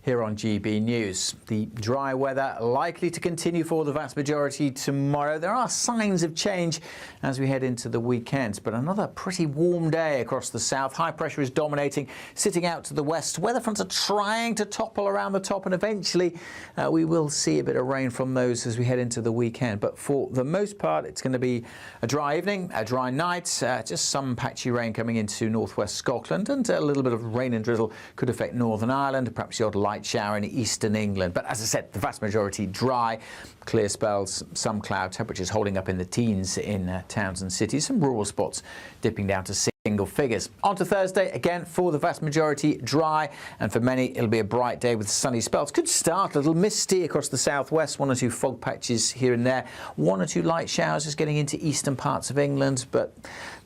here on GB News. The dry weather likely to continue for the vast majority tomorrow. There are signs of change as we head into the weekend, but another pretty warm day across the south. High pressure is dominating, sitting out to the west. Weather fronts are trying to topple around the top, and eventually we will see a bit of rain from those as we head into the weekend. But for the most part, it's going to be a dry evening, a dry night, just some patchy rain coming into northwest Scotland, and a little bit of rain and drizzle could affect Northern Ireland, perhaps the odd light shower in eastern England. But as I said, the vast majority dry, clear spells, some cloud, temperatures holding up in the teens in towns and cities, some rural spots dipping down to single figures. On to Thursday, again for the vast majority dry, and for many it'll be a bright day with sunny spells. Could start a little misty across the southwest, one or two fog patches here and there, one or two light showers just getting into eastern parts of England, but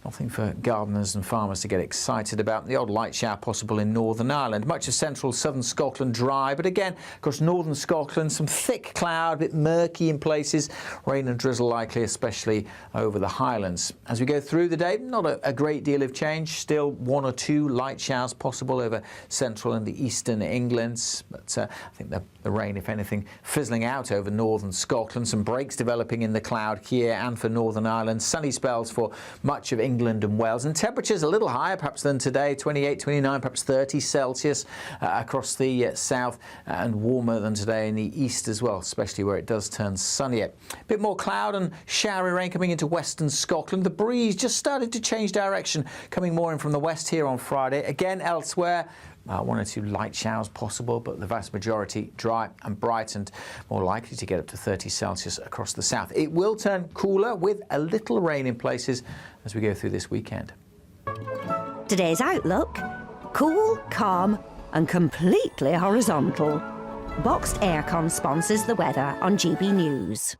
nothing for gardeners and farmers to get excited about. The odd light shower possible in Northern Ireland. Much of central southern Scotland dry, but again across northern Scotland some thick cloud, a bit murky in places, rain and drizzle likely, especially over the Highlands. As we go through the day, not a great deal of change, still one or two light showers possible over central and the eastern England, but I think the rain, if anything, fizzling out over northern Scotland. Some breaks developing in the cloud here and for Northern Ireland. Sunny spells for much of England and Wales, and temperatures a little higher perhaps than today, 28, 29, perhaps 30 Celsius across the south, and warmer than today in the east as well, especially where it does turn sunnier. A bit more cloud and showery rain coming into western Scotland. The breeze just started to change direction, coming more in from the west here on Friday. Again elsewhere, one or two light showers possible, but the vast majority dry and bright, and more likely to get up to 30 Celsius across the south. It will turn cooler with a little rain in places as we go through this weekend. Today's outlook: cool, calm and completely horizontal. Boxed Aircon sponsors the weather on GB News.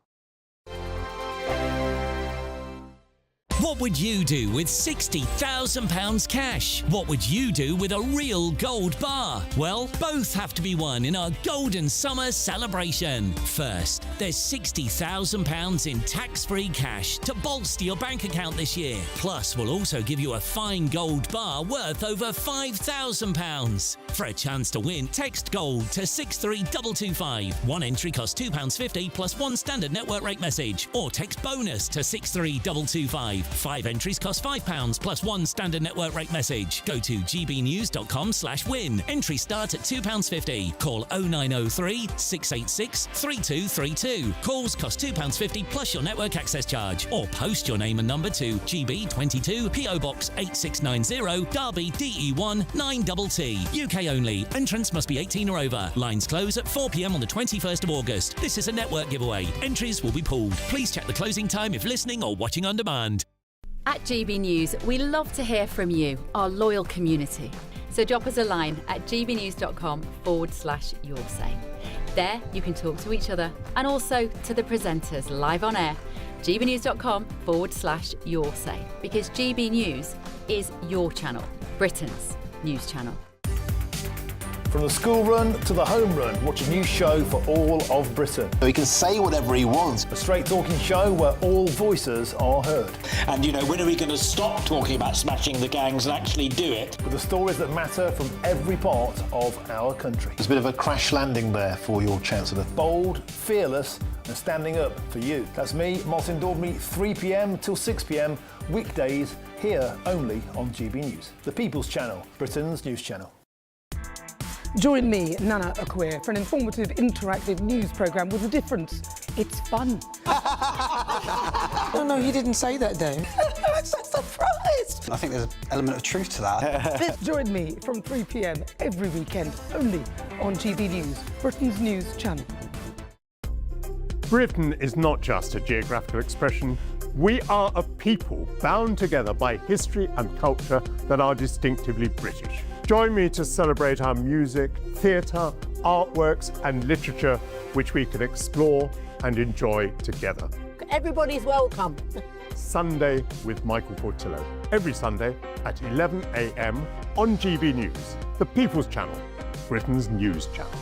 What would you do with £60,000 cash? What would you do with a real gold bar? Well, both have to be won in our Golden Summer celebration. First, there's £60,000 in tax-free cash to bolster your bank account this year. Plus, we'll also give you a fine gold bar worth over £5,000. For a chance to win, text GOLD to 63225. One entry costs £2.50 plus one standard network rate message, or text BONUS to 63225. 5 entries cost £5 plus one standard network rate message. Go to gbnews.com/win. Entry start at £2.50. Call 0903 686 3232. Calls cost £2.50 plus your network access charge. Or post your name and number to GB22 PO Box 8690 Derby DE1 9TT. UK only. Entrance must be 18 or over. Lines close at 4 p.m. on the 21st of August. This is a network giveaway. Entries will be pooled. Please check the closing time if listening or watching on demand. At GB News, we love to hear from you, our loyal community. So drop us a line at gbnews.com/yoursay. There you can talk to each other and also to the presenters live on air. gbnews.com/yoursay, because GB News is your channel, Britain's news channel. From the school run to the home run, watch a new show for all of Britain. He can say whatever he wants. A straight-talking show where all voices are heard. And, you know, when are we going to stop talking about smashing the gangs and actually do it? With the stories that matter from every part of our country. There's a bit of a crash landing there for your Chancellor. Bold, fearless and standing up for you. That's me, Martin Daubney, 3 p.m. till 6 p.m, weekdays, here only on GB News. The People's Channel, Britain's news channel. Join me, Nana Akwe, for an informative, interactive news programme with a difference. It's fun. No, he didn't say that, Dave. I'm so surprised. I think there's an element of truth to that. Join me from 3 p.m. every weekend, only on GB News, Britain's news channel. Britain is not just a geographical expression. We are a people bound together by history and culture that are distinctively British. Join me to celebrate our music, theatre, artworks and literature, which we can explore and enjoy together. Everybody's welcome. Sunday with Michael Portillo. Every Sunday at 11 a.m. on GB News, the People's Channel, Britain's news channel.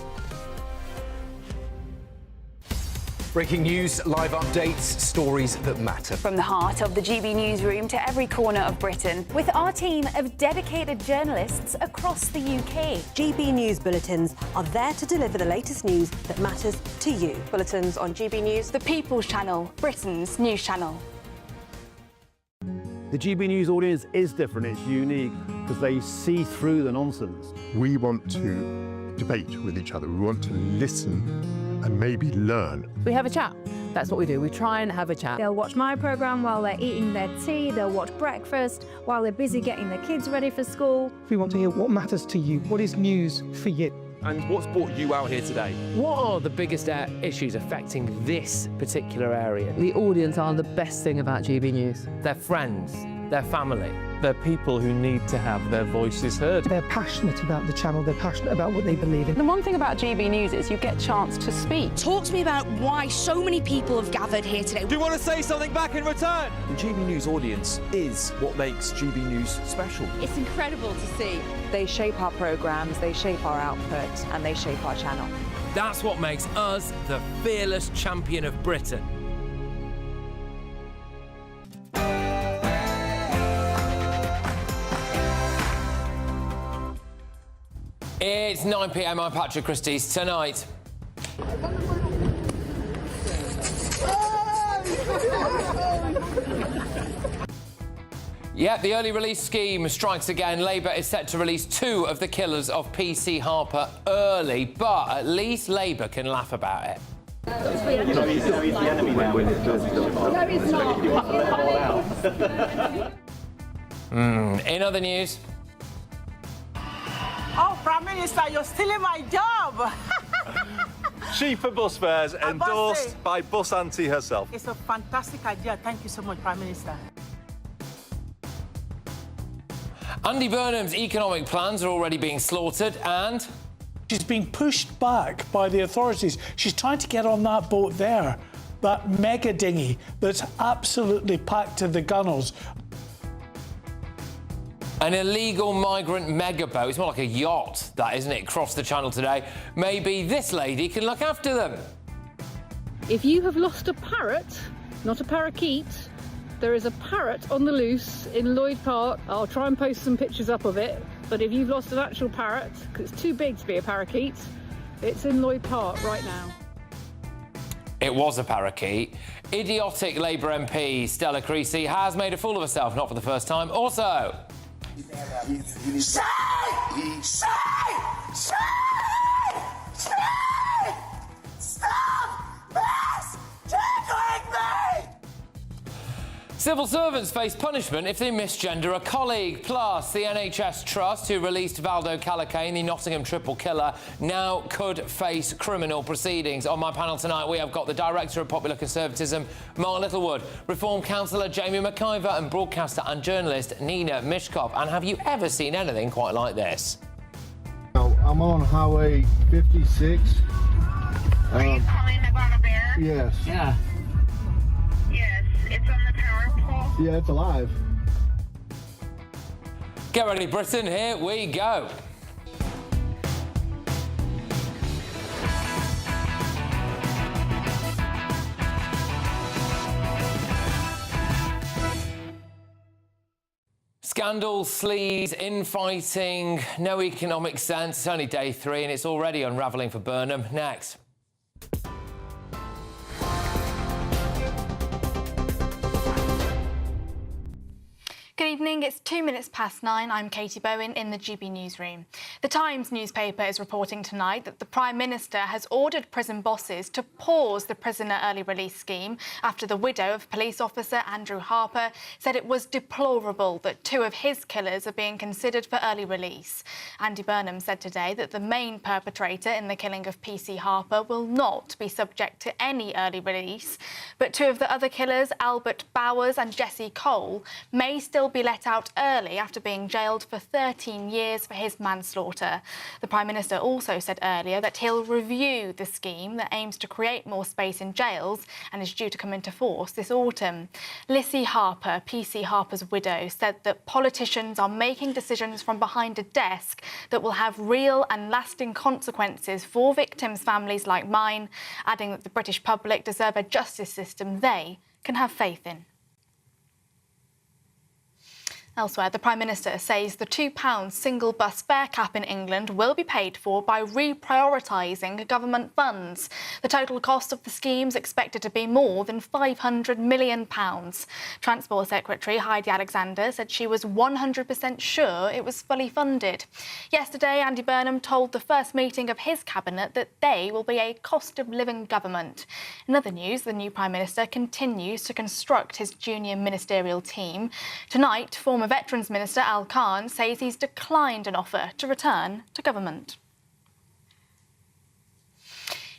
Breaking news, live updates, stories that matter. From the heart of the GB newsroom to every corner of Britain, with our team of dedicated journalists across the UK. GB News bulletins are there to deliver the latest news that matters to you. Bulletins on GB News, the People's Channel, Britain's news channel. The GB News audience is different, it's unique, because they see through the nonsense. We want to debate with each other, we want to listen and maybe learn. We have a chat. That's what we do. We try and have a chat. They'll watch my programme while they're eating their tea, they'll watch breakfast while they're busy getting their kids ready for school. We want to hear what matters to you, what is news for you. And what's brought you out here today? What are the biggest issues affecting this particular area? The audience are the best thing about GB News. Their friends, their family. They're people who need to have their voices heard. They're passionate about the channel, they're passionate about what they believe in. The one thing about GB News is you get a chance to speak. Talk to me about why so many people have gathered here today. Do you want to say something back in return? The GB News audience is what makes GB News special. It's incredible to see. They shape our programmes, they shape our output, and they shape our channel. That's what makes us the fearless champion of Britain. It's 9 p.m. I'm Patrick Christys. Tonight. Yeah, the early release scheme strikes again. Labour is set to release 2 of the killers of PC Harper early, but at least Labour can laugh about it. In other news. Oh, Prime Minister, you're stealing my job! Cheaper bus fares endorsed by Bus Auntie herself. It's a fantastic idea. Thank you so much, Prime Minister. Andy Burnham's economic plans are already being slaughtered and... She's being pushed back by the authorities. She's trying to get on that boat there, that mega dinghy that's absolutely packed to the gunnels. An illegal migrant megaboat, it's more like a yacht, that, isn't it, crossed the channel today. Maybe this lady can look after them. If you have lost a parrot, not a parakeet, there is a parrot on the loose in Lloyd Park. I'll try and post some pictures up of it, but if you've lost an actual parrot, because it's too big to be a parakeet, it's in Lloyd Park right now. It was a parakeet. Idiotic Labour MP Stella Creasy has made a fool of herself, not for the first time. Also... Civil servants face punishment if they misgender a colleague. Plus, the NHS Trust, who released Valdo Calacane, the Nottingham triple killer, now could face criminal proceedings. On my panel tonight, we have got the Director of Popular Conservatism, Mark Littlewood, Reform Councillor Jamie McIver, and broadcaster and journalist Nina Mishkov. And have you ever seen anything quite like this? I'm on Highway 56. Are you calling about a bear? Yes. Yeah. Yes, it's on the power pole. Yeah, it's alive. Get ready, Britain. Here we go. Scandal, sleaze, infighting, no economic sense. It's only day 3 and it's already unravelling for Burnham. Next. Good evening, it's 2 minutes past 9. I'm Katie Bowen in the GB newsroom. The Times newspaper is reporting tonight that the Prime Minister has ordered prison bosses to pause the prisoner early release scheme after the widow of police officer Andrew Harper said it was deplorable that 2 of his killers are being considered for early release. Andy Burnham said today that the main perpetrator in the killing of PC Harper will not be subject to any early release, but 2 of the other killers, Albert Bowers and Jesse Cole, may still be let out early after being jailed for 13 years for his manslaughter. The Prime Minister also said earlier that he'll review the scheme that aims to create more space in jails and is due to come into force this autumn. Lissy Harper, PC Harper's widow, said that politicians are making decisions from behind a desk that will have real and lasting consequences for victims' families like mine, adding that the British public deserve a justice system they can have faith in. Elsewhere, the Prime Minister says the £2 single bus fare cap in England will be paid for by reprioritising government funds. The total cost of the scheme is expected to be more than £500 million. Transport Secretary Heidi Alexander said she was 100% sure it was fully funded. Yesterday, Andy Burnham told the first meeting of his cabinet that they will be a cost-of-living government. In other news, the new Prime Minister continues to construct his junior ministerial team. Tonight, former Veterans Minister Al Khan says he's declined an offer to return to government.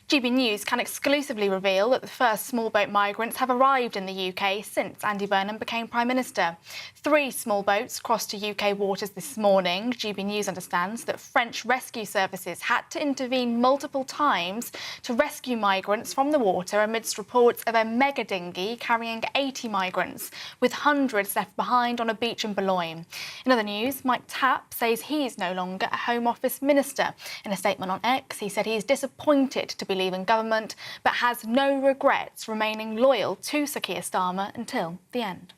GB News can exclusively reveal that the first small boat migrants have arrived in the UK since Andy Burnham became Prime Minister. 3 small boats crossed to UK waters this morning. GB News understands that French rescue services had to intervene multiple times to rescue migrants from the water amidst reports of a mega dinghy carrying 80 migrants, with hundreds left behind on a beach in Boulogne. In other news, Mike Tapp says he's no longer a Home Office minister. In a statement on X, he said he's disappointed to be leaving government, but has no regrets, remaining loyal to Sir Keir Starmer until the end.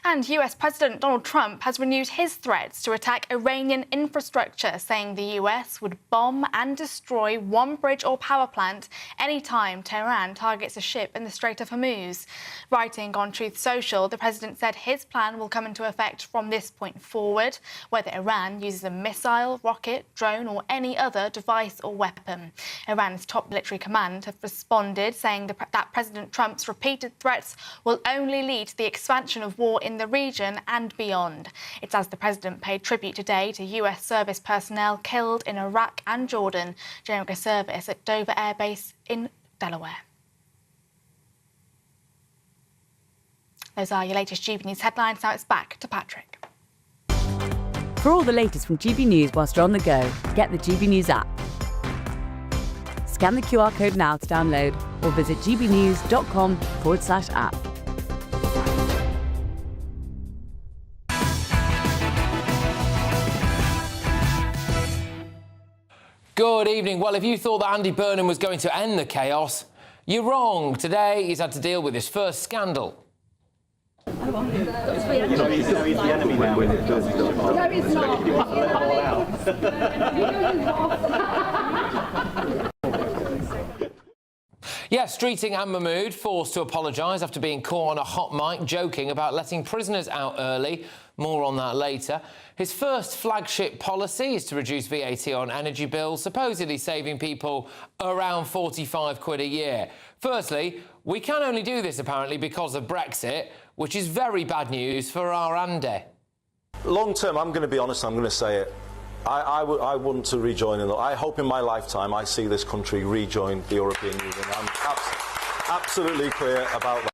And US President Donald Trump has renewed his threats to attack Iranian infrastructure, saying the US would bomb and destroy one bridge or power plant anytime Tehran targets a ship in the Strait of Hormuz. Writing on Truth Social, the president said his plan will come into effect from this point forward, whether Iran uses a missile, rocket, drone or any other device or weapon. Iran's top military command have responded, saying that President Trump's repeated threats will only lead to the expansion of war in the region and beyond. It's as the president paid tribute today to US service personnel killed in Iraq and Jordan during a service at Dover Air Base in Delaware. Those are your latest GB News headlines. Now it's back to Patrick. For all the latest from GB News whilst you're on the go, get the GB News app. Scan the QR code now to download or visit gbnews.com/app. Good evening. Well, if you thought that Andy Burnham was going to end the chaos, you're wrong. Today, he's had to deal with his first scandal. No, he's the enemy now. No, he's not. Yes, Streeting and Mahmood forced to apologise after being caught on a hot mic joking about letting prisoners out early. More on that later. His first flagship policy is to reduce VAT on energy bills, supposedly saving people around 45 quid a year. Firstly, we can only do this apparently because of Brexit, which is very bad news for our Andy. Long term, I'm going to be honest, I'm going to say it. I want to rejoin. I hope in my lifetime I see this country rejoin the European Union. I'm absolutely clear about that.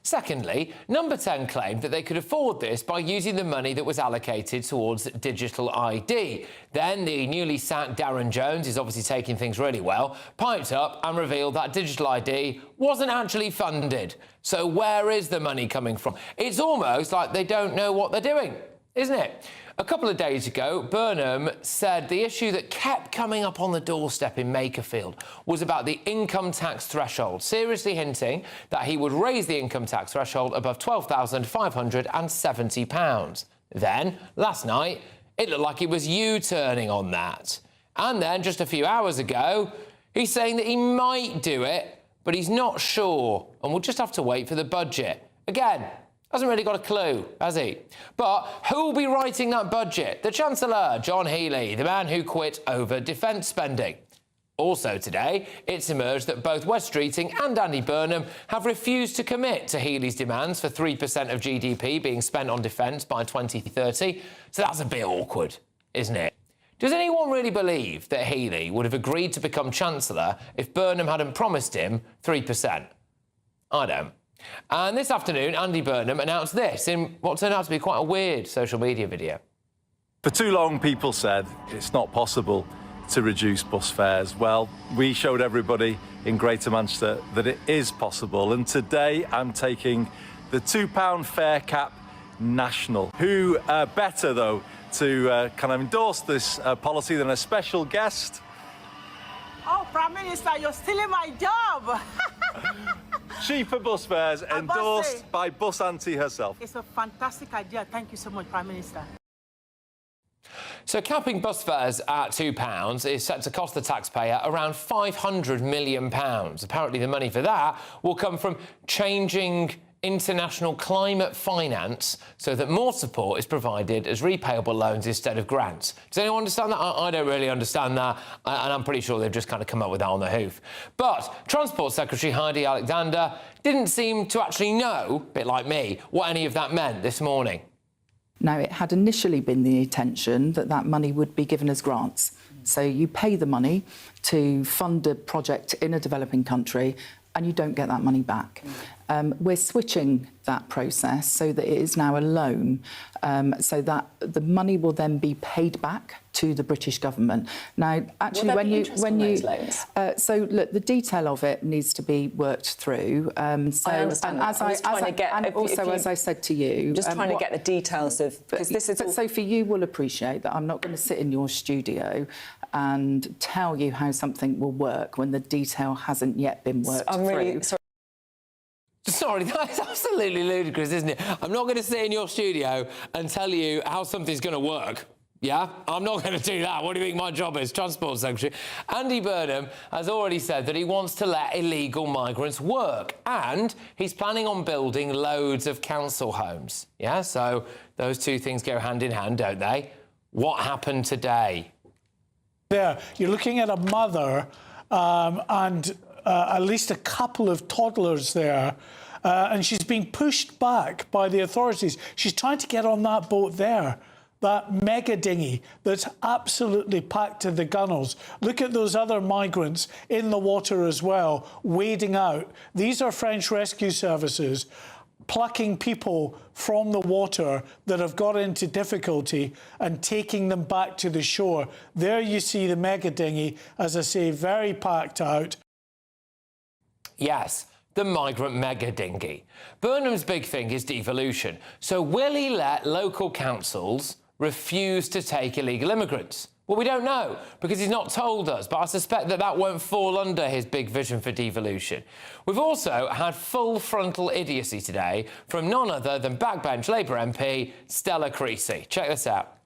Secondly, Number 10 claimed that they could afford this by using the money that was allocated towards digital ID. Then the newly sacked Darren Jones, who's obviously taking things really well, piped up and revealed that digital ID wasn't actually funded. So where is the money coming from? It's almost like they don't know what they're doing, isn't it? A couple of days ago, Burnham said the issue that kept coming up on the doorstep in Makerfield was about the income tax threshold, seriously hinting that he would raise the income tax threshold above £12,570. Then, last night, it looked like he was U-turning on that. And then, just a few hours ago, he's saying that he might do it, but he's not sure, and we'll just have to wait for the budget. Again, hasn't really got a clue, has he? But who'll be writing that budget? The Chancellor, John Healey, the man who quit over defence spending. Also today, it's emerged that both Wes Streeting and Andy Burnham have refused to commit to Healey's demands for 3% of GDP being spent on defence by 2030. So that's a bit awkward, isn't it? Does anyone really believe that Healey would have agreed to become Chancellor if Burnham hadn't promised him 3%? I don't. And this afternoon, Andy Burnham announced this in what turned out to be quite a weird social media video. For too long, people said it's not possible to reduce bus fares. Well, we showed everybody in Greater Manchester that it is possible. And today I'm taking the £2 fare cap national. Who better, though, to kind of endorse this policy than a special guest? Oh, Prime Minister, you're stealing my job. Cheaper bus fares endorsed by Bus Auntie herself. It's a fantastic idea. Thank you so much, Prime Minister. So capping bus fares at £2 is set to cost the taxpayer around £500 million. Apparently the money for that will come from changing international climate finance so that more support is provided as repayable loans instead of grants. Does anyone understand that? I don't really understand that, and I'm pretty sure they've just kind of come up with that on the hoof. But Transport Secretary Heidi Alexander didn't seem to actually know, a bit like me, what any of that meant this morning. Now, it had initially been the intention that that money would be given as grants. So you pay the money to fund a project in a developing country and you don't get that money back. We're switching that process so that it is now a loan, so that the money will then be paid back to the British government. Now, actually, so look, the detail of it needs to be worked through. I understand. As I said to you, just trying to get the details of, because this is. But Sophie, you will appreciate that I'm not going to sit in your studio and tell you how something will work when the detail hasn't yet been worked through. Really sorry. Sorry, that's absolutely ludicrous, isn't it? I'm not going to sit in your studio and tell you how something's going to work. Yeah? I'm not going to do that. What do you think my job is? Transport Secretary. Andy Burnham has already said that he wants to let illegal migrants work, and he's planning on building loads of council homes. Yeah? So those two things go hand in hand, don't they? What happened today? There, you're looking at a mother and at least a couple of toddlers there, and she's being pushed back by the authorities. She's trying to get on that boat there, that mega dinghy that's absolutely packed to the gunnels. Look at those other migrants in the water as well, wading out. These are French rescue services plucking people from the water that have got into difficulty and taking them back to the shore. There you see the mega dinghy, as I say, very packed out. Yes, the migrant mega dinghy. Burnham's big thing is devolution. So will he let local councils refuse to take illegal immigrants? Well, we don't know, because he's not told us, but I suspect that that won't fall under his big vision for devolution. We've also had full frontal idiocy today from none other than backbench Labour MP Stella Creasy. Check this out.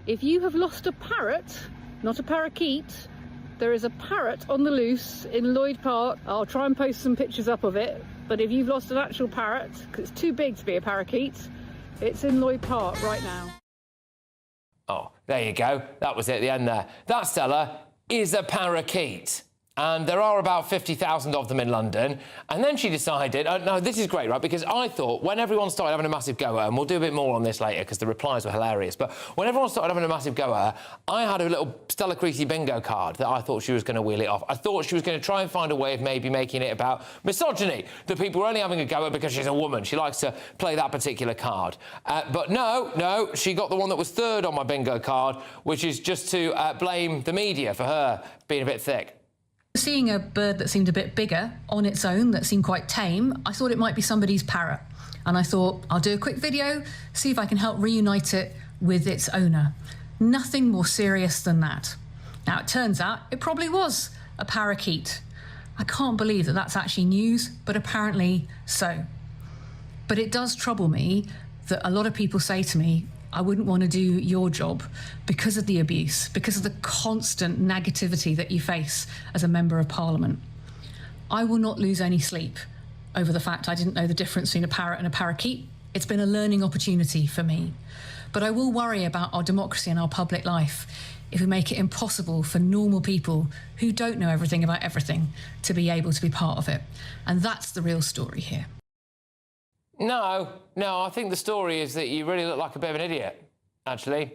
If you have lost a parrot, not a parakeet, there is a parrot on the loose in Lloyd Park. I'll try and post some pictures up of it, but if you've lost an actual parrot, because it's too big to be a parakeet, it's in Lloyd Park right now. Oh, there you go. That was it at the end there. That, Stella, is a parakeet. And there are about 50,000 of them in London. And then she decided, no, this is great, right? Because I thought when everyone started having a massive go at her, and we'll do a bit more on this later because the replies were hilarious, but when everyone started having a massive go at her, I had a little Stella Creasy bingo card that I thought she was going to wheel it off. I thought she was going to try and find a way of maybe making it about misogyny, that people were only having a go at her because she's a woman. She likes to play that particular card. But no, she got the one that was third on my bingo card, which is just to blame the media for her being a bit thick. Seeing a bird that seemed a bit bigger on its own, that seemed quite tame, I thought it might be somebody's parrot. And I thought, I'll do a quick video, see if I can help reunite it with its owner. Nothing more serious than that. Now, it turns out it probably was a parakeet. I can't believe that that's actually news, but apparently so. But it does trouble me that a lot of people say to me, I wouldn't want to do your job because of the abuse, because of the constant negativity that you face as a Member of Parliament. I will not lose any sleep over the fact I didn't know the difference between a parrot and a parakeet. It's been a learning opportunity for me. But I will worry about our democracy and our public life if we make it impossible for normal people who don't know everything about everything to be able to be part of it. And that's the real story here. No, I think the story is that you really look like a bit of an idiot. actually.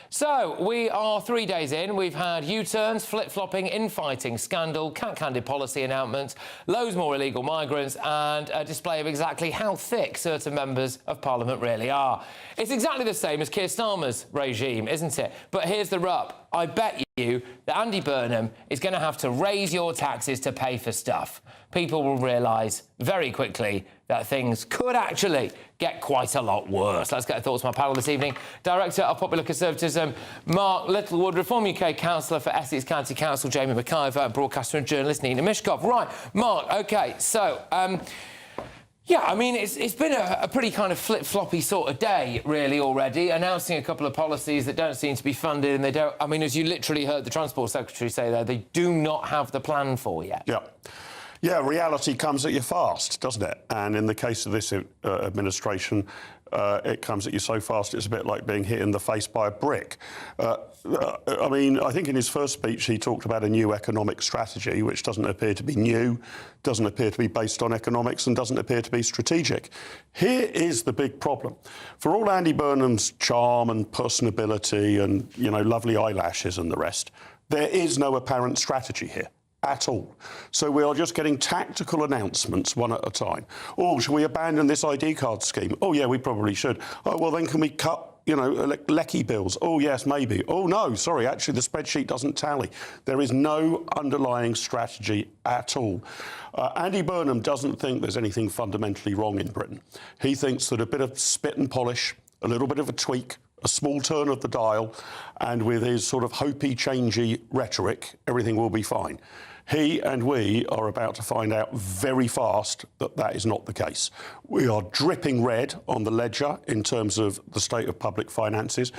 So, we are 3 days in. We've had U-turns, flip-flopping, infighting, scandal, cat-handed policy announcements, loads more illegal migrants, and a display of exactly how thick certain members of Parliament really are. It's exactly the same as Keir Starmer's regime, isn't it? But here's the rub. I bet you that Andy Burnham is going to have to raise your taxes to pay for stuff. People will realise very quickly that things could actually get quite a lot worse. Let's get the thoughts from our panel this evening. Director of Popular Conservatism, Mark Littlewood, Reform UK Councillor for Essex County Council, Jamie McIver, broadcaster and journalist, Nina Mishkov. Right, Mark, OK, so... yeah, I mean, it's been a pretty kind of flip-floppy sort of day, really, already, announcing a couple of policies that don't seem to be funded, and they don't... I mean, as you literally heard the Transport Secretary say there, they do not have the plan for yet. Yeah. Yeah, reality comes at you fast, doesn't it? And in the case of this administration, it comes at you so fast it's a bit like being hit in the face by a brick. I mean, I think in his first speech he talked about a new economic strategy, which doesn't appear to be new, doesn't appear to be based on economics, and doesn't appear to be strategic. Here is the big problem. For all Andy Burnham's charm and personability and, you know, lovely eyelashes and the rest, there is no apparent strategy here. At all. So we are just getting tactical announcements one at a time. Oh, should we abandon this ID card scheme? Oh, yeah, we probably should. Oh, well, then can we cut, you know, lecky bills? Oh, yes, maybe. Oh, no, sorry, actually, the spreadsheet doesn't tally. There is no underlying strategy at all. Andy Burnham doesn't think there's anything fundamentally wrong in Britain. He thinks that a bit of spit and polish, a little bit of a tweak, a small turn of the dial, and with his sort of hopey, changey rhetoric, everything will be fine. He and we are about to find out very fast that that is not the case. We are dripping red on the ledger in terms of the state of public finances.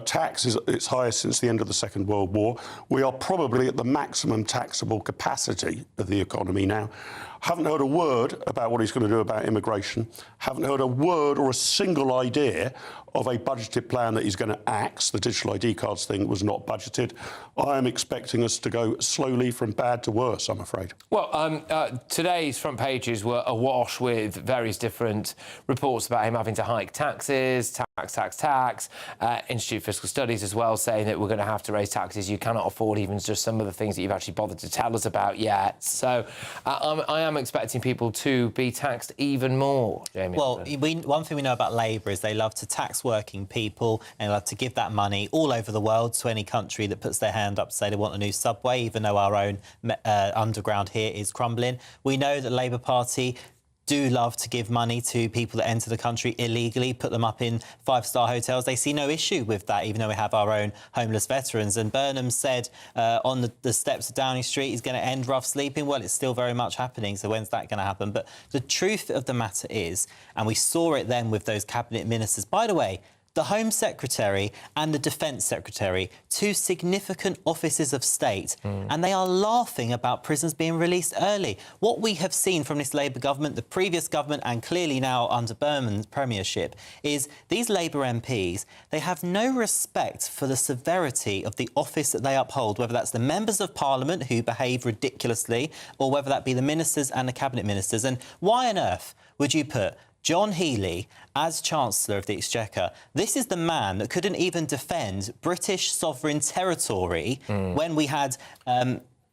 Tax is at its highest since the end of the Second World War. We are probably at the maximum taxable capacity of the economy now. Haven't heard a word about what he's going to do about immigration. Haven't heard a word or a single idea of a budgeted plan that he's going to axe. The digital ID cards thing was not budgeted. I am expecting us to go slowly from bad to worse, I'm afraid. Well, today's front pages were awash with various different reports about him having to hike taxes, tax. Institute of Fiscal Studies as well, saying that we're going to have to raise taxes. You cannot afford even just some of the things that you've actually bothered to tell us about yet. So I am expecting people to be taxed even more, Jamie. Well, one thing we know about Labour is they love to tax working people and they love to give that money all over the world to any country that puts their hand up to say they want a new subway, even though our own underground here is crumbling. We know that Labour Party do love to give money to people that enter the country illegally, put them up in five-star hotels. They see no issue with that, even though we have our own homeless veterans. And Burnham said on the steps of Downing Street he's going to end rough sleeping. Well, it's still very much happening, so when's that going to happen? But the truth of the matter is, and we saw it then with those cabinet ministers, by the way, the Home Secretary and the Defence Secretary, two significant offices of state, and they are laughing about prisoners being released early. What we have seen from this Labour government, the previous government, and clearly now under Burnham's premiership, is these Labour MPs, they have no respect for the severity of the office that they uphold, whether that's the members of Parliament who behave ridiculously, or whether that be the ministers and the cabinet ministers. And why on earth would you put John Healey as Chancellor of the Exchequer? This is the man that couldn't even defend British sovereign territory when we had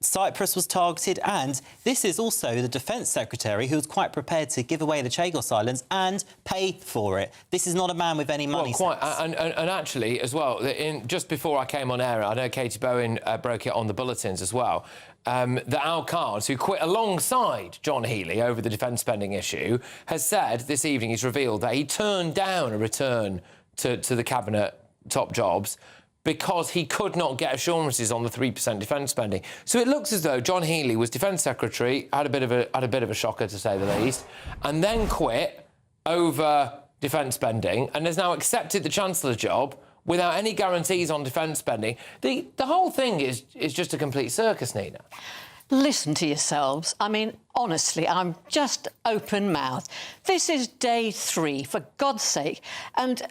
Cyprus was targeted, and this is also the Defence Secretary who was quite prepared to give away the Chagos Islands and pay for it. This is not a man with any money. Well, quite, and actually, as well, just before I came on air, I know Katie Bowen broke it on the bulletins as well, that Al Cards, who quit alongside John Healey over the defence spending issue, has said this evening, he's revealed that he turned down a return to the Cabinet top jobs because he could not get assurances on the 3% defence spending. So it looks as though John Healey was Defence Secretary, had a bit of a shocker to say the least, and then quit over defence spending, and has now accepted the Chancellor job without any guarantees on defence spending. The whole thing is just a complete circus, Nina. Listen to yourselves. I mean, honestly, I'm just open-mouthed. This is day 3, for God's sake, and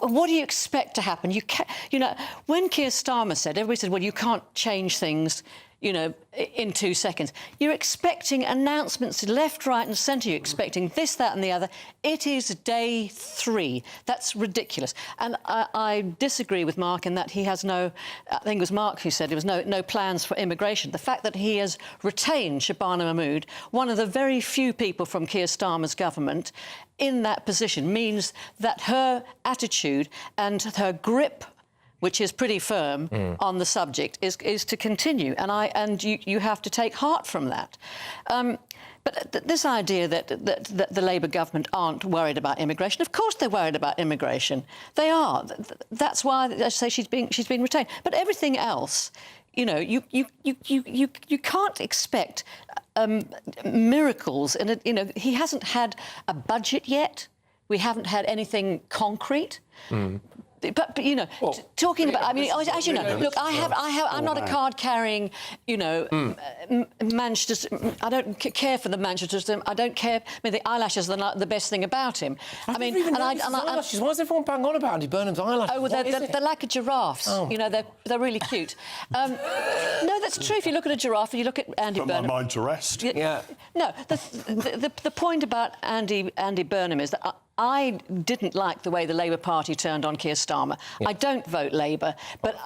what do you expect to happen? You know, when Keir Starmer said, everybody said, well, you can't change things you know, in 2 seconds. You're expecting announcements left, right and centre. You're expecting this, that and the other. It is day 3. That's ridiculous. And I disagree with Mark in that he has no... I think it was Mark who said there was no plans for immigration. The fact that he has retained Shabana Mahmood, one of the very few people from Keir Starmer's government, in that position means that her attitude and her grip, which is pretty firm on the subject, is to continue. And you have to take heart from that. But this idea that the Labour government aren't worried about immigration, of course they're worried about immigration. They are. That's why I say she's been retained. But everything else, you know, you can't expect miracles. And you know, he hasn't had a budget yet. We haven't had anything concrete. But you know, talking about, I mean, as you know, look, I'm not a card-carrying, you know, Manchester. I don't care for the Manchester system. I don't care. I mean, the eyelashes are the best thing about him. I mean, eyelashes. Why is everyone bang on about Andy Burnham's eyelashes? Oh, well, they're like a giraffe's. Oh. You know, they're really cute. No, that's true. If you look at a giraffe and you look at Andy Burnham, put my mind to rest. Yeah. No, the point about Andy Burnham is that I didn't like the way the Labour Party turned on Keir Starmer. Yeah. I don't vote Labour, but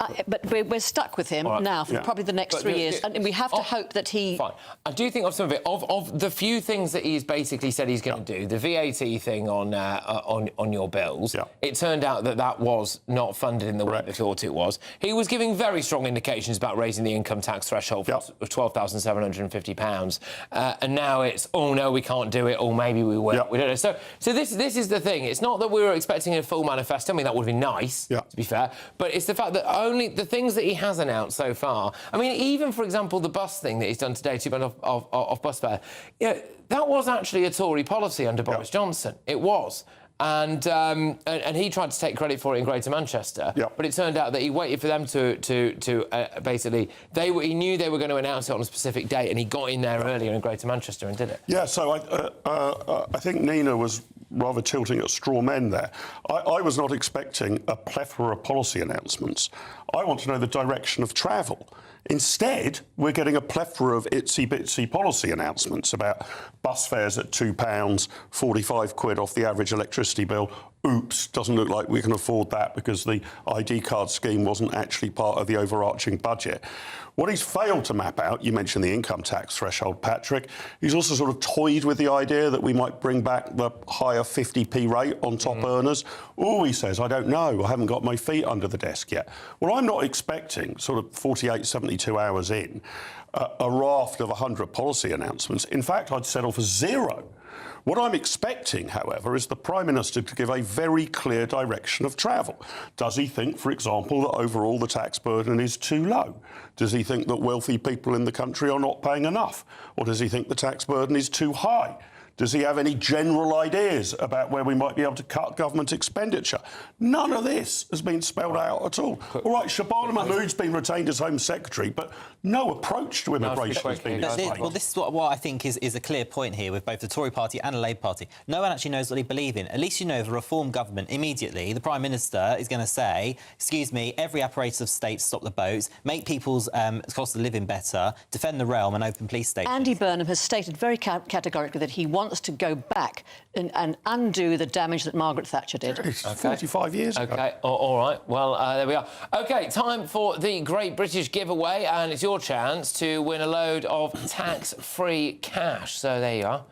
we're stuck with him now for probably the next 3 years, and we have to hope that he... Fine. I do think of some of it. Of the few things that he's basically said he's going to do, the VAT thing on your bills, it turned out that was not funded in the way they thought it was. He was giving very strong indications about raising the income tax threshold of £12,750, and now it's, oh, no, we can't do it, or maybe we will. We don't know. So this is the thing. It's not that we were expecting a full manifesto. I mean, that would have been nice, to be fair. But it's the fact that only the things that he has announced so far... I mean, even, for example, the bus thing that he's done today, £2 off bus fare, you know, that was actually a Tory policy under Boris Johnson. It was. And he tried to take credit for it in Greater Manchester, but it turned out that he waited for them to basically... he knew they were going to announce it on a specific date, and he got in there earlier in Greater Manchester and did it. Yeah, so I think Nina was rather tilting at straw men there. I was not expecting a plethora of policy announcements. I want to know the direction of travel. Instead, we're getting a plethora of itsy-bitsy policy announcements about bus fares at £2, 45 quid off the average electricity bill. Oops, doesn't look like we can afford that because the ID card scheme wasn't actually part of the overarching budget. What he's failed to map out, you mentioned the income tax threshold, Patrick, he's also sort of toyed with the idea that we might bring back the higher 50p rate on top earners. Oh, he says, I don't know, I haven't got my feet under the desk yet. Well, I'm not expecting, sort of 48, 72 hours in, a raft of 100 policy announcements. In fact, I'd settle for 0. What I'm expecting, however, is the Prime Minister to give a very clear direction of travel. Does he think, for example, that overall the tax burden is too low? Does he think that wealthy people in the country are not paying enough? Or does he think the tax burden is too high? Does he have any general ideas about where we might be able to cut government expenditure? None of this has been spelled out at all. All right, Shabana Mahmood's been retained as Home Secretary, but no approach to immigration has been explained. Well, this is what I think is a clear point here with both the Tory party and the Labour Party. No one actually knows what they believe in. At least you know the Reform government immediately, the Prime Minister is going to say, excuse me, every apparatus of state stop the boats, make people's cost of living better, defend the realm and open police stations. Andy Burnham has stated very categorically that he wants to go back and undo the damage that Margaret Thatcher did. It's 45 years ago. OK, all right. Well, there we are. OK, time for the Great British Giveaway, and it's your chance to win a load of tax-free cash. So there you are.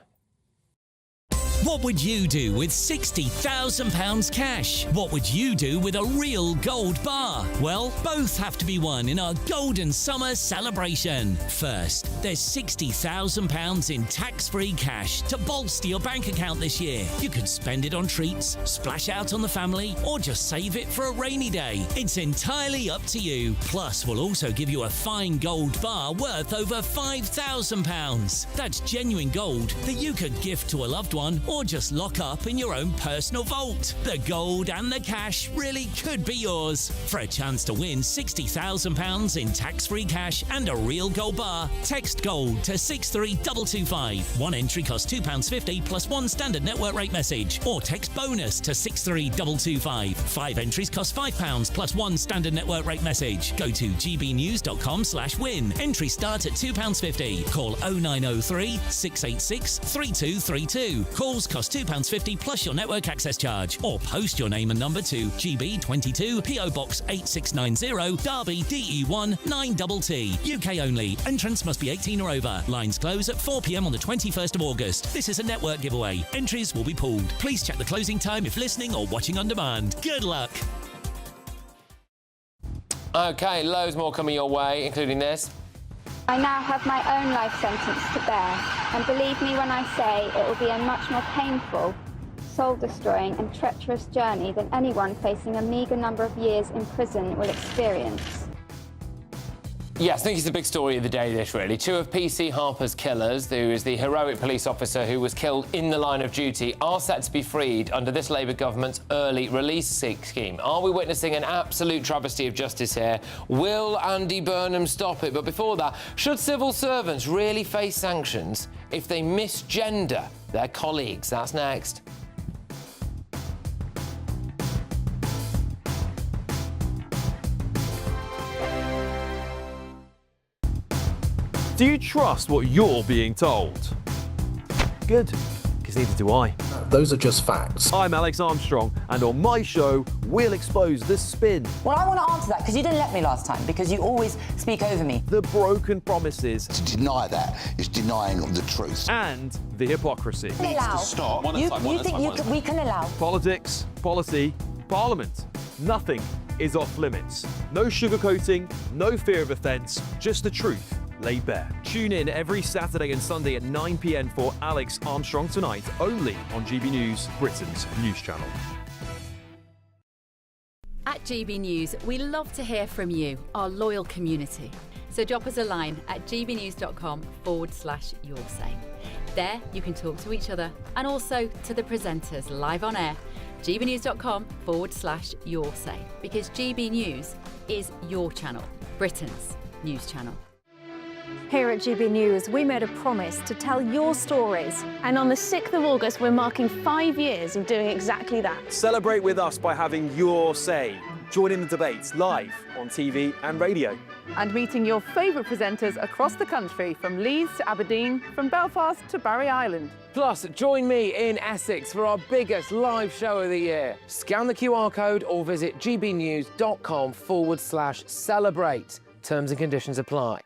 What would you do with £60,000 cash? What would you do with a real gold bar? Well, both have to be won in our Golden Summer celebration. First, there's £60,000 in tax-free cash to bolster your bank account this year. You could spend it on treats, splash out on the family, or just save it for a rainy day. It's entirely up to you. Plus, we'll also give you a fine gold bar worth over £5,000. That's genuine gold that you could gift to a loved one or just lock up in your own personal vault. The gold and the cash really could be yours. For a chance to win £60,000 in tax-free cash and a real gold bar, text GOLD to 63225. One entry costs £2.50 plus one standard network rate message, or text BONUS to 63225. 5 entries cost £5 plus 1 standard network rate message. Go to gbnews.com/win. Entry start at £2.50. Call 0903 686 3232. Calls cost £2.50 plus your network access charge. Or post your name and number to GB22 PO Box 8690 Derby DE1 9TT. UK only. Entrance must be 18 or over. Lines close at 4 p.m. on the 21st of August. This is a network giveaway. Entries will be pulled. Please check the closing time if listening or watching on demand. Good luck. OK, loads more coming your way, including this. I now have my own life sentence to bear, and believe me when I say it will be a much more painful, soul-destroying and treacherous journey than anyone facing a meagre number of years in prison will experience. Yes, I think it's the big story of the day, this, really. 2 of PC Harper's killers, who is the heroic police officer who was killed in the line of duty, are set to be freed under this Labour government's early release scheme. Are we witnessing an absolute travesty of justice here? Will Andy Burnham stop it? But before that, should civil servants really face sanctions if they misgender their colleagues? That's next. Do you trust what you're being told? Good, because neither do I. Those are just facts. I'm Alex Armstrong, and on my show, we'll expose the spin. Well, I want to answer that, because you didn't let me last time, because you always speak over me. The broken promises. To deny that is denying the truth. And the hypocrisy. Needs to stop. You think we can allow? Politics, policy, parliament. Nothing is off limits. No sugarcoating, no fear of offence, just the truth laid bare. Tune in every Saturday and Sunday at 9 p.m. for Alex Armstrong Tonight, only on GB News, Britain's news channel. At GB News, we love to hear from you, our loyal community. So drop us a line at gbnews.com/yoursay. There you can talk to each other and also to the presenters live on air. gbnews.com/yoursay, because GB News is your channel, Britain's news channel. Here at GB News, we made a promise to tell your stories. And on the 6th of August, we're marking 5 years of doing exactly that. Celebrate with us by having your say. Join in the debates live on TV and radio. And meeting your favourite presenters across the country, from Leeds to Aberdeen, from Belfast to Barry Island. Plus, join me in Essex for our biggest live show of the year. Scan the QR code or visit gbnews.com/celebrate. Terms and conditions apply.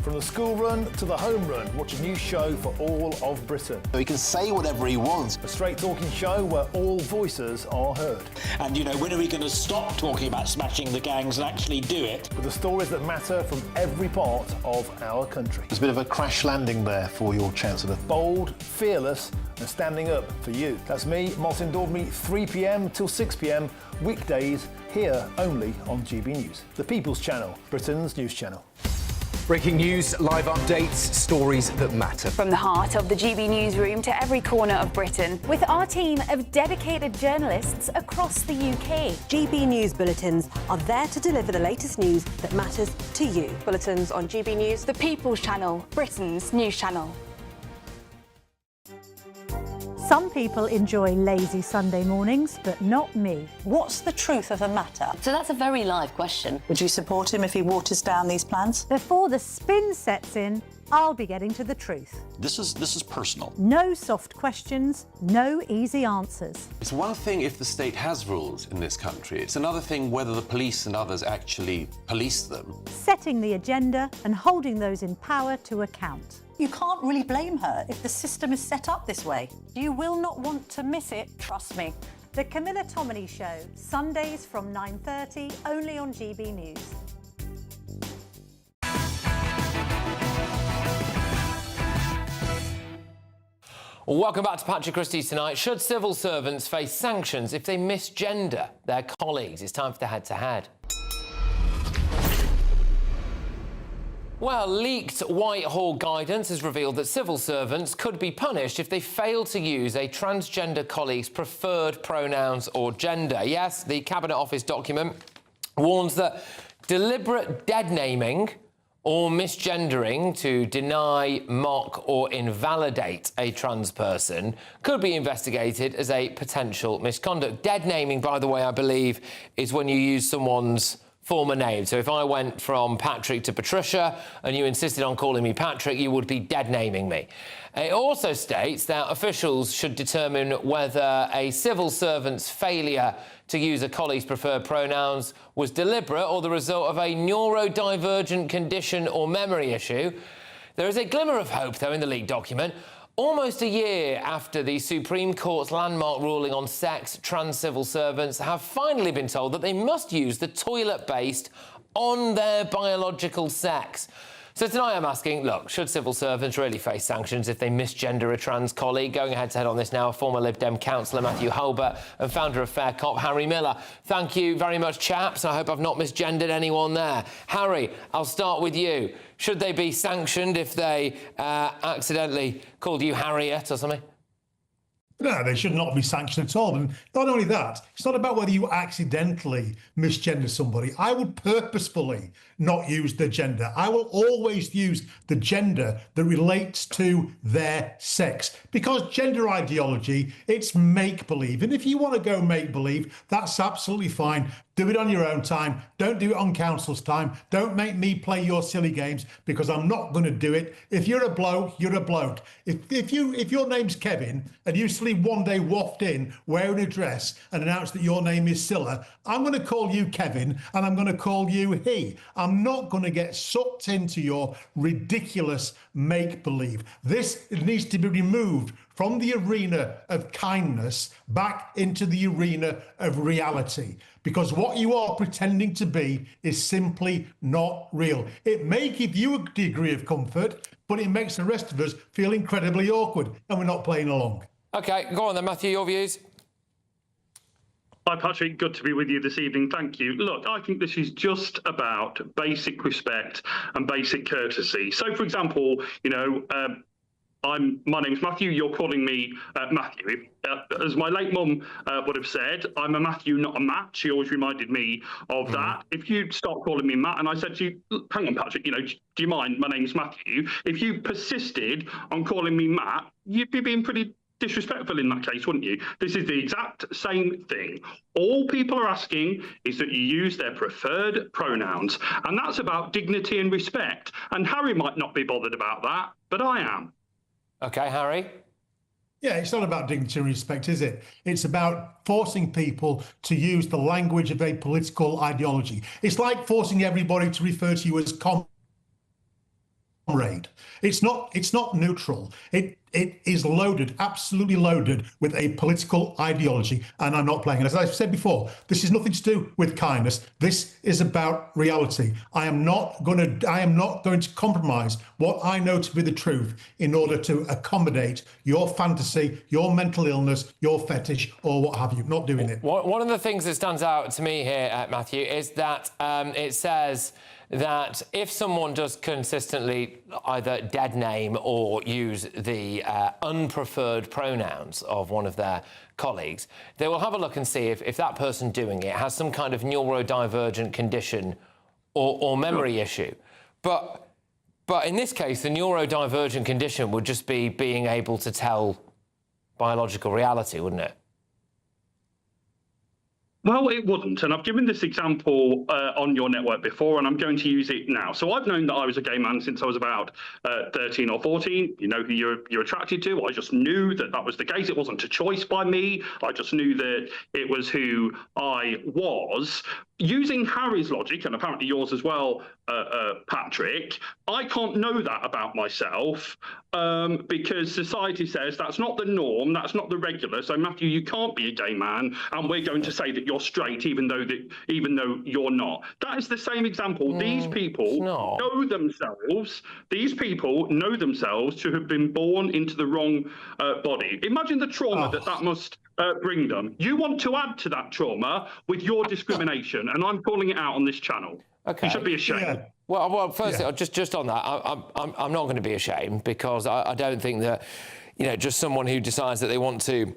From the school run to the home run, watch a new show for all of Britain. He can say whatever he wants. A straight-talking show where all voices are heard. And, you know, when are we going to stop talking about smashing the gangs and actually do it? With the stories that matter from every part of our country. There's a bit of a crash landing there for your Chancellor. Bold, fearless and standing up for you. That's me, Martin Daubney, 3 p.m. till 6 p.m, weekdays, here only on GB News. The People's Channel, Britain's news channel. Breaking news, live updates, stories that matter. From the heart of the GB newsroom to every corner of Britain, with our team of dedicated journalists across the UK. GB News bulletins are there to deliver the latest news that matters to you. Bulletins on GB News, the People's Channel, Britain's news channel. Some people enjoy lazy Sunday mornings, but not me. What's the truth of the matter? So that's a very live question. Would you support him if he waters down these plans? Before the spin sets in, I'll be getting to the truth. This is personal. No soft questions, no easy answers. It's one thing if the state has rules in this country. It's another thing whether the police and others actually police them. Setting the agenda and holding those in power to account. You can't really blame her if the system is set up this way. You will not want to miss it, trust me. The Camilla Tominey Show, Sundays from 9:30, only on GB News. Welcome back to Patrick Christys Tonight. Should civil servants face sanctions if they misgender their colleagues? It's time for the head-to-head. Well, leaked Whitehall guidance has revealed that civil servants could be punished if they fail to use a transgender colleague's preferred pronouns or gender. Yes, the Cabinet Office document warns that deliberate dead-naming or misgendering to deny, mock or invalidate a trans person could be investigated as a potential misconduct. Dead naming, by the way, I believe, is when you use someone's former name. So if I went from Patrick to Patricia and you insisted on calling me Patrick, you would be dead naming me. It also states that officials should determine whether a civil servant's failure to use a colleague's preferred pronouns was deliberate or the result of a neurodivergent condition or memory issue. There is a glimmer of hope, though, in the leaked document. Almost a year after the Supreme Court's landmark ruling on sex, trans civil servants have finally been told that they must use the toilet based on their biological sex. So tonight I'm asking, look, should civil servants really face sanctions if they misgender a trans colleague? Going head-to-head on this now, former Lib Dem councillor Matthew Hulbert and founder of Fair Cop, Harry Miller. Thank you very much, chaps. I hope I've not misgendered anyone there. Harry, I'll start with you. Should they be sanctioned if they accidentally called you Harriet or something? No, they should not be sanctioned at all. And not only that, it's not about whether you accidentally misgender somebody. I would purposefully not use the gender. I will always use the gender that relates to their sex, because gender ideology, it's make-believe. And if you want to go make-believe, that's absolutely fine. Do it on your own time. Don't do it on council's time. Don't make me play your silly games, because I'm not going to do it. If you're a bloke, you're a bloke. If your name's Kevin and you suddenly one day waft in wearing a dress and announce that your name is Scylla, I'm going to call you Kevin and I'm going to call you he. I'm not going to get sucked into your ridiculous make-believe. This needs to be removed from the arena of kindness back into the arena of reality, because what you are pretending to be is simply not real. It may give you a degree of comfort, but it makes the rest of us feel incredibly awkward, and we're not playing along. OK, go on then, Matthew, your views? Hi, Patrick. Good to be with you this evening. Thank you. Look, I think this is just about basic respect and basic courtesy. So, for example, you know, my name's Matthew, you're calling me Matthew. As my late mum would have said, I'm a Matthew, not a Matt. She always reminded me of that. If you'd start calling me Matt and I said to you, hang on, Patrick, you know, do you mind? My name's Matthew. If you persisted on calling me Matt, you'd be being pretty disrespectful in that case, wouldn't you? This is the exact same thing. All people are asking is that you use their preferred pronouns, and that's about dignity and respect. And Harry might not be bothered about that, but I am. OK, Harry? Yeah, it's not about dignity and respect, is it? It's about forcing people to use the language of a political ideology. It's like forcing everybody to refer to you as comrade. It's not neutral. It is loaded, absolutely loaded with a political ideology, and I'm not playing it. As I've said before, this is nothing to do with kindness. This is about reality. I am not going to compromise what I know to be the truth in order to accommodate your fantasy, your mental illness, your fetish, or what have you. Not doing it. One of the things that stands out to me here, Matthew, is that it says that if someone does consistently either dead name or use the unpreferred pronouns of one of their colleagues, they will have a look and see if that person doing it has some kind of neurodivergent condition or memory issue. But in this case, the neurodivergent condition would just be being able to tell biological reality, wouldn't it? Well, it wouldn't, and I've given this example on your network before, and I'm going to use it now. So I've known that I was a gay man since I was about 13 or 14. You know who you're attracted to. I just knew that was the case. It wasn't a choice by me. I just knew that it was who I was. Using Harry's logic, and apparently yours as well, Patrick, I can't know that about myself because society says that's not the norm, that's not the regular. So Matthew, you can't be a gay man, and we're going to say that you're straight, even though you're not. That is the same example. These people know themselves. These people know themselves to have been born into the wrong body. Imagine the trauma that must bring them. You want to add to that trauma with your discrimination, and I'm calling it out on this channel. Okay. You should be ashamed. Yeah. Well, firstly, just on that, I'm not going to be ashamed, because I don't think that, you know, just someone who decides that they want to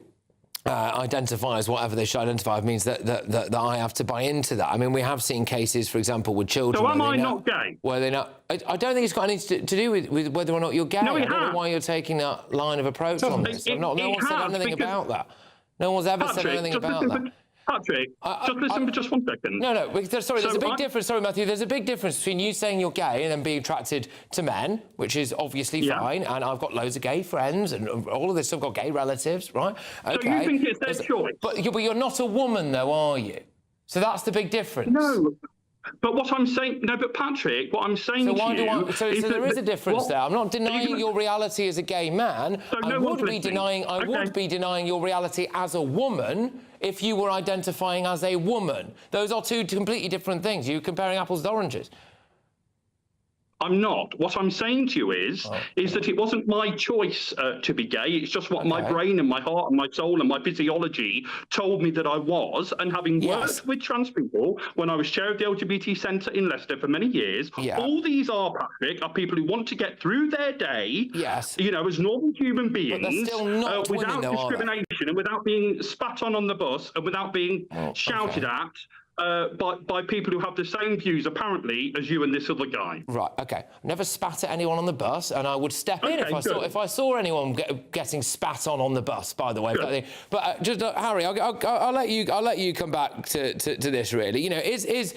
identify as whatever they should identify means that I have to buy into that. I mean, we have seen cases, for example, with children. So am I not gay? Where they not? I don't think it's got anything to do with whether or not you're gay. No, I don't know why you're taking that line of approach on this. No one said anything about that. No one's ever said anything about that. Patrick, just listen for just 1 second. No, sorry, there's a big difference. Sorry, Matthew, there's a big difference between you saying you're gay and then being attracted to men, which is obviously fine, and I've got loads of gay friends and all of this. I've got gay relatives, right? Okay. So you think it's their choice? But you're not a woman, though, are you? So that's the big difference. No. But what I'm saying, no, but Patrick, what I'm saying so there is a difference there. I'm not denying your reality as a gay man. I would be denying your reality as a woman if you were identifying as a woman. Those are two completely different things. You're comparing apples to oranges. I'm not. What I'm saying to you is that it wasn't my choice to be gay. It's just what my brain and my heart and my soul and my physiology told me that I was. And having worked with trans people when I was chair of the LGBT Centre in Leicester for many years, all these Patrick, are people who want to get through their day, you know, as normal human beings, without discrimination and without being spat on the bus and without being shouted at. By people who have the same views, apparently, as you and this other guy. Right, OK. Never spat at anyone on the bus, and I would step in if I saw anyone getting spat on the bus, by the way. But just, Harry, I'll let you come back to this, really. You know, is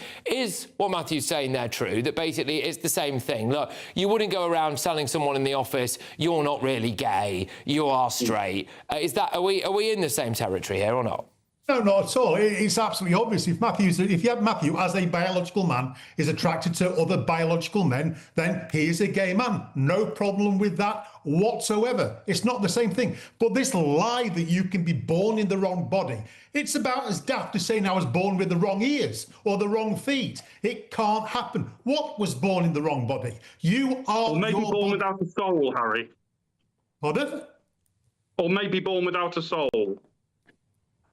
what Matthew's saying there true, that basically it's the same thing? Look, you wouldn't go around telling someone in the office, you're not really gay, you are straight. Are we in the same territory here or not? No, not at all. It's absolutely obvious. If you have Matthew as a biological man is attracted to other biological men, then he is a gay man. No problem with that whatsoever. It's not the same thing. But this lie that you can be born in the wrong body, it's about as daft as saying I was born with the wrong ears or the wrong feet. It can't happen. What was born in the wrong body? You are. Or maybe born without a soul, Harry. Pardon? Or maybe born without a soul.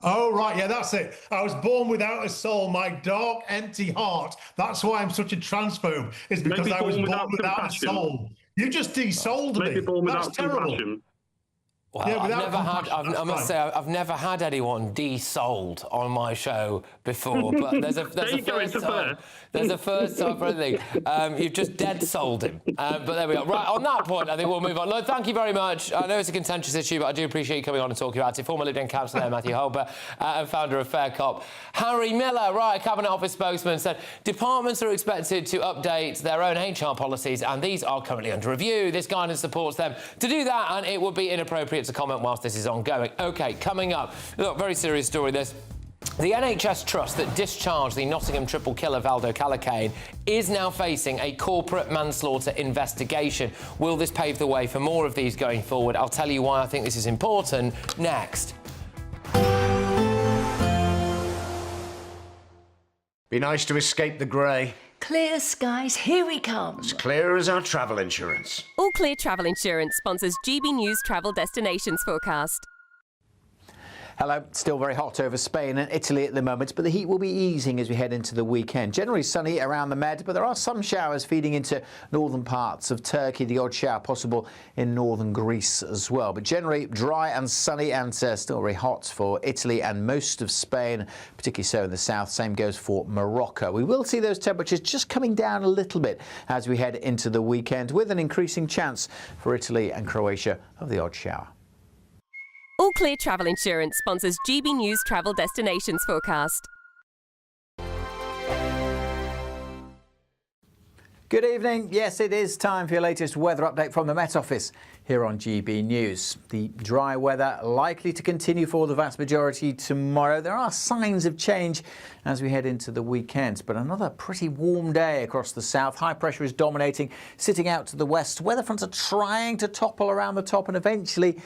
Oh, right, yeah, that's it. I was born without a soul, my dark, empty heart. That's why I'm such a transphobe, is because I was born without a soul. You just de-souled me. That's terrible. Well, yeah, I must say, I've never had anyone de-sold on my show before, but there's a first time for anything. You've just dead-sold him. But there we go. Right, on that point, I think we'll move on. Look, thank you very much. I know it's a contentious issue, but I do appreciate you coming on and talking about it. Former Lib Dem councillor there, Matthew Holber, and founder of Fair Cop, Harry Miller. Right, Cabinet Office spokesman said departments are expected to update their own HR policies, and these are currently under review. This guidance supports them to do that, and it would be inappropriate to comment whilst this is ongoing. OK, coming up, look, very serious story this. The NHS trust that discharged the Nottingham triple killer Valdo Calacane is now facing a corporate manslaughter investigation. Will this pave the way for more of these going forward? I'll tell you why I think this is important next. Be nice to escape the grey. Clear skies, here we come. As clear as our travel insurance. All Clear Travel Insurance sponsors GB News Travel Destinations Forecast. Hello. Still very hot over Spain and Italy at the moment, but the heat will be easing as we head into the weekend. Generally sunny around the Med, but there are some showers feeding into northern parts of Turkey. The odd shower possible in northern Greece as well. But generally dry and sunny and still very hot for Italy and most of Spain, particularly so in the south. Same goes for Morocco. We will see those temperatures just coming down a little bit as we head into the weekend, with an increasing chance for Italy and Croatia of the odd shower. All Clear Travel Insurance sponsors GB News Travel Destinations Forecast. Good evening. Yes, it is time for your latest weather update from the Met Office here on GB News. The dry weather likely to continue for the vast majority tomorrow. There are signs of change as we head into the weekend, but another pretty warm day across the south. High pressure is dominating, sitting out to the west. Weather fronts are trying to topple around the top, and eventually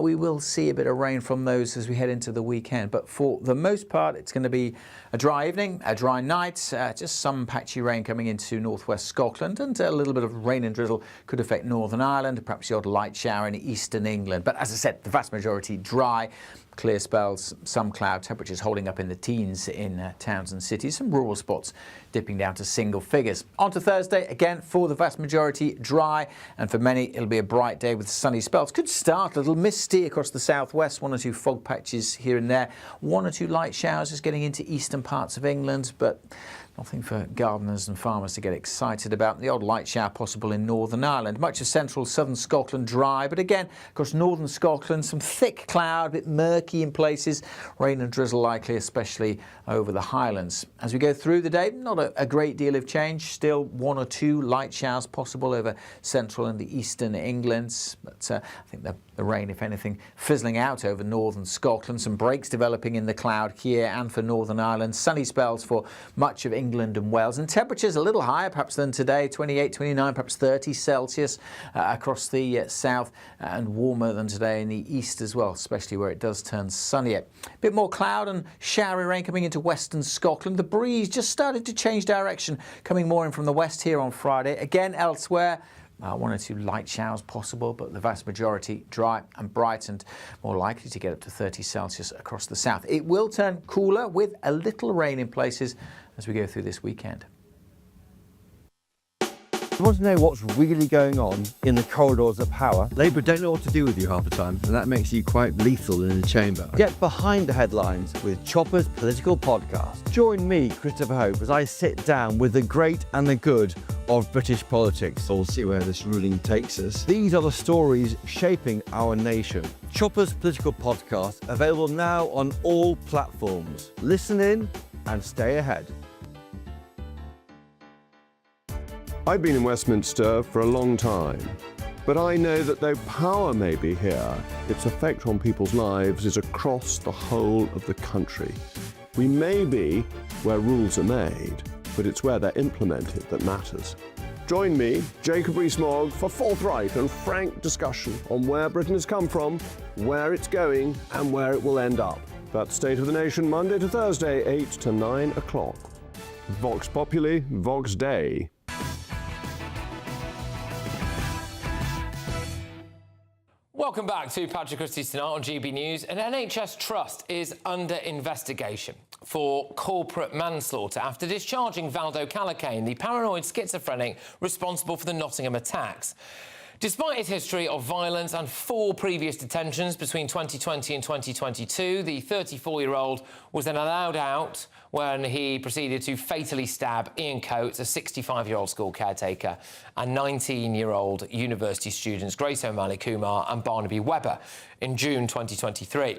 we will see a bit of rain from those as we head into the weekend. But for the most part, it's going to be a dry evening, a dry night, just some patchy rain coming into northwest Scotland, and a little bit of rain and drizzle could affect Northern Ireland, perhaps the odd light shower in eastern England. But as I said, the vast majority dry. Clear spells, some cloud, temperatures holding up in the teens in towns and cities, some rural spots dipping down to single figures. On to Thursday, again, for the vast majority, dry, and for many it'll be a bright day with sunny spells. Could start a little misty across the southwest, 1 or 2 fog patches here and there, 1 or 2 light showers just getting into eastern parts of England, but nothing for gardeners and farmers to get excited about. The odd light shower possible in Northern Ireland. Much of central southern Scotland dry, but again, across northern Scotland, some thick cloud, a bit murky in places. Rain and drizzle likely, especially over the Highlands. As we go through the day, not a great deal of change. Still 1 or 2 light showers possible over central and the eastern England. But I think the rain, if anything, fizzling out over northern Scotland. Some breaks developing in the cloud here and for Northern Ireland. Sunny spells for much of England and Wales, and temperatures a little higher perhaps than today, 28, 29, perhaps 30 Celsius across the south, and warmer than today in the east as well, especially where it does turn sunnier. A bit more cloud and showery rain coming into western Scotland. The breeze just started to change direction, coming more in from the west here on Friday. Again, elsewhere, 1 or 2 light showers possible, but the vast majority dry and bright, and more likely to get up to 30 Celsius across the south. It will turn cooler with a little rain in places as we go through this weekend. You want to know what's really going on in the corridors of power? Labour don't know what to do with you half the time, and that makes you quite lethal in the chamber. Get behind the headlines with Chopper's political podcast. Join me, Christopher Hope, as I sit down with the great and the good of British politics. We'll see where this ruling takes us. These are the stories shaping our nation. Chopper's political podcast, available now on all platforms. Listen in and stay ahead. I've been in Westminster for a long time, but I know that though power may be here, its effect on people's lives is across the whole of the country. We may be where rules are made, but it's where they're implemented that matters. Join me, Jacob Rees-Mogg, for forthright and frank discussion on where Britain has come from, where it's going, and where it will end up. That's State of the Nation, Monday to Thursday, 8 to 9 o'clock. Vox Populi, Vox Dei. Welcome back to Patrick Christys tonight on GB News. An NHS trust is under investigation for corporate manslaughter after discharging Valdo Calacane, the paranoid schizophrenic responsible for the Nottingham attacks. Despite his history of violence and 4 previous detentions between 2020 and 2022, the 34-year-old was then allowed out when he proceeded to fatally stab Ian Coates, a 65-year-old school caretaker, and 19-year-old university students Grace O'Malley Kumar and Barnaby Webber in June 2023.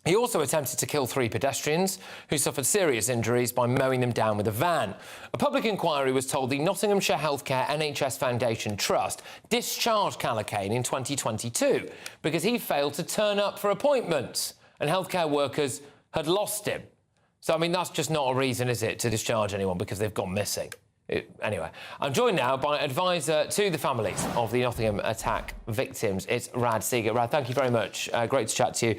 He also attempted to kill 3 pedestrians who suffered serious injuries by mowing them down with a van. A public inquiry was told the Nottinghamshire Healthcare NHS Foundation Trust discharged Calacane in 2022 because he failed to turn up for appointments and healthcare workers had lost him. So, I mean, that's just not a reason, is it, to discharge anyone because they've gone missing? Anyway, I'm joined now by advisor to the families of the Nottingham attack victims. It's Rad Seeger. Rad, thank you very much. Great to chat to you,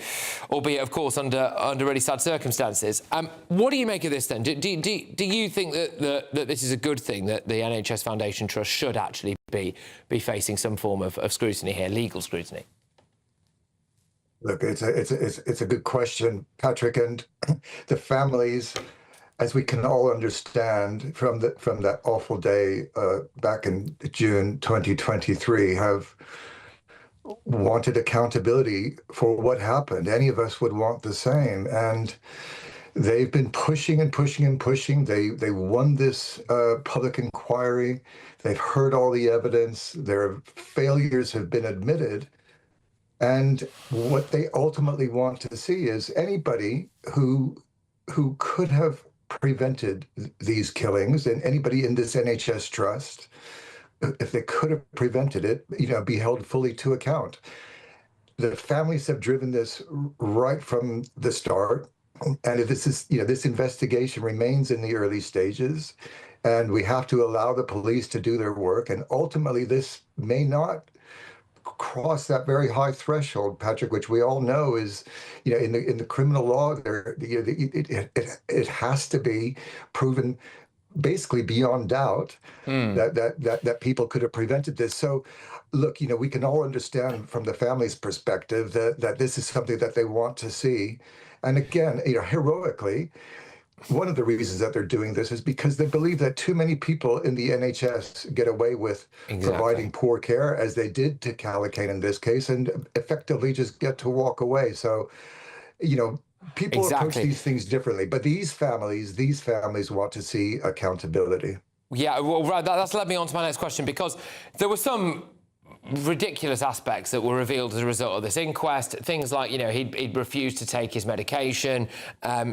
albeit, of course, under really sad circumstances. What do you make of this, then? Do you think that this is a good thing, that the NHS Foundation Trust should actually be facing some form of scrutiny here, legal scrutiny? Look, it's a good question, Patrick, and the families, as we can all understand from that awful day back in June 2023, have wanted accountability for what happened. Any of us would want the same, and they've been pushing and pushing and pushing. They won this public inquiry. They've heard all the evidence. Their failures have been admitted. And what they ultimately want to see is anybody who could have prevented these killings, and anybody in this NHS trust, if they could have prevented it, be held fully to account. The families have driven this right from the start, and if this investigation remains in the early stages, and we have to allow the police to do their work, and ultimately this may not cross that very high threshold, Patrick, which we all know is, in the criminal law, it has to be proven basically beyond doubt that people could have prevented this. So, look, we can all understand from the family's perspective that this is something that they want to see. And again, heroically, one of the reasons that they're doing this is because they believe that too many people in the NHS get away with providing poor care, as they did to Callacane in this case, and effectively just get to walk away. So, people approach these things differently, but these families want to see accountability. Yeah, well, right, that's led me on to my next question, because there were some ridiculous aspects that were revealed as a result of this inquest. Things like, he'd refused to take his medication.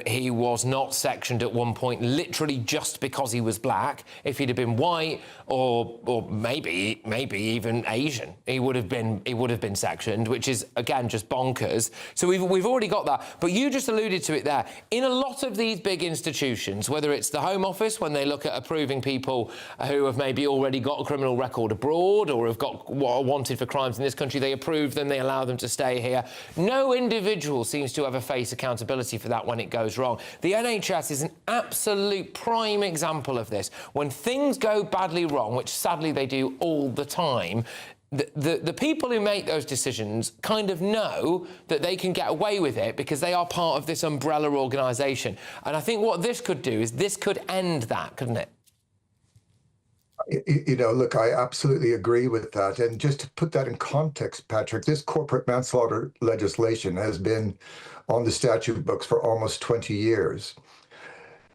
He was not sectioned at one point, literally just because he was black. If he'd have been white or maybe even Asian, he would have been sectioned, which is again just bonkers. So we've already got that. But you just alluded to it there. In a lot of these big institutions, whether it's the Home Office when they look at approving people who have maybe already got a criminal record abroad or have got wanted for crimes in this country, they approve them, they allow them to stay here. No individual seems to ever face accountability for that when it goes wrong. The NHS is an absolute prime example of this. When things go badly wrong, which sadly they do all the time, the people who make those decisions kind of know that they can get away with it because they are part of this umbrella organisation. And I think what this could do is this could end that, couldn't it? Look, I absolutely agree with that. And just to put that in context, Patrick, this corporate manslaughter legislation has been on the statute books for almost 20 years.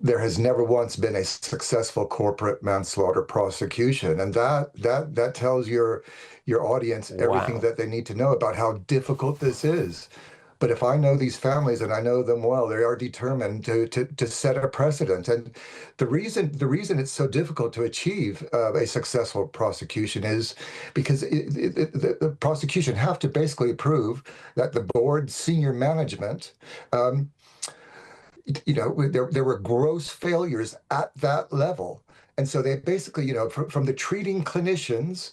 There has never once been a successful corporate manslaughter prosecution. And that tells your audience everything that they need to know about how difficult this is. But if I know these families, and I know them well, they are determined to set a precedent. And the reason it's so difficult to achieve a successful prosecution is because the prosecution have to basically prove that the board's senior management, there were gross failures at that level. And so they basically, from the treating clinicians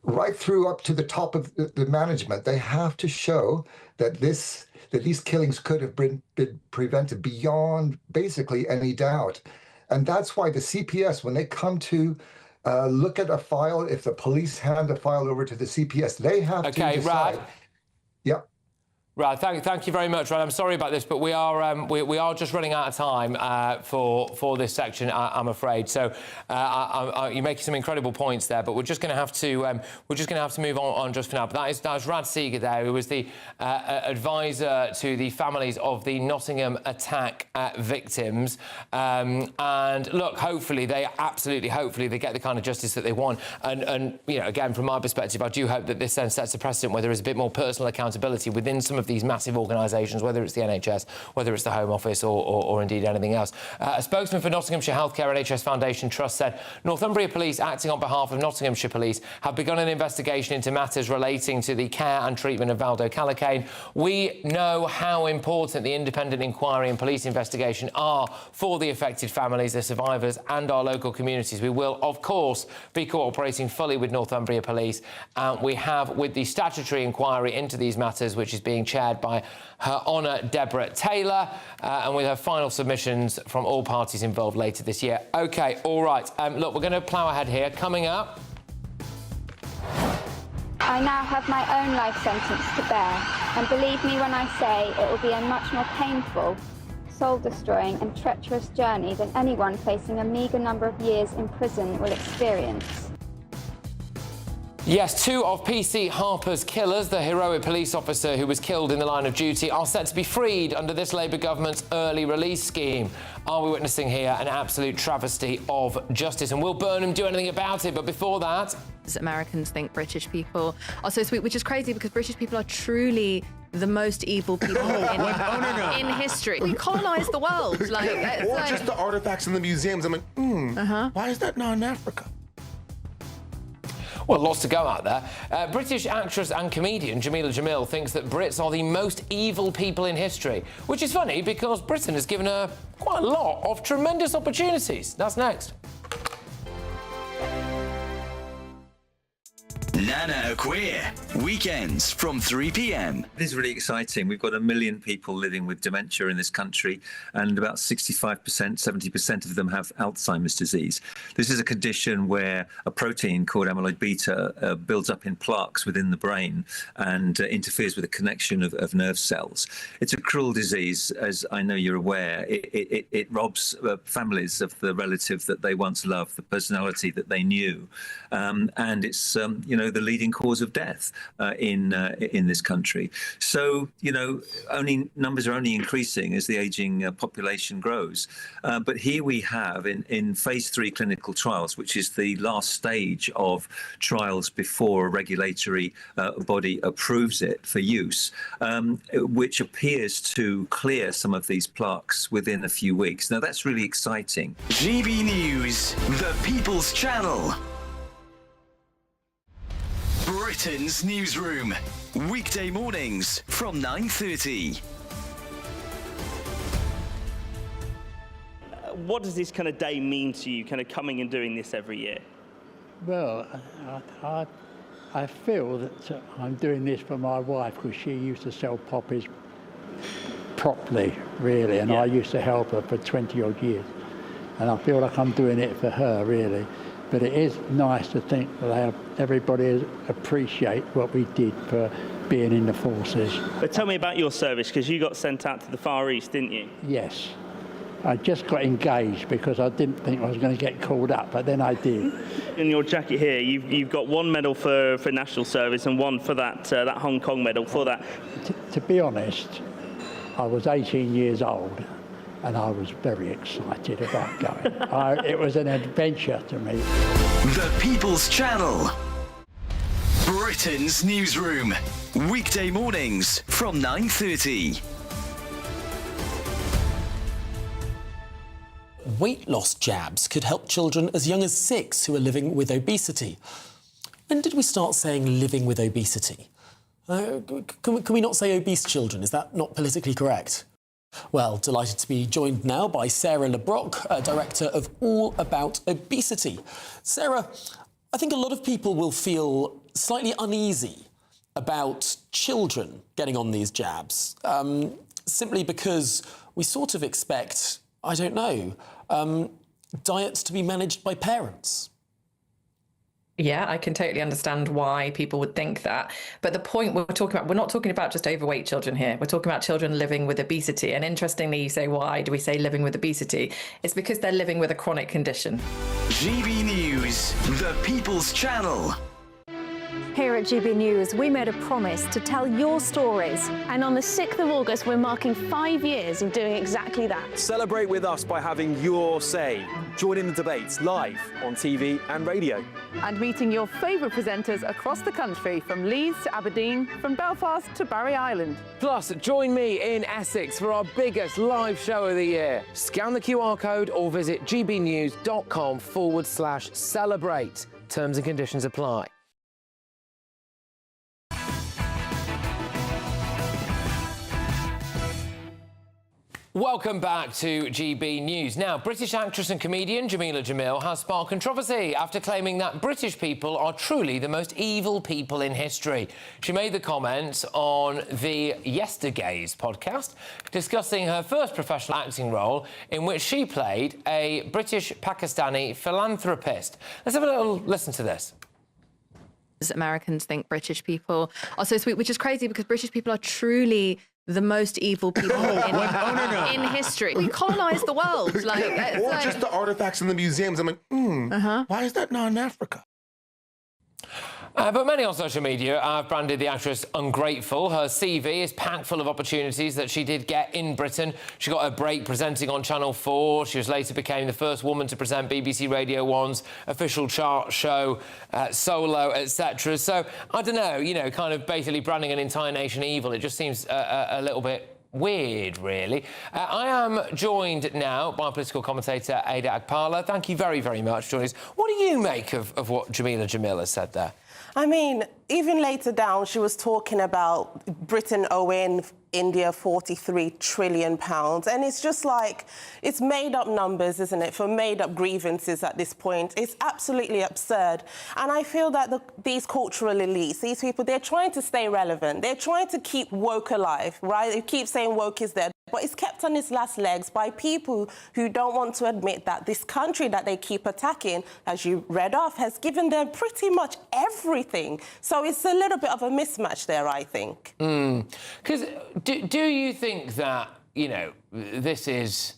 right through up to the top of the management, they have to show that these killings could have been prevented beyond basically any doubt. And that's why the CPS, when they come to look at a file, if the police hand a file over to the CPS, they have to decide. Rad. Yeah. Right, thank you very much, Rad. I'm sorry about this, but we are just running out of time for this section, I'm afraid. So you're making some incredible points there, but we're just going to have to move on just for now. But that was Rad Seeger there, who was the advisor to the families of the Nottingham attack victims. And look, hopefully they get the kind of justice that they want. And again, from my perspective, I do hope that this then sets a precedent where there is a bit more personal accountability within some of these massive organisations, whether it's the NHS, whether it's the Home Office or indeed anything else. A spokesman for Nottinghamshire Healthcare NHS Foundation Trust said Northumbria Police, acting on behalf of Nottinghamshire Police, have begun an investigation into matters relating to the care and treatment of Valdo Callacane. We know how important the independent inquiry and police investigation are for the affected families, their survivors and our local communities. We will, of course, be cooperating fully with Northumbria Police. We have with the statutory inquiry into these matters, which is being chaired by Her Honour Deborah Taylor, and with her final submissions from all parties involved later this year. OK, all right. Look, we're going to plough ahead here. Coming up... I now have my own life sentence to bear, and believe me when I say it will be a much more painful, soul-destroying and treacherous journey than anyone facing a meagre number of years in prison will experience. Yes, two of PC Harper's killers, the heroic police officer who was killed in the line of duty, are set to be freed under this Labour government's early release scheme. Are we witnessing here an absolute travesty of justice? And will Burnham do anything about it? But before that... Americans think British people are so sweet, which is crazy because British people are truly the most evil people in history. We colonised the world. Just the artefacts in the museums. I'm like, why is that not in Africa? Well, lots to go out there. British actress and comedian Jamila Jamil thinks that Brits are the most evil people in history, which is funny because Britain has given her quite a lot of tremendous opportunities. That's next. Nana Queer, weekends from 3 p.m. This is really exciting. We've got 1 million people living with dementia in this country, and about 65%, 70% of them have Alzheimer's disease. This is a condition where a protein called amyloid beta builds up in plaques within the brain and interferes with the connection of nerve cells. It's a cruel disease, as I know you're aware. It robs families of the relative that they once loved, the personality that they knew, and it's the leading cause of death in this country. So numbers are only increasing as the aging population grows. But here we have in phase 3 clinical trials, which is the last stage of trials before a regulatory body approves it for use, which appears to clear some of these plaques within a few weeks. Now that's really exciting. GB News, the People's Channel. Britain's newsroom, weekday mornings from 9:30. What does this kind of day mean to you, kind of coming and doing this every year? Well, I feel that I'm doing this for my wife, because she used to sell poppies properly, really, and I used to help her for 20-odd years. And I feel like I'm doing it for her, really. But it is nice to think that everybody appreciate what we did for being in the forces. But tell me about your service, because you got sent out to the Far East, didn't you? Yes. I just got engaged because I didn't think I was going to get called up, but then I did. In your jacket here, you've got one medal for national service and one for that Hong Kong medal for that. To be honest, I was 18 years old, and I was very excited about going. It was an adventure to me. The People's Channel. Britain's newsroom, weekday mornings from 9:30. Weight loss jabs could help children as young as 6 who are living with obesity. When did we start saying living with obesity? Can we not say obese children? Is that not politically correct? Well, delighted to be joined now by Sarah LeBrock, Director of All About Obesity. Sarah, I think a lot of people will feel slightly uneasy about children getting on these jabs, simply because we sort of expect, I don't know, diets to be managed by parents. Yeah, I can totally understand why people would think that. But the point we're not talking about just overweight children here. We're talking about children living with obesity. And interestingly, you say, why do we say living with obesity? It's because they're living with a chronic condition. GB News, the People's Channel. Here at GB News, we made a promise to tell your stories. And on the 6th of August, we're marking 5 years of doing exactly that. Celebrate with us by having your say. Join in the debates live on TV and radio. And meeting your favourite presenters across the country, from Leeds to Aberdeen, from Belfast to Barry Island. Plus, join me in Essex for our biggest live show of the year. Scan the QR code or visit gbnews.com/celebrate. Terms and conditions apply. Welcome back to GB News. Now, British actress and comedian Jameela Jamil has sparked controversy after claiming that British people are truly the most evil people in history. She made the comments on the Yestergays podcast, discussing her first professional acting role, in which she played a British Pakistani philanthropist. Let's have a little listen to this. Americans think British people are so sweet, which is crazy because British people are truly the most evil people in history. We colonised the world. Just the artifacts in the museums. I'm like, why is that not in Africa? But many on social media have branded the actress ungrateful. Her CV is packed full of opportunities that she did get in Britain. She got a break presenting on Channel 4. She later became the first woman to present BBC Radio 1's official chart show, Solo, etc. So, I don't know, kind of basically branding an entire nation evil. It just seems a little bit weird, really. I am joined now by political commentator Ada Akpala. Thank you very, very much for joining us. What do you make of what Jameela Jamil has said there? I mean, even later down, she was talking about Britain owing India £43 trillion. And it's just like, it's made-up numbers, isn't it, for made-up grievances at this point. It's absolutely absurd. And I feel that these cultural elites, these people, they're trying to stay relevant. They're trying to keep woke alive, right? They keep saying woke is dead. But it's kept on its last legs by people who don't want to admit that this country that they keep attacking, as you read off, has given them pretty much everything. So it's a little bit of a mismatch there, I think. Because do you think that, you know, this is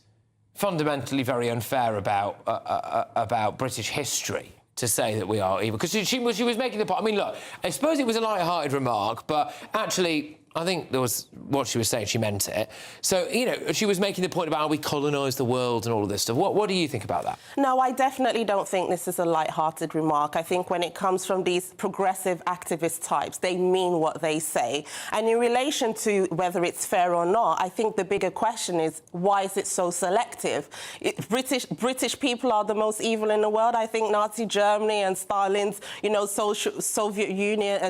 fundamentally very unfair about British history? To say that we are evil, because she was making the point. I mean, look, I suppose it was a light-hearted remark, but actually, I think there was what she was saying. She meant it. So, you know, she was making the point about how we colonised the world and all of this stuff. What do you think about that? No, I definitely don't think this is a light-hearted remark. I think when it comes from these progressive activist types, they mean what they say. And in relation to whether it's fair or not, I think the bigger question is, why is it so selective? British people are the most evil in the world. I think Nazi Germany and Stalin's, you know, Soviet Union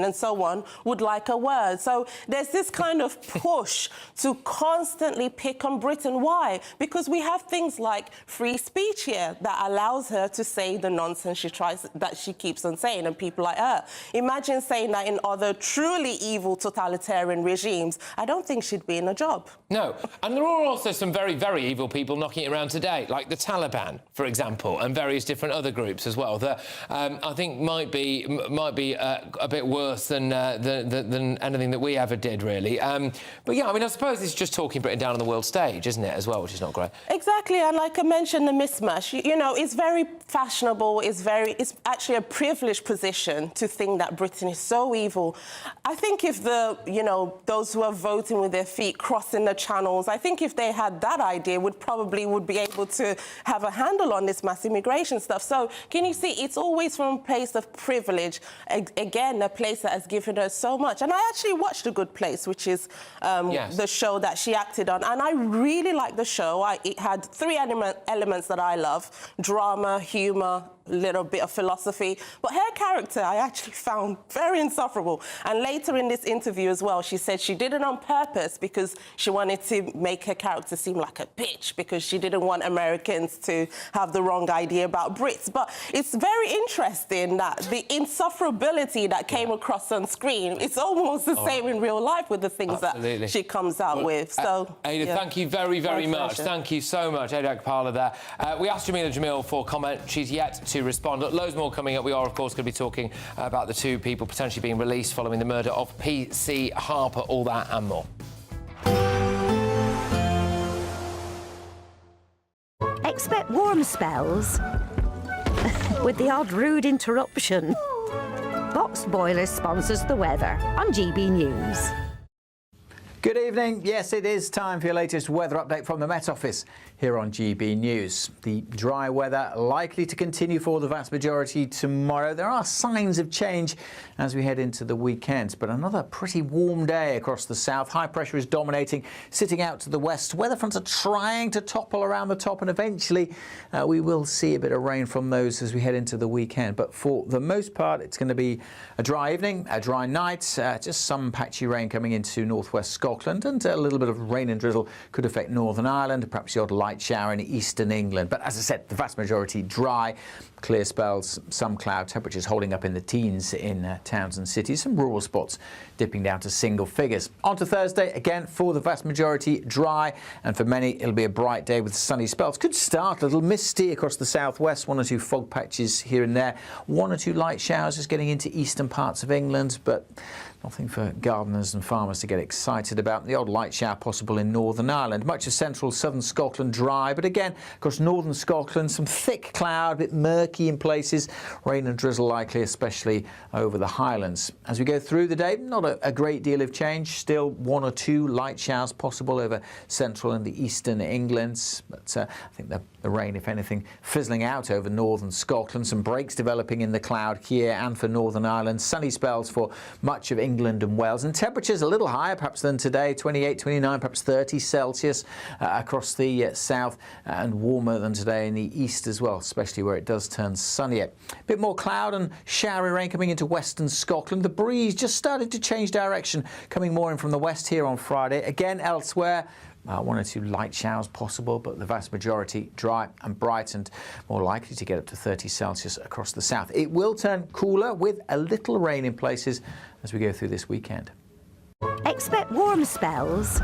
and so on would like a word. So there's this kind of push to constantly pick on Britain. Why? Because we have things like free speech here that allows her to say the nonsense she keeps on saying, and people like her. Imagine saying that in other truly evil totalitarian regimes. I don't think she'd be in a job. No, and there are also some very, very evil people knocking it around today, like the Taliban, for example, and various different other groups as well, that I think might be a bit worse than anything that we ever did, really. But yeah, I mean, I suppose it's just talking Britain down on the world stage, isn't it, as well, which is not great. Exactly, and like I mentioned, the mismatch, you know, it's very fashionable, it's actually a privileged position to think that Britain is so evil. I think if those who are voting with their feet crossing the channels, I think if they had that idea, would be able to have a handle on this mass immigration stuff. So can you see, it's always from a place of privilege, again, a place that has given her so much. And I actually watched A Good Place, which is the show that she acted on, and I really liked the show. It had three elements that I love: drama, humour, a little bit of philosophy. But her character I actually found very insufferable. And later in this interview as well, she said she did it on purpose because she wanted to make her character seem like a bitch, because she didn't want Americans to have the wrong idea about Brits. But it's very interesting that the insufferability that came across on screen, it's almost the same in real life with the things that she comes out with. So, Ada, thank you very, very much. Pleasure. Thank you so much, Ada Akpala there. We asked Jamila Jamil for comment. She's yet to respond. Loads more coming up. We are, of course, going to be talking about the two people potentially being released following the murder of P.C. Harper. All that and more. Expect warm spells with the odd rude interruption. Box Boilers sponsors the weather on GB News. Good evening. Yes, it is time for your latest weather update from the Met Office here on GB News. The dry weather likely to continue for the vast majority tomorrow. There are signs of change as we head into the weekend, but another pretty warm day across the south. High pressure is dominating, sitting out to the west. Weather fronts are trying to topple around the top, and eventually we will see a bit of rain from those as we head into the weekend. But for the most part, it's going to be a dry evening, a dry night, just some patchy rain coming into northwest Scotland, and a little bit of rain and drizzle could affect Northern Ireland, perhaps the odd light shower in eastern England. But as I said, the vast majority dry, clear spells, some cloud, temperatures holding up in the teens in towns and cities, some rural spots dipping down to single figures. On to Thursday, again, for the vast majority dry, and for many it'll be a bright day with sunny spells. Could start a little misty across the southwest, one or two fog patches here and there, one or two light showers just getting into eastern parts of England, but nothing for gardeners and farmers to get excited about. The odd light shower possible in Northern Ireland. Much of central southern Scotland dry, but again, across northern Scotland, some thick cloud, a bit murky in places. Rain and drizzle likely, especially over the Highlands. As we go through the day, not a great deal of change. Still one or two light showers possible over central and the eastern England. But I think the The rain, if anything, fizzling out over northern Scotland. Some breaks developing in the cloud here and for Northern Ireland. Sunny spells for much of England and Wales. And temperatures a little higher perhaps than today, 28, 29, perhaps 30 Celsius across the south, and warmer than today in the east as well, especially where it does turn sunnier. A bit more cloud and showery rain coming into western Scotland. The breeze just started to change direction, coming more in from the west here on Friday. Again, elsewhere, one or two light showers possible, but the vast majority dry and bright, and more likely to get up to 30 Celsius across the south. It will turn cooler with a little rain in places as we go through this weekend. Expect warm spells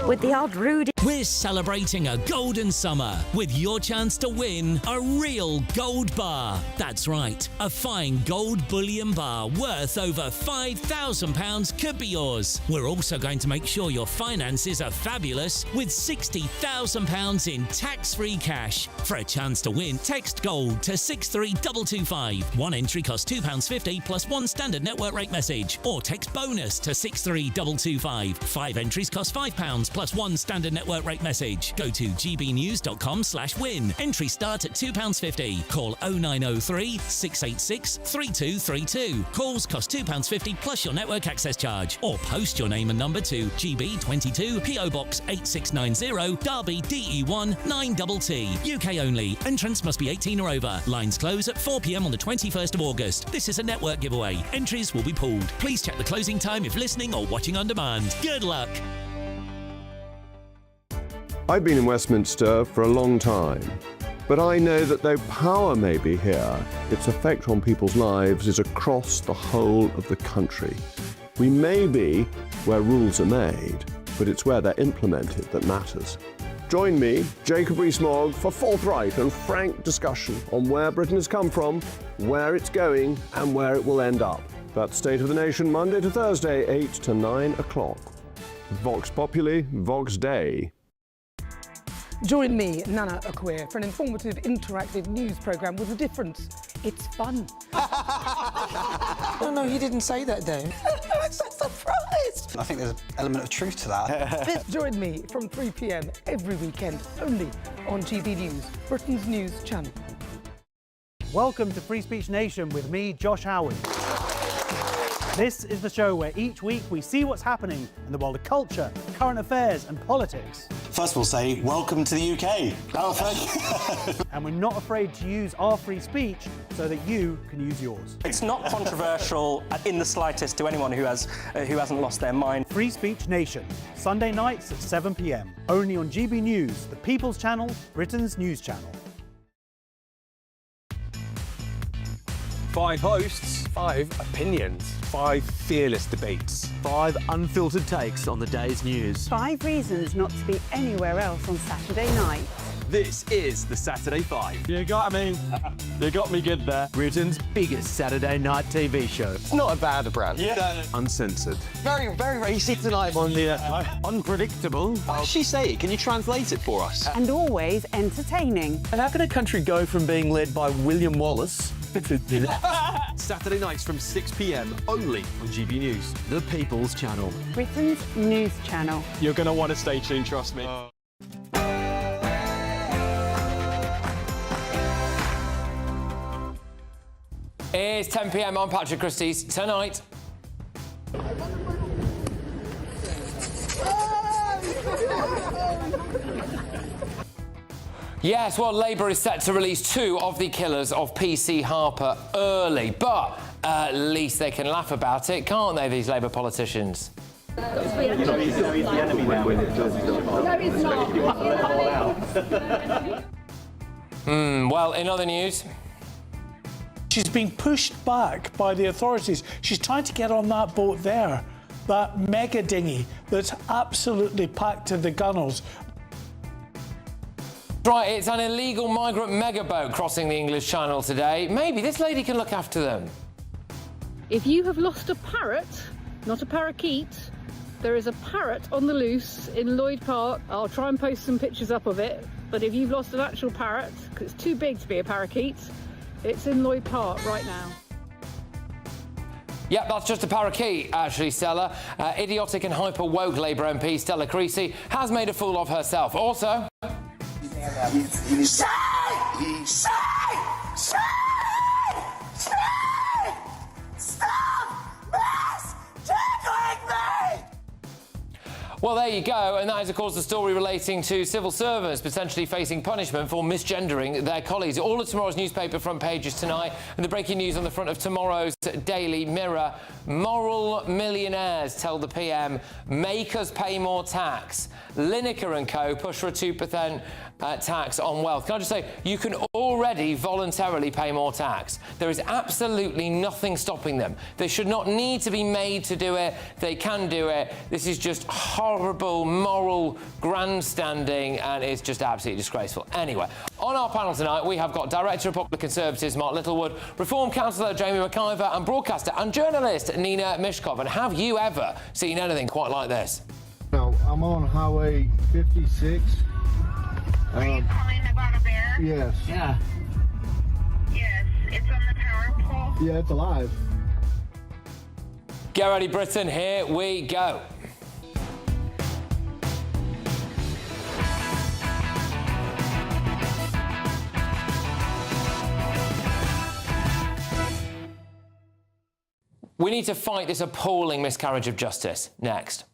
with the odd rude. We're celebrating a golden summer with your chance to win a real gold bar. That's right, a fine gold bullion bar worth over £5,000 could be yours. We're also going to make sure your finances are fabulous with £60,000 in tax-free cash. For a chance to win, text GOLD to 63225. One entry costs £2.50 plus one standard network rate message, or text BONUS to 63225. 5 entries cost £5 plus one standard network rate message. Go to gbnews.com/win. Entry start at £2.50. Call 0903 686 3232. Calls cost £2.50 plus your network access charge. Or post your name and number to GB22 PO Box 8690 Derby DE1 9TT. UK only. Entrance must be 18 or over. Lines close at 4 p.m. on the 21st of August. This is a network giveaway. Entries will be pooled. Please check the closing time if listening or watching on demand. Good luck. I've been in Westminster for a long time, but I know that though power may be here, its effect on people's lives is across the whole of the country. We may be where rules are made, but it's where they're implemented that matters. Join me, Jacob Rees-Mogg, for forthright and frank discussion on where Britain has come from, where it's going, and where it will end up. That's State of the Nation, Monday to Thursday, 8 to 9 o'clock. Vox Populi, Vox Dei. Join me, Nana Okoye, for an informative, interactive news programme with a difference. It's fun. No, you didn't say that, Dave. I'm so surprised. I think there's an element of truth to that. Join me from 3 p.m. every weekend, only on GB News, Britain's news channel. Welcome to Free Speech Nation with me, Josh Howard. This is the show where each week we see what's happening in the world of culture, current affairs and politics. First we'll say, welcome to the UK. Oh, thank you. And we're not afraid to use our free speech so that you can use yours. It's not controversial in the slightest to anyone who hasn't lost their mind. Free Speech Nation, Sunday nights at 7 p.m. Only on GB News, the People's Channel, Britain's news channel. 5 hosts, 5 opinions, 5 fearless debates, 5 unfiltered takes on the day's news. 5 reasons not to be anywhere else on Saturday night. This is the Saturday 5. You got me. You got me good there. Britain's biggest Saturday night TV show. It's not a bad brand. Yeah. Uncensored. Very, very racist tonight. On the unpredictable. What does she say? Can you translate it for us? And always entertaining. And how can a country go from being led by William Wallace Saturday nights from 6 p.m. only on GB News, the People's Channel. Britain's news channel. You're going to want to stay tuned, trust me. It's 10 p.m. I'm Patrick Christys. Tonight. Yes, well, Labour is set to release 2 of the killers of PC Harper early, but at least they can laugh about it, can't they, these Labour politicians? Well, in other news... She's being pushed back by the authorities. She's trying to get on that boat there, that mega dinghy that's absolutely packed to the gunnels. Right, it's an illegal migrant megaboat crossing the English Channel today. Maybe this lady can look after them. If you have lost a parrot, not a parakeet, there is a parrot on the loose in Lloyd Park. I'll try and post some pictures up of it, but if you've lost an actual parrot, because it's too big to be a parakeet, it's in Lloyd Park right now. Yep, that's just a parakeet, actually, Stella. Idiotic and hyper-woke Labour MP Stella Christys has made a fool of herself. Also... Well, there you go, and that is, of course, the story relating to civil servants potentially facing punishment for misgendering their colleagues. All of tomorrow's newspaper front pages tonight, and the breaking news on the front of tomorrow's Daily Mirror. Moral millionaires tell the PM, make us pay more tax. Lineker & Co. push for a 2% tax on wealth. Can I just say, you can already voluntarily pay more tax. There is absolutely nothing stopping them. They should not need to be made to do it. They can do it. This is just horrible moral grandstanding, and it's just absolutely disgraceful. Anyway, on our panel tonight, we have got Director of Public Conservatives Mark Littlewood, Reform Councillor Jamie McIver, and broadcaster and journalist Nina Mishkov. And have you ever seen anything quite like this? No, I'm on Highway 56. Are you calling about a bear? Yes. Yeah. Yes, it's on the power pole. Yeah, it's alive. Get ready, Britain. Here we go. We need to fight this appalling miscarriage of justice. Next.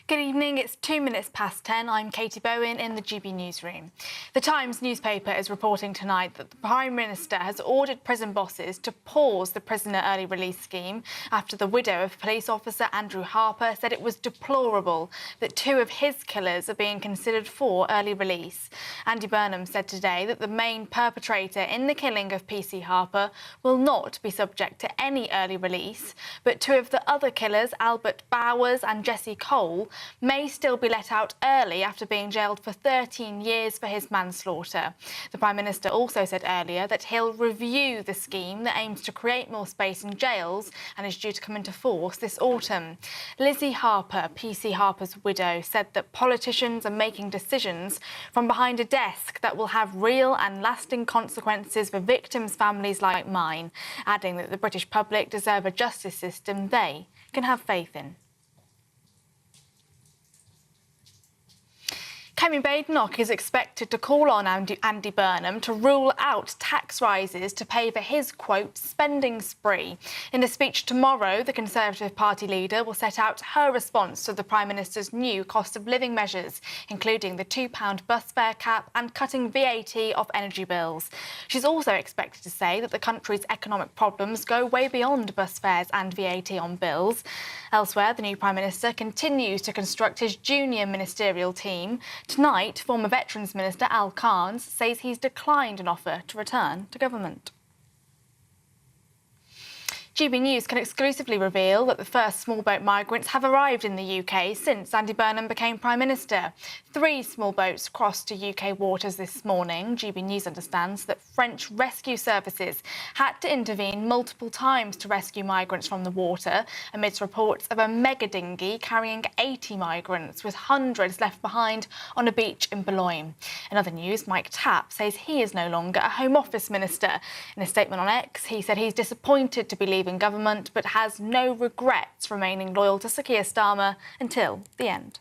Good evening, it's 2 minutes past 10. I'm Katie Bowen in the GB newsroom. The Times newspaper is reporting tonight that the Prime Minister has ordered prison bosses to pause the prisoner early release scheme after the widow of police officer Andrew Harper said it was deplorable that 2 of his killers are being considered for early release. Andy Burnham said today that the main perpetrator in the killing of PC Harper will not be subject to any early release, but 2 of the other killers, Albert Bowers and Jesse Cole, may still be let out early after being jailed for 13 years for his manslaughter. The Prime Minister also said earlier that he'll review the scheme that aims to create more space in jails and is due to come into force this autumn. Lizzie Harper, PC Harper's widow, said that politicians are making decisions from behind a desk that will have real and lasting consequences for victims' families like mine, adding that the British public deserve a justice system they can have faith in. Kemi Badenoch is expected to call on Andy Burnham to rule out tax rises to pay for his, quote, spending spree. In a speech tomorrow, the Conservative Party leader will set out her response to the Prime Minister's new cost of living measures, including the £2 bus fare cap and cutting VAT off energy bills. She's also expected to say that the country's economic problems go way beyond bus fares and VAT on bills. Elsewhere, the new Prime Minister continues to construct his junior ministerial team. Tonight, former Veterans Minister Al Carnes says he's declined an offer to return to government. GB News can exclusively reveal that the first small boat migrants have arrived in the UK since Andy Burnham became Prime Minister. 3 small boats crossed to UK waters this morning. GB News understands that French rescue services had to intervene multiple times to rescue migrants from the water amidst reports of a mega dinghy carrying 80 migrants, with hundreds left behind on a beach in Boulogne. In other news, Mike Tapp says he is no longer a Home Office Minister. In a statement on X, he said he's disappointed to be leaving government, but has no regrets remaining loyal to Sir Keir Starmer until the end.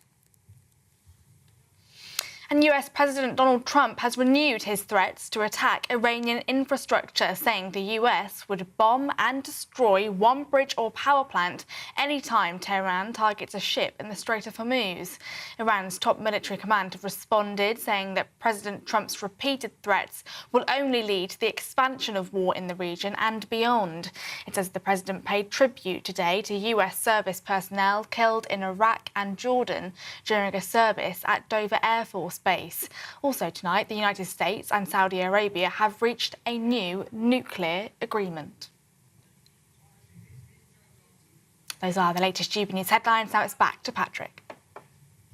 And US President Donald Trump has renewed his threats to attack Iranian infrastructure, saying the US would bomb and destroy one bridge or power plant anytime Tehran targets a ship in the Strait of Hormuz. Iran's top military command have responded, saying that President Trump's repeated threats will only lead to the expansion of war in the region and beyond. It says the president paid tribute today to US service personnel killed in Iraq and Jordan during a service at Dover Air Force Base. Also tonight, the United States and Saudi Arabia have reached a new nuclear agreement. Those are the latest GB News headlines. Now it's back to Patrick.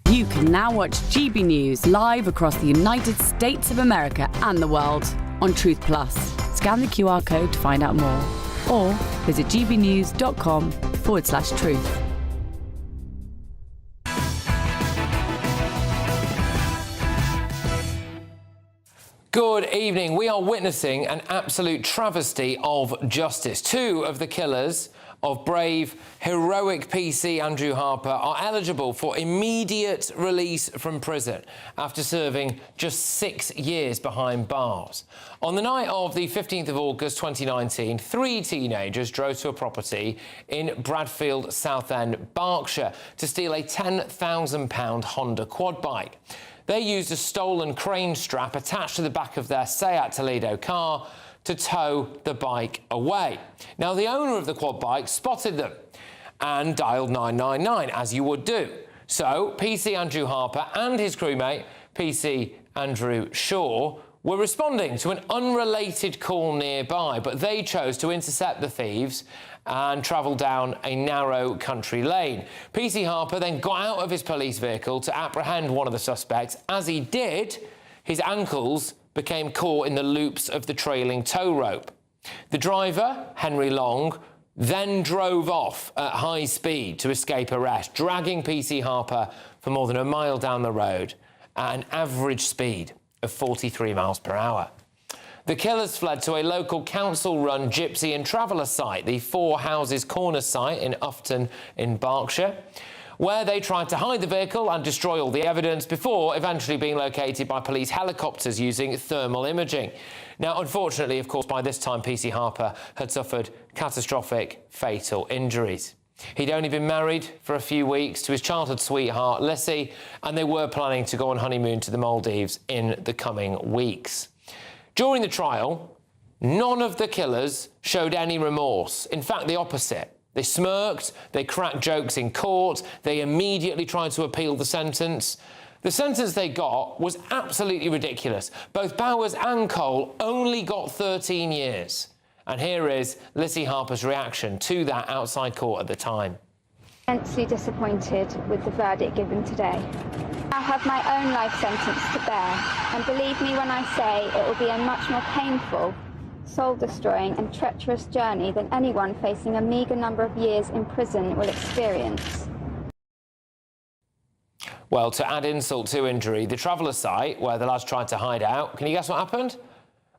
You can now watch GB News live across the United States of America and the world on Truth Plus. Scan the QR code to find out more, or visit gbnews.com/truth. Good evening. We are witnessing an absolute travesty of justice. 2 of the killers of brave, heroic PC Andrew Harper are eligible for immediate release from prison after serving just 6 years behind bars. On the night of the 15th of August 2019, 3 teenagers drove to a property in Bradfield, Southend, Berkshire, to steal a £10,000 Honda quad bike. They used a stolen crane strap attached to the back of their Seat Toledo car to tow the bike away. Now, the owner of the quad bike spotted them and dialed 999, as you would do. So, PC Andrew Harper and his crewmate, PC Andrew Shaw, were responding to an unrelated call nearby, but they chose to intercept the thieves and travel down a narrow country lane. PC Harper then got out of his police vehicle to apprehend one of the suspects. As he did, his ankles became caught in the loops of the trailing tow rope. The driver, Henry Long, then drove off at high speed to escape arrest, dragging PC Harper for more than a mile down the road at an average speed of 43 miles per hour. The killers fled to a local council-run gypsy and traveller site, the Four Houses Corner site in Ufton in Berkshire, where they tried to hide the vehicle and destroy all the evidence before eventually being located by police helicopters using thermal imaging. Now, unfortunately, of course, by this time, PC Harper had suffered catastrophic, fatal injuries. He'd only been married for a few weeks to his childhood sweetheart, Lissy, and they were planning to go on honeymoon to the Maldives in the coming weeks. During the trial, none of the killers showed any remorse. In fact, the opposite. They smirked, they cracked jokes in court, they immediately tried to appeal the sentence. The sentence they got was absolutely ridiculous. Both Bowers and Cole only got 13 years. And here is Lissy Harper's reaction to that outside court at the time. Immensely disappointed with the verdict given today. I have my own life sentence to bear, and believe me when I say it will be a much more painful, soul-destroying and treacherous journey than anyone facing a meagre number of years in prison will experience. Well, to add insult to injury, the traveller site where the lads tried to hide out, can you guess what happened?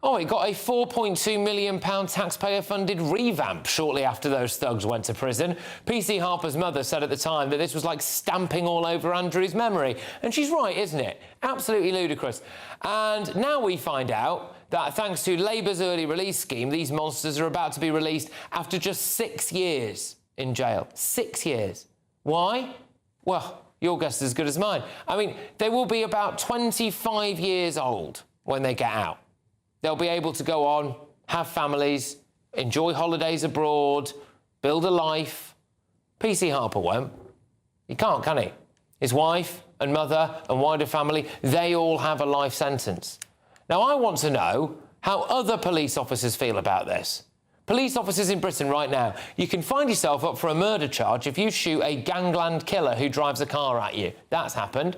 Oh, it got a £4.2 million taxpayer-funded revamp shortly after those thugs went to prison. PC Harper's mother said at the time that this was like stamping all over Andrew's memory. And she's right, isn't it? Absolutely ludicrous. And now we find out that thanks to Labour's early release scheme, these monsters are about to be released after just 6 years in jail. 6 years. Why? Well, your guess is as good as mine. I mean, they will be about 25 years old when they get out. They'll be able to go on, have families, enjoy holidays abroad, build a life. PC Harper won't. He can't, can he? His wife and mother and wider family, they all have a life sentence. Now, I want to know how other police officers feel about this. Police officers in Britain right now, you can find yourself up for a murder charge if you shoot a gangland killer who drives a car at you. That's happened.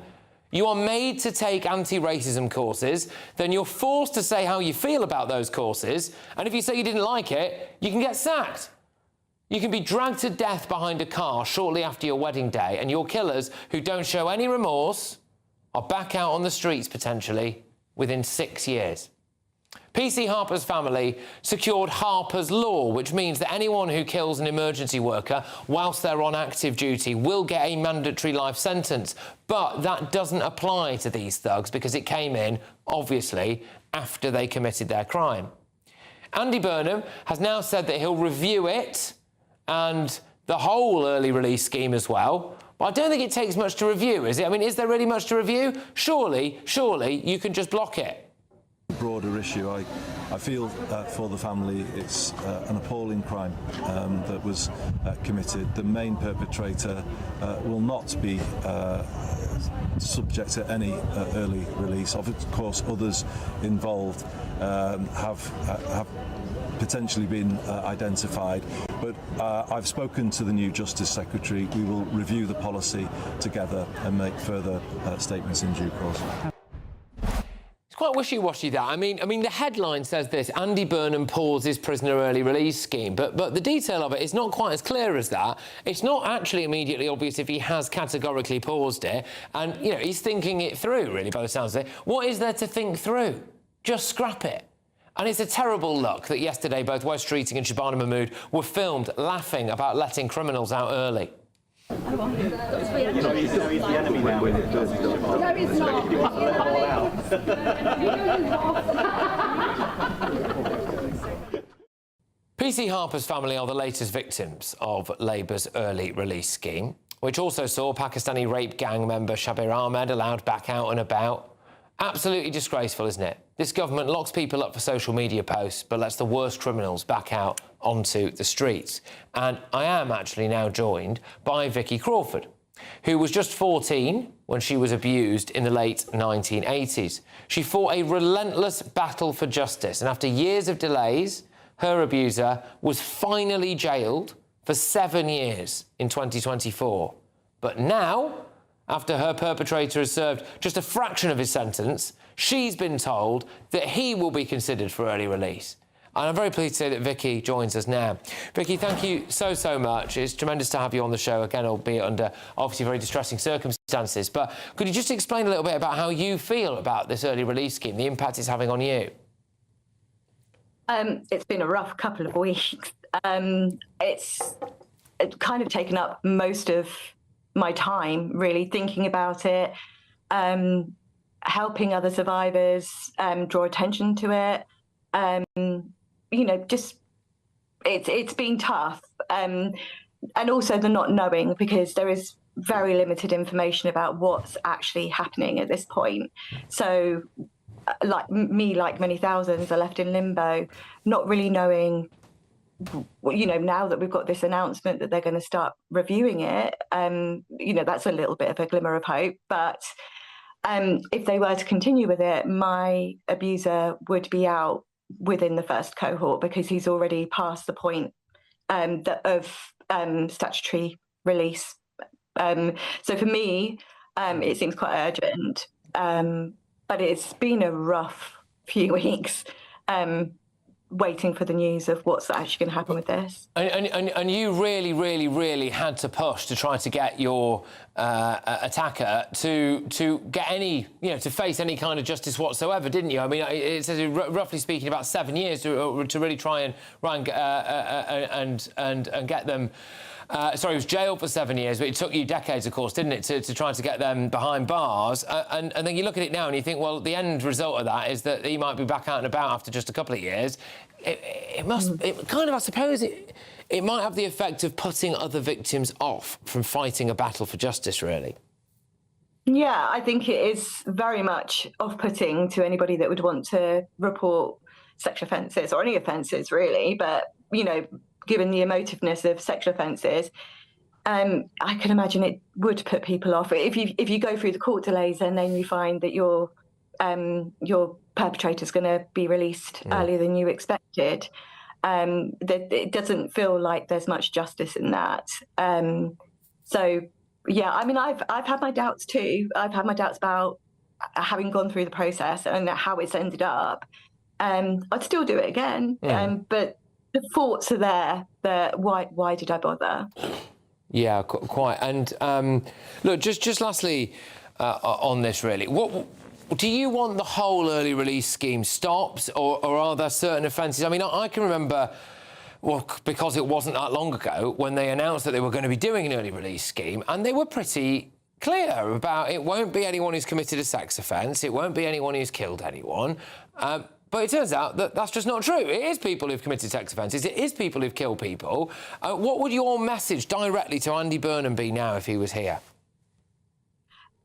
You are made to take anti-racism courses, then you're forced to say how you feel about those courses, and if you say you didn't like it, you can get sacked. You can be dragged to death behind a car shortly after your wedding day, and your killers, who don't show any remorse, are back out on the streets, potentially, within 6 years. PC Harper's family secured Harper's Law, which means that anyone who kills an emergency worker whilst they're on active duty will get a mandatory life sentence. But that doesn't apply to these thugs because it came in, obviously, after they committed their crime. Andy Burnham has now said that he'll review it and the whole early release scheme as well. But I don't think it takes much to review, is it? I mean, is there really much to review? Surely you can just block it. Broader issue. I feel for the family it's an appalling crime that was committed. The main perpetrator will not be subject to any early release. Of course, others involved have potentially been identified, but I've spoken to the new Justice Secretary. We will review the policy together and make further statements in due course. Quite wishy-washy, that. I mean, the headline says this: Andy Burnham pauses prisoner early release scheme, but the detail of it is not quite as clear as that. It's not actually immediately obvious if he has categorically paused it, and you know he's thinking it through. Really, by the sounds of it, what is there to think through? Just scrap it. And it's a terrible look that yesterday both Wes Streeting and Shabana Mahmood were filmed laughing about letting criminals out early. No, he's the enemy now. No, he's not. PC Harper's family are the latest victims of Labour's early release scheme, which also saw Pakistani rape gang member Shabir Ahmed allowed back out and about. Absolutely disgraceful, isn't it? This government locks people up for social media posts, but lets the worst criminals back out onto the streets. And I am actually now joined by Vicky Crawford, who was just 14 when she was abused in the late 1980s. She fought a relentless battle for justice, and after years of delays, her abuser was finally jailed for 7 years in 2024. But now, after her perpetrator has served just a fraction of his sentence, she's been told that he will be considered for early release. And I'm very pleased to say that Vicky joins us now. Vicky, thank you so much. It's tremendous to have you on the show again, albeit under obviously very distressing circumstances. But could you just explain a little bit about how you feel about this early release scheme, the impact it's having on you? It's been a rough couple of weeks. It's kind of taken up most of my time, really, thinking about it, helping other survivors, draw attention to it. You know, just it's been tough, and also the not knowing, because there is very limited information about what's actually happening at this point. So, like many thousands are left in limbo, not really knowing. You know, now that we've got this announcement that they're going to start reviewing it, you know, that's a little bit of a glimmer of hope. But if they were to continue with it, my abuser would be out within the first cohort, because he's already past the point of statutory release. So for me, it seems quite urgent, but it's been a rough few weeks. Waiting for the news of what's actually going to happen with this. And you really had to push to try to get your attacker to get any, you know, to face any kind of justice whatsoever, didn't you? I mean, it says roughly speaking about 7 years to really try and get them. Sorry, he was jailed for 7 years, but it took you decades, of course, didn't it, to try to get them behind bars. And then you look at it now and you think, well, the end result of that is that he might be back out and about after just a couple of years. It kind of, I suppose, it might have the effect of putting other victims off from fighting a battle for justice, really. Yeah, I think it is very much off-putting to anybody that would want to report sexual offences, or any offences, really. But, you know, given the emotiveness of sexual offences, I can imagine it would put people off. If you go through the court delays and then you find that your perpetrator's going to be released earlier than you expected, that it doesn't feel like there's much justice in that. So, yeah, I mean, I've had my doubts too. I've had my doubts about having gone through the process and how it's ended up. I'd still do it again, but the thoughts are there that why did I bother? Yeah, quite. And look, just lastly on this, really, what do you want the whole early release scheme stopped, or are there certain offences? I mean, I can remember, well, because it wasn't that long ago when they announced that they were going to be doing an early release scheme, and they were pretty clear about it won't be anyone who's committed a sex offence, it won't be anyone who's killed anyone. But it turns out that that's just not true. It is people who've committed sex offences. It is people who've killed people. What would your message directly to Andy Burnham be now if he was here?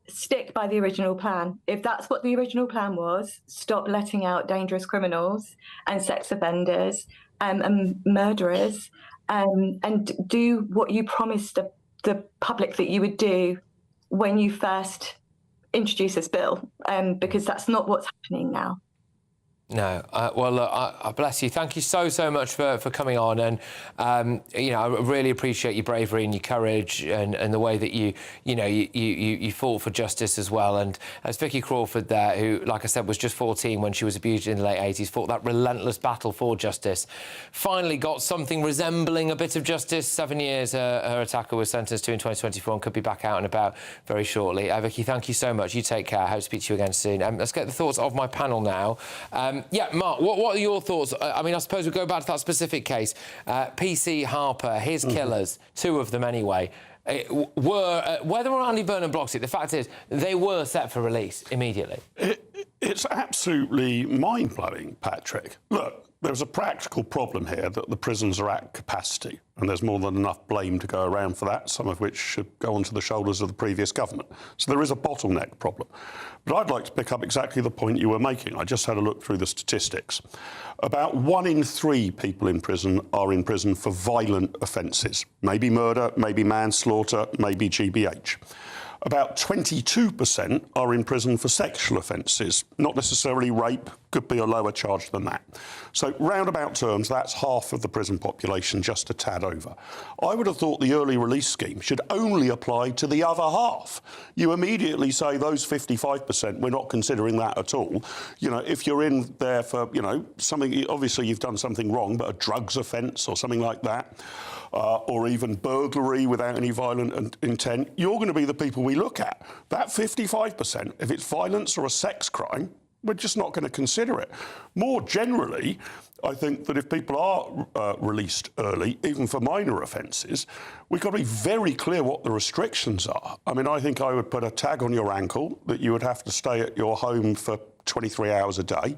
Stick by the original plan. If that's what the original plan was, stop letting out dangerous criminals and sex offenders and murderers, and do what you promised the public that you would do when you first introduced this bill, because that's not what's happening now. No, well, look, I bless you. Thank you so much for coming on, and you know, I really appreciate your bravery and your courage and the way that you fought for justice as well. And as Vicky Crawford there, who, like I said, was just 14 when she was abused in the late 80s, fought that relentless battle for justice, finally got something resembling a bit of justice. 7 years her attacker was sentenced to in 2024 and could be back out and about very shortly. Vicky, thank you so much. You take care. I hope to speak to you again soon. Let's get the thoughts of my panel now. Yeah, Mark, what are your thoughts? I mean, I suppose we'll go back to that specific case. PC Harper, his killers, 2 of them anyway, were, whether or not Andy Burnham blocks it, the fact is they were set for release immediately. It's absolutely mind-blowing, Patrick. Look, there's a practical problem here that the prisons are at capacity, and there's more than enough blame to go around for that, some of which should go onto the shoulders of the previous government. So there is a bottleneck problem. But I'd like to pick up exactly the point you were making. I just had a look through the statistics. About 1 in 3 people in prison are in prison for violent offences. Maybe murder, maybe manslaughter, maybe GBH. About 22% are in prison for sexual offences, not necessarily rape, could be a lower charge than that. So roundabout terms, that's half of the prison population, just a tad over. I would have thought the early release scheme should only apply to the other half. You immediately say those 55%, we're not considering that at all. You know, if you're in there for, you know, something, obviously you've done something wrong, but a drugs offence or something like that, or even burglary without any violent intent, you're going to be the people we look at. That 55%, if it's violence or a sex crime, we're just not going to consider it. More generally, I think that if people are released early, even for minor offences, we've got to be very clear what the restrictions are. I mean, I think I would put a tag on your ankle that you would have to stay at your home for 23 hours a day.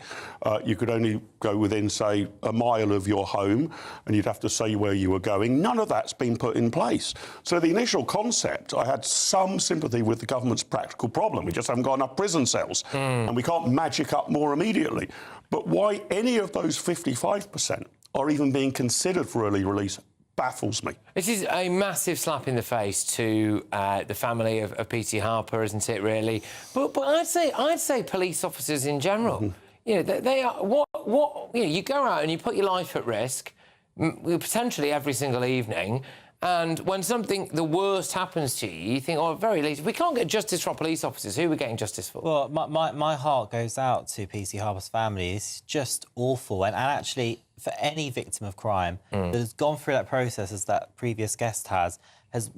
You could only go within, say, a mile of your home, and you'd have to say where you were going. None of that's been put in place. So the initial concept, I had some sympathy with the government's practical problem. We just haven't got enough prison cells, and we can't magic up more immediately. But why any of those 55% are even being considered for early release baffles me. This is a massive slap in the face to the family of P.T. Harper, isn't it, really? But I'd say police officers in general. You know, they are what you know. You go out and you put your life at risk, potentially every single evening. And when the worst happens to you, you think, oh, at very least, if we can't get justice for our police officers, who are we getting justice for? Well, my heart goes out to P.T. Harper's family. It's just awful. And actually, for any victim of crime that has gone through that process, as that previous guest has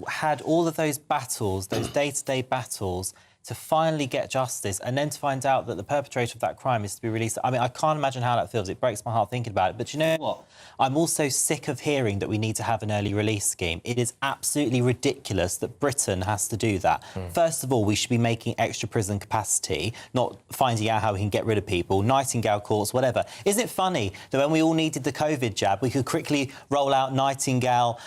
had all of those battles, those day-to-day battles, to finally get justice, and then to find out that the perpetrator of that crime is to be released. I mean, I can't imagine how that feels. It breaks my heart thinking about it. But you know what? I'm also sick of hearing that we need to have an early release scheme. It is absolutely ridiculous that Britain has to do that. First of all, we should be making extra prison capacity, not finding out how we can get rid of people, Nightingale courts, whatever. Isn't it funny that when we all needed the COVID jab, we could quickly roll out Nightingale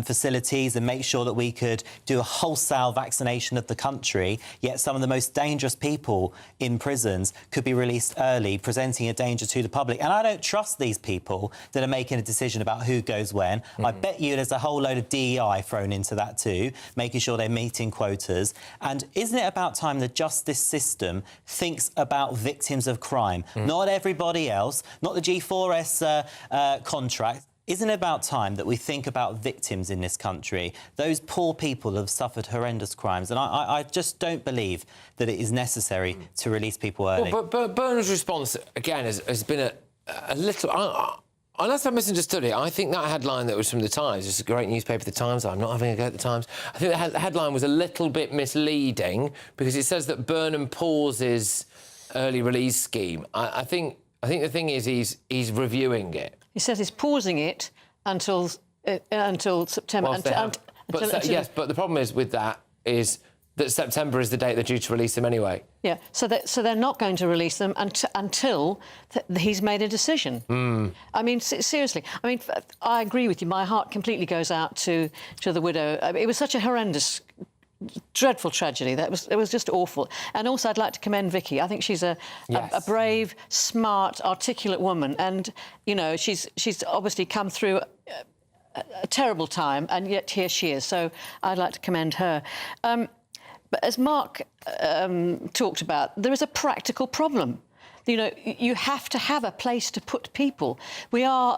facilities and make sure that we could do a wholesale vaccination of the country, yet some of the most dangerous people in prisons could be released early, presenting a danger to the public. And I don't trust these people that are making a decision about who goes when. I bet you there's a whole load of DEI thrown into that too, making sure they're meeting quotas. And isn't it about time the justice system thinks about victims of crime? Not everybody else, not the G4S contract. Isn't it about time that we think about victims in this country, those poor people who have suffered horrendous crimes? And I just don't believe that it is necessary to release people early. Well, but Burnham's response, again, has been a little... Unless I misunderstood it, I think that headline that was from The Times, it's a great newspaper, The Times, I'm not having a go at The Times, I think the headline was a little bit misleading because it says that Burnham pauses early release scheme. I think the thing is he's reviewing it. He says he's pausing it until September. Yes, but the problem is with that is that September is the date they're due to release them anyway. Yeah, so they're not going to release them until he's made a decision. I mean, seriously. I mean, I agree with you. My heart completely goes out to the widow. It was such a horrendous, dreadful tragedy. It was just awful. And also, I'd like to commend Vicky. I think she's a brave, smart, articulate woman, and you know, she's obviously come through a terrible time, and yet here she is. So I'd like to commend her. But as Mark talked about, there is a practical problem. You know, you have to have a place to put people. We are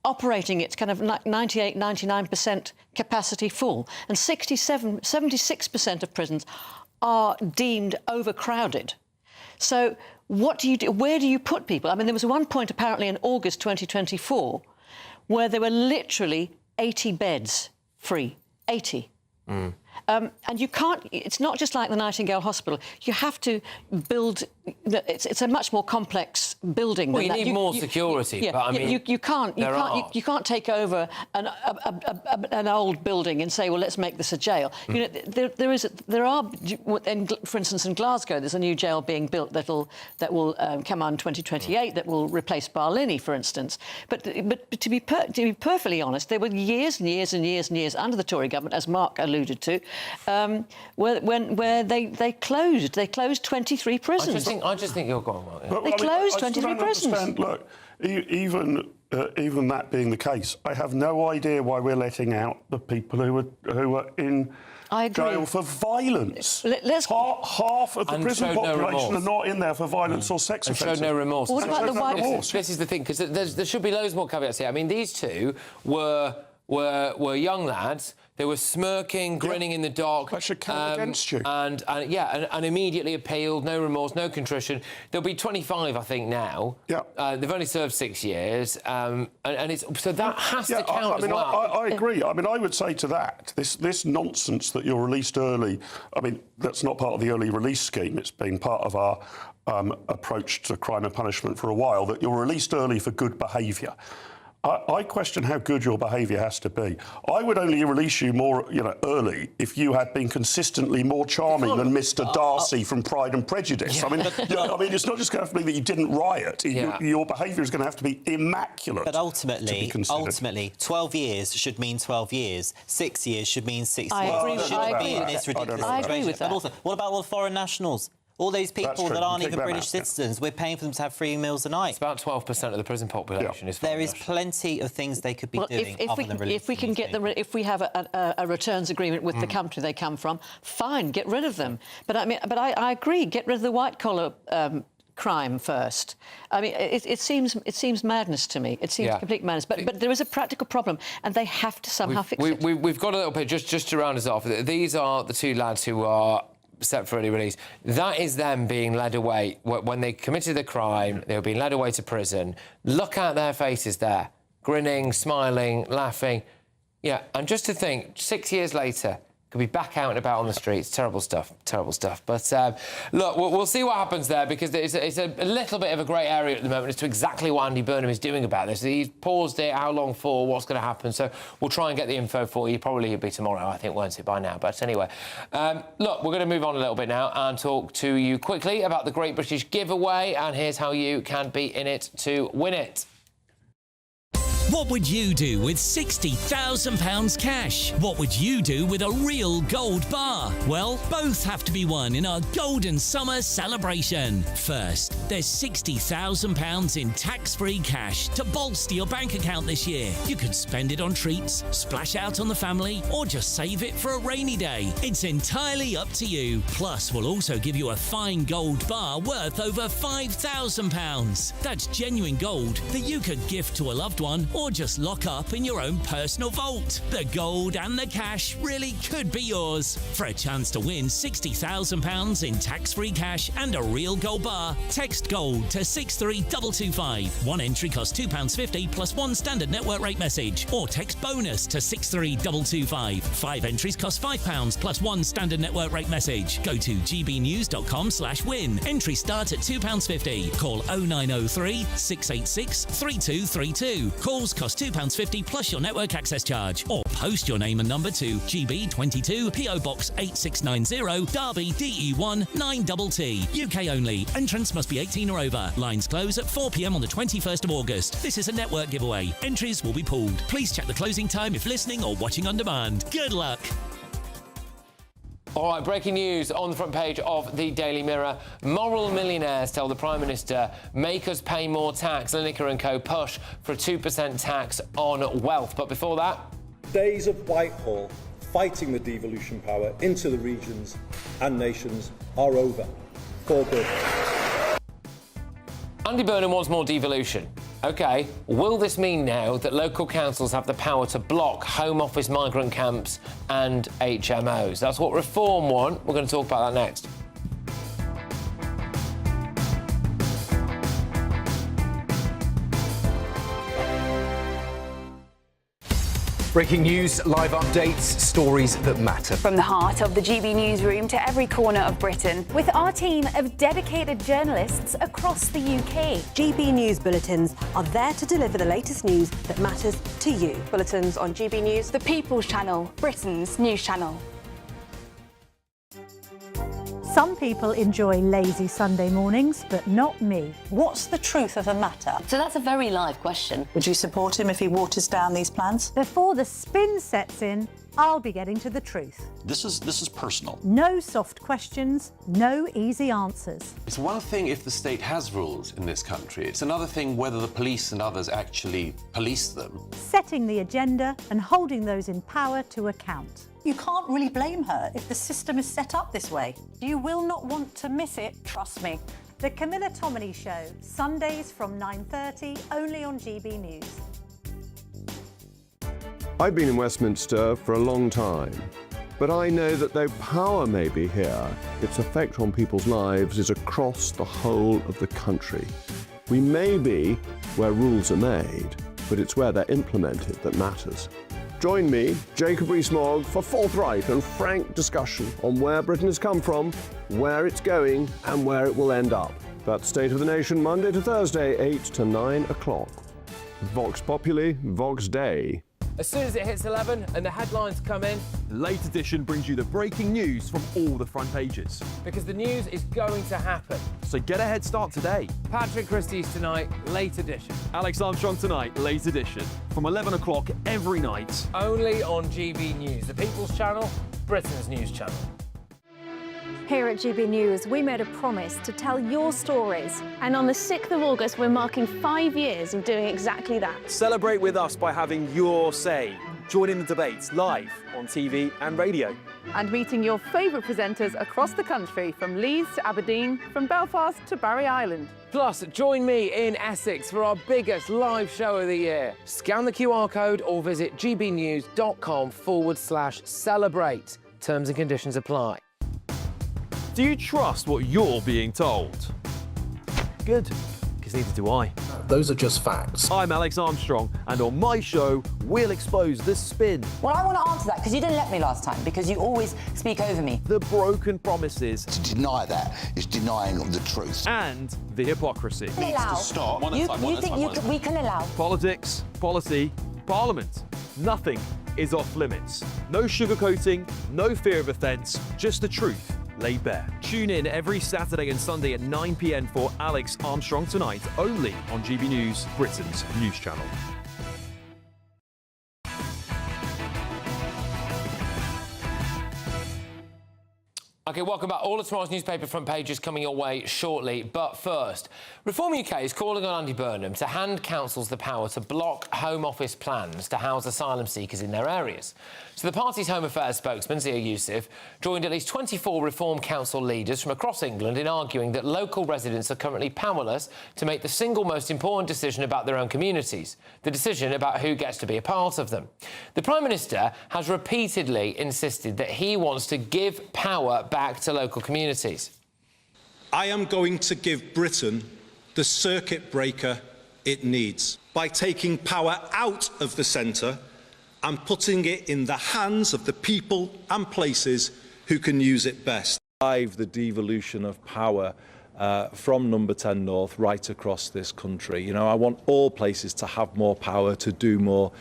operating at kind of 98, 99% capacity full, and 76% of prisons are deemed overcrowded. So what do you do? Where do you put people? I mean, there was one point apparently in August 2024 where there were literally 80 beds free. 80. And you can't... It's not just like the Nightingale Hospital. You have to build it's a much more complex building. Well, than you that. need more security, Yeah, but I mean, you can't take over an old building and say, well, let's make this a jail. You know, there are, for instance, in Glasgow, there's a new jail being built that will come on 2028 that will replace Barlinnie, for instance. But to be perfectly honest, there were years and years and years and years under the Tory government, as Mark alluded to, where they closed 23 prisons. I just think you're going well. Yeah. They closed 23 prisons. Look, even that being the case, I have no idea why we're letting out the people who are in jail for violence. Half of the prison population are not in there for violence or sex offences. Showed no remorse. What about the white remorse? This is the thing, because there should be loads more caveats here. I mean, these two were young lads. They were smirking, grinning in the dock. That should count against you. And immediately appealed, no remorse, no contrition. There'll be 25, I think, now. Yeah. They've only served 6 years, and it's so that has to count as well. I agree. I mean, I would say to that, this nonsense that you're released early. I mean, that's not part of the early release scheme. It's been part of our approach to crime and punishment for a while. That you're released early for good behaviour. I question how good your behaviour has to be. I would only release you more, early if you had been consistently more charming than Mr. Darcy from Pride and Prejudice. Yeah. I mean, it's not just going to have to be that you didn't riot. Yeah. Your behaviour is going to have to be immaculate. But ultimately, 12 years should mean 12 years. 6 years should mean 6 years. I agree with that. I agree with that. But also, what about all the foreign nationals? All those people that aren't even British citizens, we're paying for them to have 3 meals a night. It's about 12% of the prison population. Is there is plenty of things they could be doing other than releasing. If we can get them, if we have a returns agreement with the country they come from, fine, get rid of them. But I agree, get rid of the white collar crime first. I mean, it seems madness to me. It seems complete madness. But there is a practical problem, and they have to somehow fix it. We've got a little bit just to round us off. These are the two lads who are set for early release. That is them being led away. When they committed the crime, they were being led away to prison. Look at their faces there. Grinning, smiling, laughing. Yeah, and just to think, 6 years later, could be back out and about on the streets. Terrible stuff. But look, we'll see what happens there, because it's a little bit of a grey area at the moment as to exactly what Andy Burnham is doing about this. He's paused it, how long for, what's going to happen. So we'll try and get the info for you. Probably it'll be tomorrow, I think, won't it, by now? But anyway, look, we're going to move on a little bit now and talk to you quickly about the Great British Giveaway, and here's how you can be in it to win it. What would you do with £60,000 cash? What would you do with a real gold bar? Well, both have to be won in our Golden Summer celebration. First, there's £60,000 in tax-free cash to bolster your bank account this year. You could spend it on treats, splash out on the family, or just save it for a rainy day. It's entirely up to you. Plus, we'll also give you a fine gold bar worth over £5,000. That's genuine gold that you could gift to a loved one or just lock up in your own personal vault. The gold and the cash really could be yours. For a chance to win £60,000 in tax-free cash and a real gold bar, text GOLD to 63225. One entry costs £2.50 plus one standard network rate message, or text BONUS to 63225. 5 entries cost £5 plus one standard network rate message. Go to gbnews.com/win. Entry start at £2.50. Call 0903 686 3232. Calls cost £2.50 plus your network access charge, or post your name and number to GB22 PO Box 8690 Derby DE1 9TT. UK only. Entrance must be 18 or over. Lines close at 4 p.m. on the 21st of August. This is a network giveaway. Entries will be pooled. Please check the closing time if listening or watching on demand. Good luck. All right, breaking news on the front page of the Daily Mirror. Moral millionaires tell the Prime Minister, make us pay more tax. Lineker & Co push for a 2% tax on wealth. But before that... Days of Whitehall fighting the devolution power into the regions and nations are over. For good. Andy Burnham wants more devolution. OK, will this mean now that local councils have the power to block Home Office migrant camps and HMOs? That's what Reform want. We're going to talk about that next. Breaking news, live updates, stories that matter. From the heart of the GB newsroom to every corner of Britain, with our team of dedicated journalists across the UK. GB News bulletins are there to deliver the latest news that matters to you. Bulletins on GB News, the People's Channel, Britain's news channel. Some people enjoy lazy Sunday mornings, but not me. What's the truth of the matter? So that's a very live question. Would you support him if he waters down these plans? Before the spin sets in, I'll be getting to the truth. This is personal. No soft questions, no easy answers. It's one thing if the state has rules in this country. It's another thing whether the police and others actually police them. Setting the agenda and holding those in power to account. You can't really blame her if the system is set up this way. You will not want to miss it, trust me. The Camilla Tominey Show, Sundays from 9:30, only on GB News. I've been in Westminster for a long time, but I know that though power may be here, its effect on people's lives is across the whole of the country. We may be where rules are made, but it's where they're implemented that matters. Join me, Jacob Rees-Mogg, for forthright and frank discussion on where Britain has come from, where it's going, and where it will end up. That's State of the Nation, Monday to Thursday, 8 to 9 o'clock. Vox Populi, Vox Dei. As soon as it hits 11 and the headlines come in, Late Edition brings you the breaking news from all the front pages. because the news is going to happen. So get a head start today. Patrick Christys tonight, Late Edition. Alex Armstrong tonight, Late Edition. From 11 o'clock every night. Only on GB News, the People's Channel, Britain's news channel. Here at GB News, we made a promise to tell your stories. And on the 6th of August, we're marking 5 years of doing exactly that. Celebrate with us by having your say. Join in the debates live on TV and radio. And meeting your favourite presenters across the country, from Leeds to Aberdeen, from Belfast to Barry Island. Plus, join me in Essex for our biggest live show of the year. Scan the QR code or visit gbnews.com/celebrate. Terms and conditions apply. Do you trust what you're being told? Good, because neither do I. Those are just facts. I'm Alex Armstrong, and on my show, we'll expose the spin. Well, I want to answer that because you didn't let me last time, because you always speak over me. The broken promises. To deny that is denying the truth. And the hypocrisy. We can allow. You think we can allow. Politics, policy, parliament. Nothing is off limits. No sugarcoating, no fear of offence, just the truth laid bare. Tune in every Saturday and Sunday at 9 p.m. for Alex Armstrong Tonight, only on GB News, Britain's news channel. OK, welcome back. All of tomorrow's newspaper front pages coming your way shortly. But first, Reform UK is calling on Andy Burnham to hand councils the power to block Home Office plans to house asylum seekers in their areas. So the party's Home Affairs spokesman, Zia Youssef, joined at least 24 Reform Council leaders from across England in arguing that local residents are currently powerless to make the single most important decision about their own communities, the decision about who gets to be a part of them. The Prime Minister has repeatedly insisted that he wants to give power back to local communities. I am going to give Britain the circuit breaker it needs by taking power out of the centre and putting it in the hands of the people and places who can use it best. The devolution of power from Number 10 North right across this country. You know, I want all places to have more power, to do more.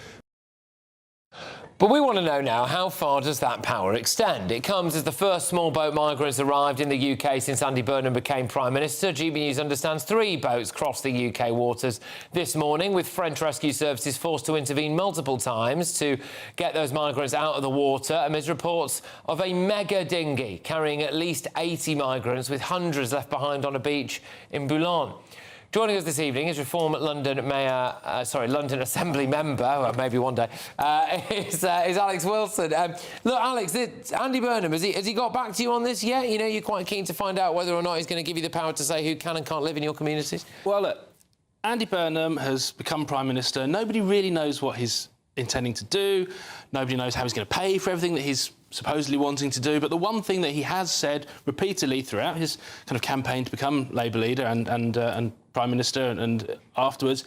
But we want to know now, how far does that power extend? It comes as the first small boat migrants arrived in the UK since Andy Burnham became Prime Minister. GB News understands 3 boats crossed the UK waters this morning, with French rescue services forced to intervene multiple times to get those migrants out of the water amidst reports of a mega dinghy carrying at least 80 migrants, with hundreds left behind on a beach in Boulogne. Joining us this evening is Reform London London Assembly member, maybe one day, is Alex Wilson. Look, Alex, Andy Burnham, has he got back to you on this yet? You know, you're quite keen to find out whether or not he's going to give you the power to say who can and can't live in your communities? Well, look, Andy Burnham has become Prime Minister. Nobody really knows what he's intending to do. Nobody knows how he's going to pay for everything that he's supposedly wanting to do. But the one thing that he has said repeatedly throughout his kind of campaign to become Labour leader and Prime Minister and afterwards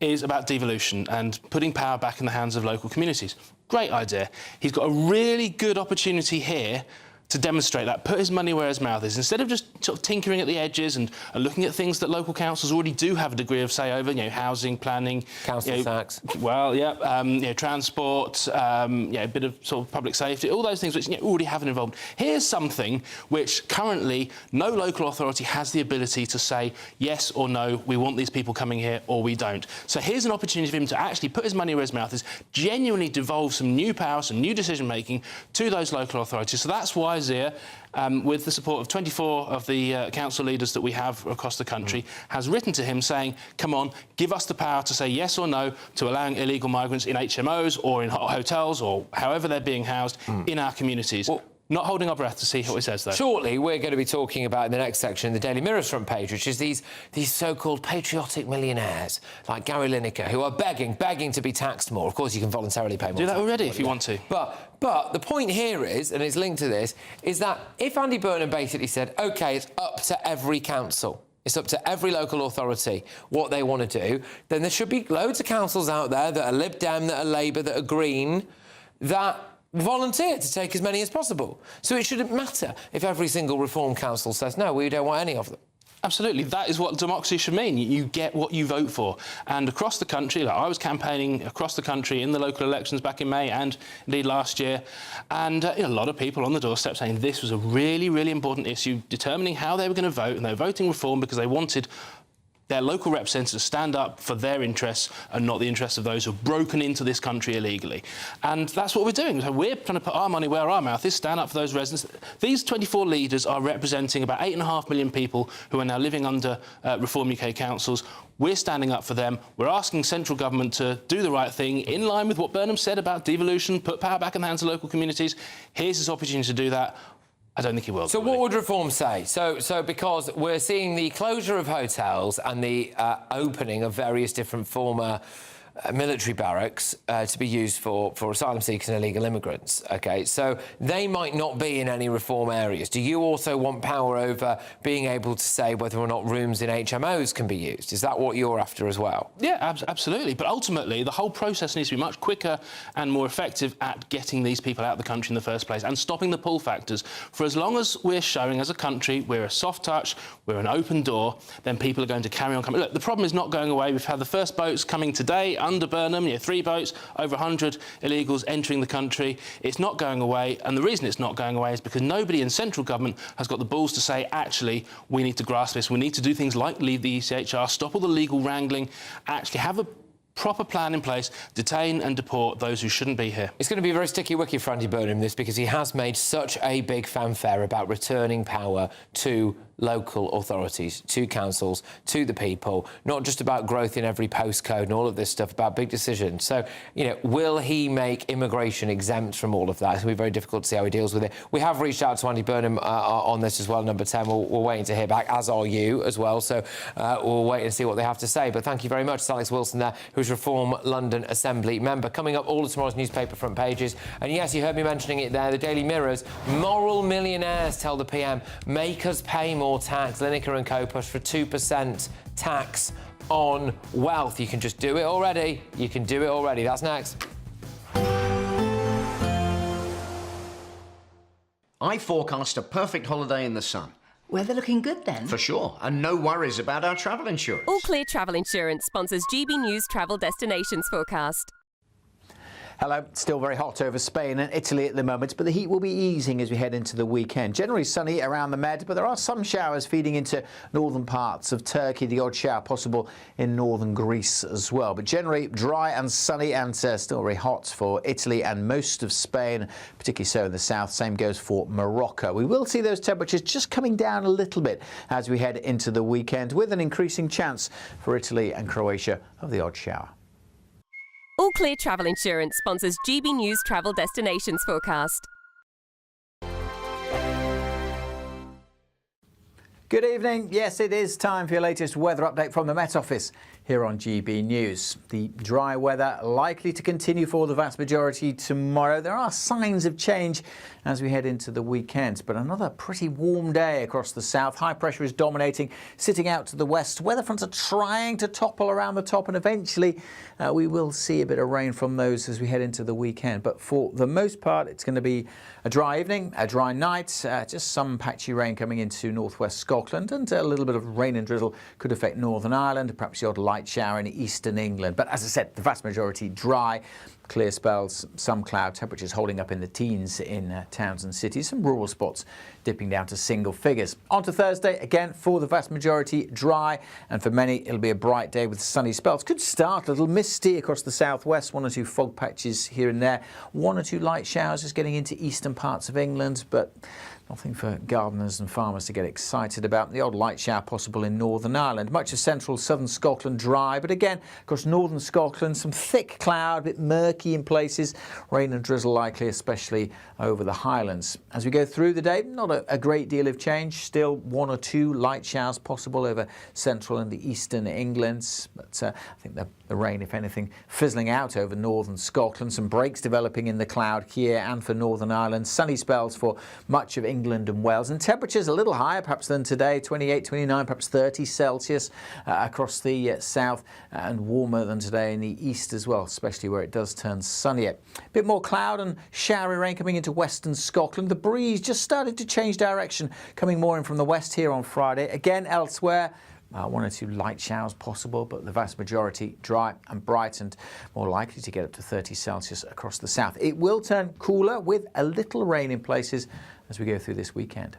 is about devolution and putting power back in the hands of local communities. great idea. He's got a really good opportunity here to demonstrate that, put his money where his mouth is. Instead of just sort of tinkering at the edges and looking at things that local councils already do have a degree of say over, housing, planning, council tax. Well, yeah, transport, a bit of sort of public safety, all those things which already have an involvement. Here's something which currently no local authority has the ability to say yes or no, we want these people coming here or we don't. So here's an opportunity for him to actually put his money where his mouth is, genuinely devolve some new power, some new decision-making to those local authorities. So that's why with the support of 24 of the council leaders that we have across the country, has written to him saying, come on, give us the power to say yes or no to allowing illegal migrants in HMOs or in hotels or however they're being housed in our communities. Well, not holding our breath to see what he says, though. Shortly, we're going to be talking about in the next section in the Daily Mirror's front page, which is these so-called patriotic millionaires like Gary Lineker, who are begging to be taxed more. Of course, you can voluntarily pay more. Do that already if you want to. But the point here is, and it's linked to this, is that if Andy Burnham basically said, OK, it's up to every council, it's up to every local authority what they want to do, then there should be loads of councils out there that are Lib Dem, that are Labour, that are Green, that volunteer to take as many as possible. So it shouldn't matter if every single Reform council says, no, we don't want any of them. Absolutely. That is what democracy should mean. You get what you vote for. And across the country, like I was campaigning across the country in the local elections back in May and indeed last year, and a lot of people on the doorstep saying this was a really, really important issue, determining how they were going to vote, and they were voting Reform because they wanted their local representatives to stand up for their interests and not the interests of those who have broken into this country illegally. And that's what we're doing. So we're trying to put our money where our mouth is, stand up for those residents. These 24 leaders are representing about 8.5 million people who are now living under Reform UK councils. We're standing up for them. We're asking central government to do the right thing in line with what Burnham said about devolution, put power back in the hands of local communities. Here's his opportunity to do that. I don't think he will. So what would Reform say? So because we're seeing the closure of hotels and the opening of various different former military barracks to be used for asylum seekers and illegal immigrants, OK? So they might not be in any Reform areas. Do you also want power over being able to say whether or not rooms in HMOs can be used? Is that what you're after as well? Yeah, absolutely. But ultimately, the whole process needs to be much quicker and more effective at getting these people out of the country in the first place and stopping the pull factors. For as long as we're showing as a country we're a soft touch, we're an open door, then people are going to carry on coming. Look, the problem is not going away. We've had the first boats coming today under Burnham, 3 boats, over 100 illegals entering the country. It's not going away, and the reason it's not going away is because nobody in central government has got the balls to say, actually, we need to grasp this. We need to do things like leave the ECHR, stop all the legal wrangling, actually have a proper plan in place, detain and deport those who shouldn't be here. It's going to be a very sticky wicket for Andy Burnham, this, because he has made such a big fanfare about returning power to local authorities, to councils, to the people, not just about growth in every postcode and all of this stuff, about big decisions. So, will he make immigration exempt from all of that? It's going to be very difficult to see how he deals with it. We have reached out to Andy Burnham on this as well, number 10. We're waiting to hear back, as are you as well. So we'll wait and see what they have to say. But thank you very much. It's Alex Wilson there, who's Reform London Assembly member. Coming up, all of tomorrow's newspaper front pages. And yes, you heard me mentioning it there, the Daily Mirror's moral millionaires tell the PM, make us pay more tax. Lineker and co push for 2% tax on wealth. You can just do it already. You can do it already. That's next. I forecast a perfect holiday in the sun. Weather looking good then? For sure, and no worries about our travel insurance. All Clear Travel Insurance sponsors GBNews Travel Destinations Forecast. Hello. Still very hot over Spain and Italy at the moment, but the heat will be easing as we head into the weekend. Generally sunny around the Med, but there are some showers feeding into northern parts of Turkey. The odd shower possible in northern Greece as well. But generally dry and sunny, and still very hot for Italy and most of Spain, particularly so in the south. Same goes for Morocco. We will see those temperatures just coming down a little bit as we head into the weekend, with an increasing chance for Italy and Croatia of the odd shower. All Clear Travel Insurance sponsors GBNews Travel Destinations Forecast. Good evening. Yes, it is time for your latest weather update from the Met Office here on GB News. The dry weather likely to continue for the vast majority tomorrow. There are signs of change as we head into the weekend, but another pretty warm day across the south. High pressure is dominating, sitting out to the west. Weather fronts are trying to topple around the top, and eventually we will see a bit of rain from those as we head into the weekend. But for the most part, it's going to be a dry evening, a dry night, just some patchy rain coming into northwest Scotland, and a little bit of rain and drizzle could affect Northern Ireland, perhaps the odd light shower in eastern England. But as I said, the vast majority dry. Clear spells, some cloud, temperatures holding up in the teens in towns and cities, some rural spots dipping down to single figures. On to Thursday, again, for the vast majority, dry, and for many, it'll be a bright day with sunny spells. Could start a little misty across the southwest, one or two fog patches here and there, one or two light showers just getting into eastern parts of England, but nothing for gardeners and farmers to get excited about. The odd light shower possible in Northern Ireland. Much of central southern Scotland dry, but again, across northern Scotland, some thick cloud, a bit murky in places. Rain and drizzle likely, especially over the Highlands. As we go through the day, not a great deal of change. Still one or two light showers possible over central and the eastern England. But I think the rain, if anything, fizzling out over northern Scotland. Some breaks developing in the cloud here and for Northern Ireland. Sunny spells for much of England and Wales. And temperatures a little higher perhaps than today, 28, 29, perhaps 30 Celsius across the south, and warmer than today in the east as well, especially where it does turn sunnier. A bit more cloud and showery rain coming into western Scotland. The breeze just started to change direction, coming more in from the west here on Friday. Again, elsewhere, one or two light showers possible, but the vast majority dry and bright, and more likely to get up to 30 Celsius across the south. It will turn cooler with a little rain in places as we go through this weekend.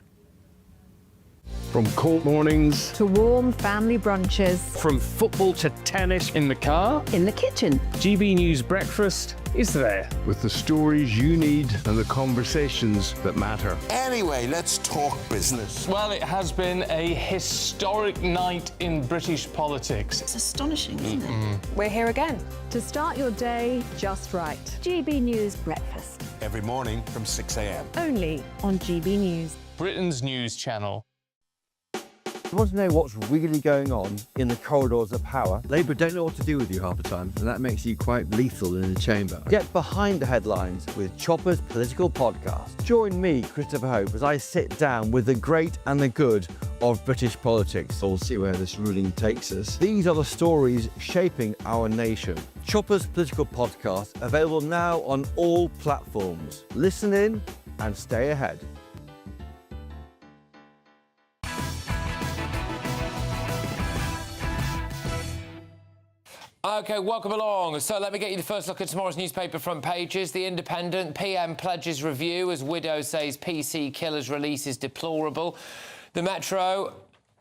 From cold mornings To warm family brunches. from football to tennis in the car, In the kitchen. GB News Breakfast is there with the stories you need and the conversations that matter. Anyway, let's talk business. Well, it has been a historic night in British politics. It's astonishing, isn't it? We're here again to start your day just right. GB News Breakfast. Every morning from 6 a.m. Only on GB News. Britain's news channel. You want to know what's really going on in the corridors of power? Labour don't know what to do with you half the time, and that makes you quite lethal in the chamber. Get behind the headlines with Chopper's Political Podcast. Join me, Christopher Hope, as I sit down with the great and the good of British politics. We'll see where this ruling takes us. These are the stories shaping our nation. Chopper's Political Podcast, available now on all platforms. Listen in and stay ahead. OK, welcome along. So let me get you the first look at tomorrow's newspaper front pages. The Independent, PM pledges review as widow says PC killer's release is deplorable. The Metro,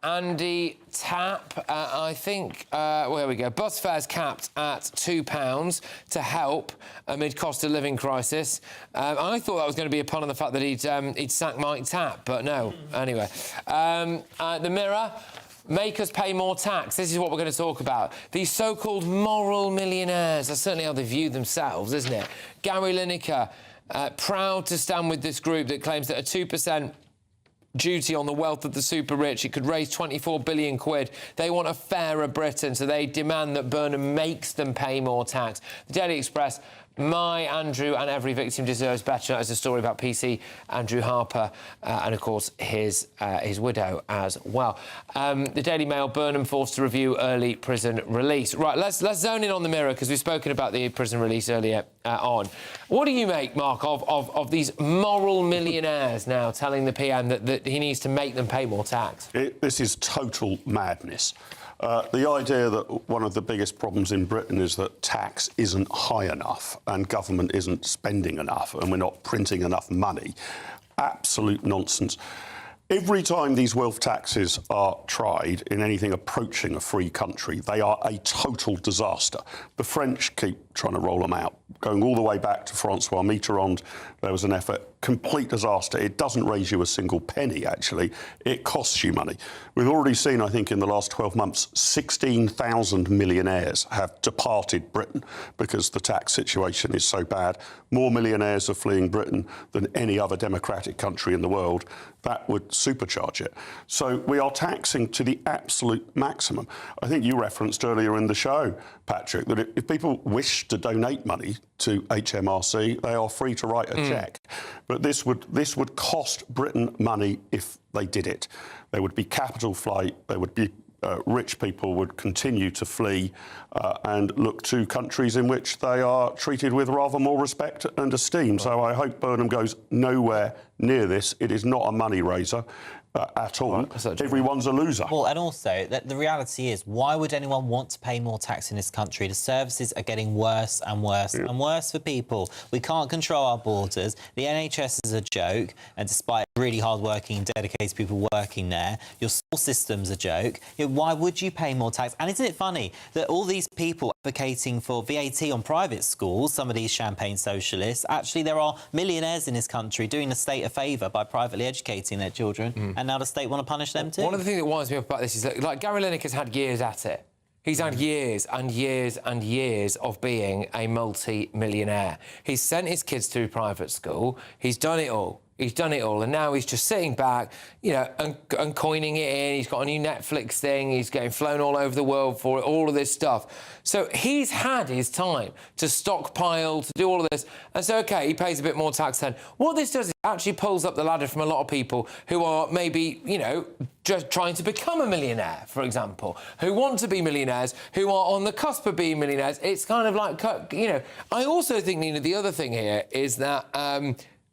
Andy Tapp, I think, where we go. Bus fares capped at £2 to help amid cost of living crisis. I thought that was going to be a pun on the fact that he'd sacked Mike Tapp, but no. Anyway, The Mirror. Make us pay more tax. This is what we're going to talk about. These so-called moral millionaires. That's certainly how they view themselves, isn't it? Gary Lineker, proud to stand with this group that claims that a 2% duty on the wealth of the super rich, it could raise 24 billion quid. They want a fairer Britain, so they demand that Burnham makes them pay more tax. The Daily Express, my Andrew and every victim deserves better, as a story about PC Andrew Harper and, of course, his widow as well. The Daily Mail, Burnham forced to review early prison release. Right, let's zone in on the Mirror, because we've spoken about the prison release earlier on. What do you make, Mark, of these moral millionaires now telling the PM that he needs to make them pay more tax? This is total madness. The idea that one of the biggest problems in Britain is that tax isn't high enough and government isn't spending enough and we're not printing enough money, absolute nonsense. Every time these wealth taxes are tried in anything approaching a free country, they are a total disaster. The French keep trying to roll them out. Going all the way back to Francois Mitterrand, there was an effort complete disaster. It doesn't raise you a single penny, actually. It costs you money. We've already seen, I think, in the last 12 months, 16,000 millionaires have departed Britain because the tax situation is so bad. More millionaires are fleeing Britain than any other democratic country in the world. That would supercharge it. So we are taxing to the absolute maximum. I think you referenced earlier in the show, Patrick, that if people wish to donate money to HMRC, they are free to write a cheque. But this would cost Britain money if they did it. There would be capital flight. There would be rich people would continue to flee and look to countries in which they are treated with rather more respect and esteem. So I hope Burnham goes nowhere near this. It is not a money raiser at all. Everyone's a loser. Well, and also, the reality is, why would anyone want to pay more tax in this country? The services are getting worse and worse and worse for people. We can't control our borders. The NHS is a joke, and despite really hard-working and dedicated people working there, your school system's a joke. Why would you pay more tax? And isn't it funny that all these people advocating for VAT on private schools, some of these champagne socialists, actually there are millionaires in this country doing the state a favour by privately educating their children. And now the state want to punish them too. One of the things that winds me up about this is that, like, Gary Lineker's had years at it. He's had years and years and years of being a multi-millionaire. He's sent his kids through private school. He's done it all. He's done it all, and now he's just sitting back, you know, and coining it in. He's got a new Netflix thing. He's getting flown all over the world for it, all of this stuff. So he's had his time to stockpile, to do all of this. And so, OK, he pays a bit more tax then. What this does is it actually pulls up the ladder from a lot of people who are maybe, you know, just trying to become a millionaire, for example, who want to be millionaires, who are on the cusp of being millionaires. It's kind of like, you know, I also think, Nina, the other thing here is that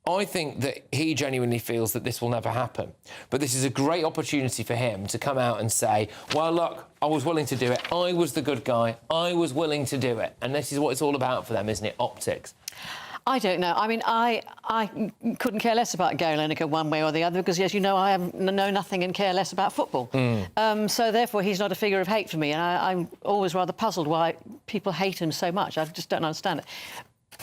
I think that he genuinely feels that this will never happen. But this is a great opportunity for him to come out and say, well, look, I was willing to do it. I was the good guy. I was willing to do it. And this is what it's all about for them, isn't it? Optics. I don't know. I mean, I couldn't care less about Gary Lineker one way or the other because, as you know, I know nothing and care less about football. So, therefore, he's not a figure of hate for me. And I'm always rather puzzled why people hate him so much. I just don't understand it.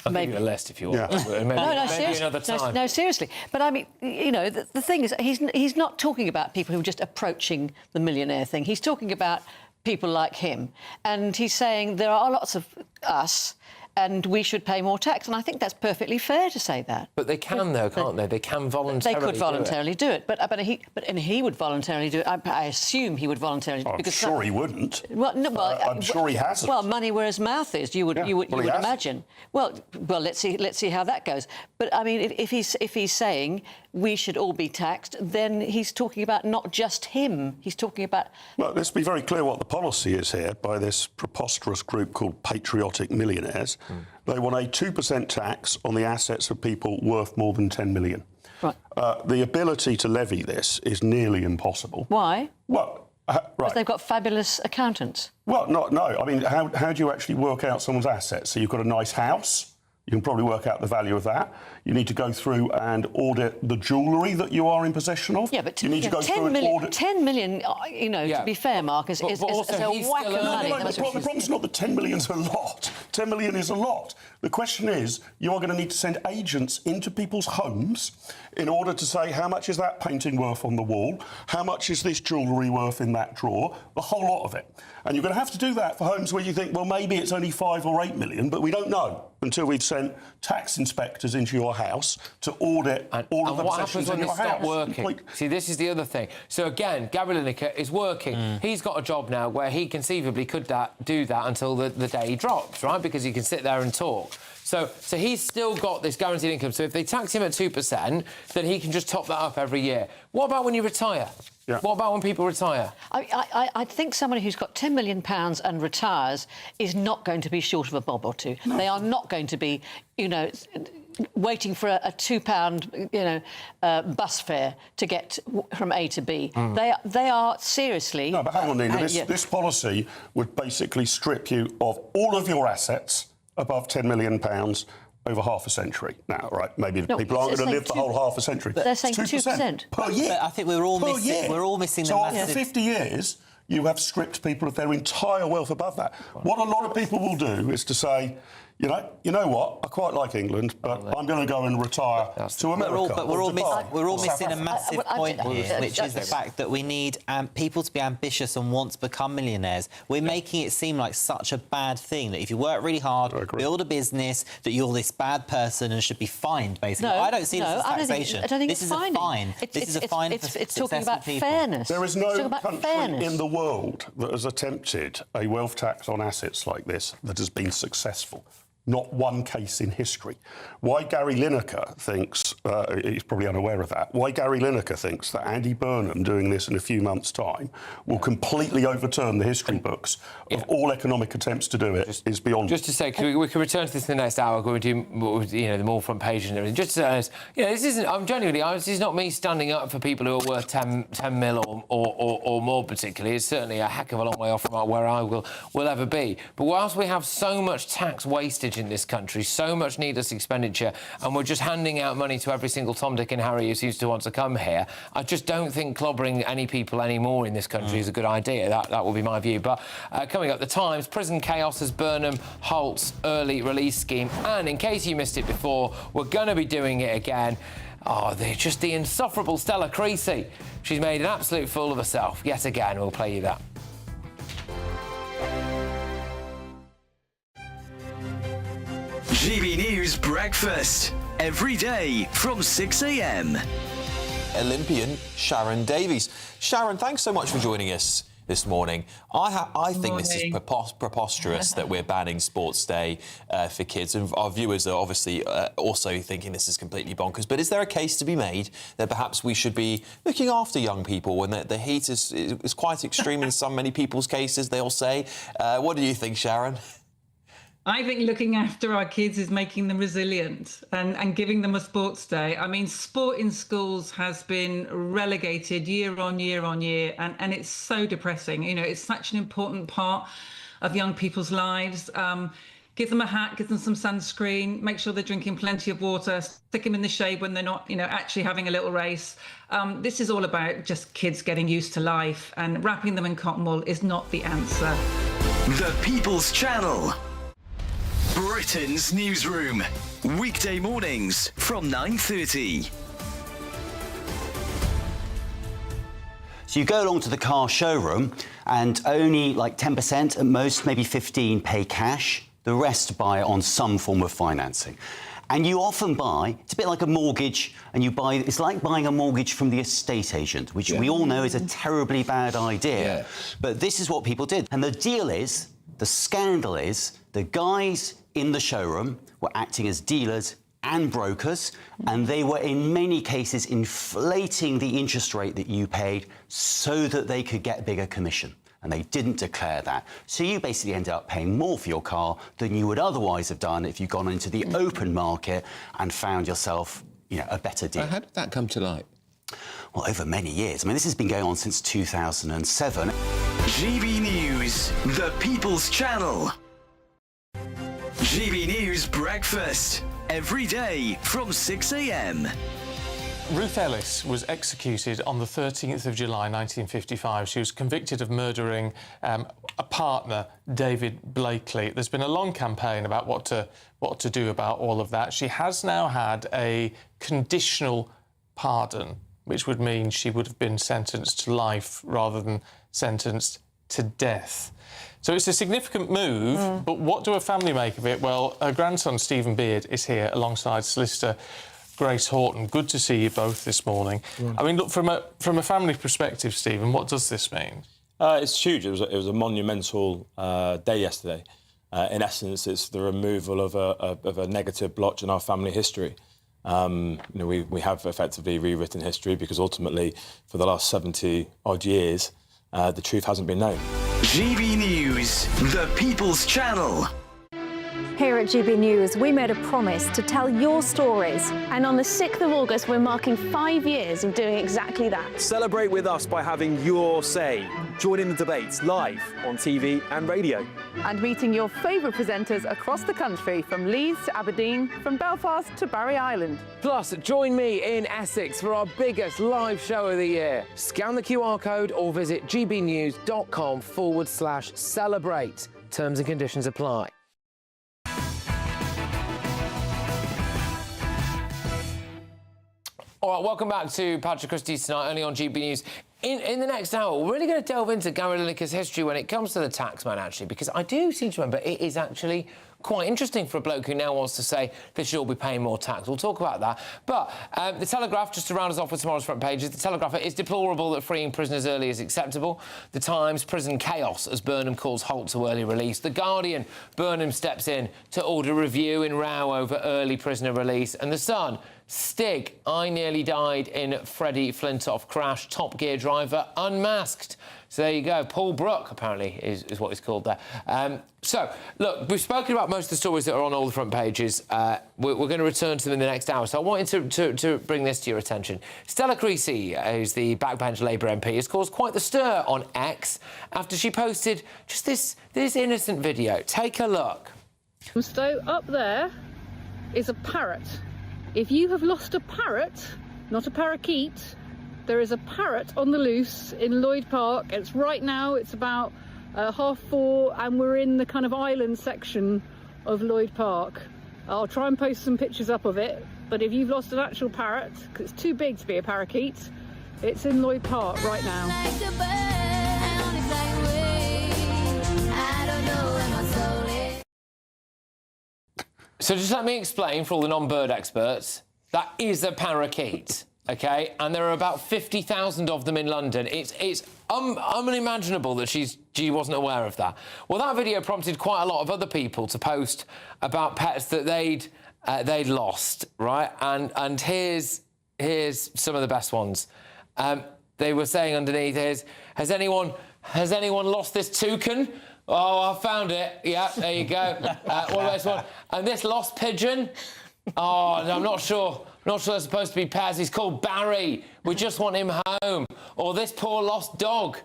I'll give you a list if you want. Maybe seriously. another time. No, seriously. But I mean, you know, the thing is, he's not talking about people who are just approaching the millionaire thing. He's talking about people like him, and he's saying there are lots of us, and we should pay more tax. And I think that's perfectly fair to say that. But they can, though, can't they? They can voluntarily. They could voluntarily do it. But he would voluntarily do it. I assume he would voluntarily do it. I'm sure he wouldn't. Well, no, I'm sure he hasn't. Well, money where his mouth is, you would imagine. Well, let's see how that goes. But I mean, if he's saying we should all be taxed, then he's talking about not just him. He's talking about. Well, let's be very clear what the policy is here by this preposterous group called Patriotic Millionaires. They want a 2% tax on the assets of people worth more than 10 million. Right. The ability to levy this is nearly impossible. Why? Well, because they've got fabulous accountants. Well, no. I mean, how do you actually work out someone's assets? So you've got a nice house. You can probably work out the value of that. You need to go through and audit the jewellery that you are in possession of. Yeah, but you need to go 10 million, 10 million, you know, to be fair, Mark, is a whack of money. No, the problem's not that 10 million's a lot. 10 million is a lot. The question is, you are going to need to send agents into people's homes in order to say how much is that painting worth on the wall, how much is this jewellery worth in that drawer, the whole lot of it. And you're going to have to do that for homes where you think, well, maybe it's only 5 or 8 million, but we don't know until we've sent tax inspectors into your house to audit all of the possessions in your house. What happens when they stop working? See, this is the other thing. So, again, Gary Lineker is working. He's got a job now where he conceivably could do that until the day he drops, right? Because he can sit there and talk. So he's still got this guaranteed income. So if they tax him at 2%, then he can just top that up every year. What about when you retire? Yeah. What about when people retire? I think somebody who's got £10 million and retires is not going to be short of a bob or two. No. They are not going to be, you know, waiting for a £2, you know, bus fare to get from A to B. They are seriously. No, but hang on, Nina. This policy would basically strip you of all of your assets above £10 million over half a century. Now, right, maybe people aren't going to live the whole half a century. But they're saying 2% per year. But I think we're all missing the So massive. after 50 years, you have stripped people of their entire wealth above that. What a lot of people will do is to say, You know what? I quite like England, but I'm going to go and retire to America. But we're all missing a massive point I- here, which is the fact that we need people to be ambitious and want to become millionaires. We're making it seem like such a bad thing that if you work really hard, build a business, that you're this bad person and should be fined, basically. No, I don't see this as taxation. I don't think this it's is fining. a fine. This is a fine for It's talking successful about people. fairness. There is It's talking no about country fairness. in the world that has attempted a wealth tax on assets like this that has been successful. Not one case in history. Why Gary Lineker thinks, he's probably unaware of that, why Gary Lineker thinks that Andy Burnham doing this in a few months' time will completely overturn the history books of all economic attempts to do it is beyond. Just to say, we can return to this in the next hour when we do, the more front page and everything. Just to say, this isn't. I'm genuinely. This is not me standing up for people who are worth 10 mil or more. Particularly, it's certainly a heck of a long way off from where I will ever be. But whilst we have so much tax wastage in this country, so much needless expenditure, and we're just handing out money to every single Tom, Dick and Harry who seems to want to come here, I just don't think clobbering any people anymore in this country is a good idea. That will be my view. But coming up, the Times, prison chaos as Burnham halts early release scheme. And in case you missed it before, we're going to be doing it again. They're just the insufferable Stella Creasy. She's made an absolute fool of herself yet again. We'll play you that. GB News Breakfast, every day from 6 a.m. Olympian Sharon Davies. Sharon, thanks so much for joining us this morning. I think this is preposterous that we're banning Sports Day for kids, and our viewers are obviously also thinking this is completely bonkers. But is there a case to be made that perhaps we should be looking after young people when the heat is quite extreme in many people's cases, they'll say? What do you think, Sharon? I think looking after our kids is making them resilient and giving them a sports day. I mean, sport in schools has been relegated year on year on year, and it's so depressing. It's such an important part of young people's lives. Give them a hat, give them some sunscreen, make sure they're drinking plenty of water, stick them in the shade when they're not, actually having a little race. This is all about just kids getting used to life, and wrapping them in cotton wool is not the answer. The People's Channel. Britain's newsroom. Weekday mornings from 9:30. So you go along to the car showroom and only like 10%, at most maybe 15%, pay cash. The rest buy it on some form of financing. And you often buy, it's a bit like a mortgage, and it's like buying a mortgage from the estate agent, which we all know is a terribly bad idea. Yeah. But this is what people did. And the deal is, the scandal is, the guys in the showroom were acting as dealers and brokers, and they were in many cases inflating the interest rate that you paid so that they could get bigger commission. And they didn't declare that. So you basically ended up paying more for your car than you would otherwise have done if you'd gone into the open market and found yourself, a better deal. How did that come to light? Well, over many years. I mean, this has been going on since 2007. GB News, the People's Channel. GB News Breakfast, every day from 6 a.m. Ruth Ellis was executed on the 13th of July 1955. She was convicted of murdering a partner, David Blakely. There's been a long campaign about what to do about all of that. She has now had a conditional pardon, which would mean she would have been sentenced to life rather than sentenced to death. So it's a significant move, but what do her family make of it? Well, her grandson, Stephen Beard, is here alongside solicitor Grace Horton. Good to see you both this morning. I mean, look, from a family perspective, Stephen, what does this mean? It's huge. It was a monumental day yesterday. In essence, it's the removal of a negative blotch in our family history. We have effectively rewritten history because ultimately, for the last 70-odd years, the truth hasn't been known. GB News, the People's Channel. Here at GB News, we made a promise to tell your stories. And on the 6th of August, we're marking 5 years of doing exactly that. Celebrate with us by having your say. Join in the debates live on TV and radio. And meeting your favourite presenters across the country, from Leeds to Aberdeen, from Belfast to Barry Island. Plus, join me in Essex for our biggest live show of the year. Scan the QR code or visit gbnews.com/celebrate. Terms and conditions apply. All right, welcome back to Patrick Christys tonight, only on GB News. In the next hour, we're really going to delve into Gary Lineker's history when it comes to the taxman, actually, because I do seem to remember it is actually quite interesting for a bloke who now wants to say they should all be paying more tax. We'll talk about that. But the Telegraph, just to round us off with tomorrow's front pages, the Telegraph, it's deplorable that freeing prisoners early is acceptable. The Times, prison chaos as Burnham calls halt to early release. The Guardian, Burnham steps in to order review in row over early prisoner release. And The Sun, Stig, I nearly died in Freddie Flintoff crash. Top Gear driver unmasked. So there you go. Paul Brook, apparently, is what he's called there. So, look, we've spoken about most of the stories that are on all the front pages. We're going to return to them in the next hour. So I wanted to bring this to your attention. Stella Creasy, who's the backbench Labour MP, has caused quite the stir on X after she posted just this innocent video. Take a look. So up there is a parrot. If you have lost a parrot, not a parakeet, there is a parrot on the loose in Lloyd Park. It's right now, it's about 4:30, and we're in the kind of island section of Lloyd Park. I'll try and post some pictures up of it, but if you've lost an actual parrot, because it's too big to be a parakeet, it's in Lloyd Park right now. So just let me explain for all the non-bird experts. That is a parakeet, OK? And there are about 50,000 of them in London. It's unimaginable that she wasn't aware of that. Well, that video prompted quite a lot of other people to post about pets that they'd lost, right? And here's some of the best ones. They were saying underneath, has anyone lost this toucan? Oh, I found it. Yeah, there you go. What about this one? And this lost pigeon? Oh, no, I'm not sure. Not sure they're supposed to be pairs. He's called Barry. We just want him home. Or this poor lost dog.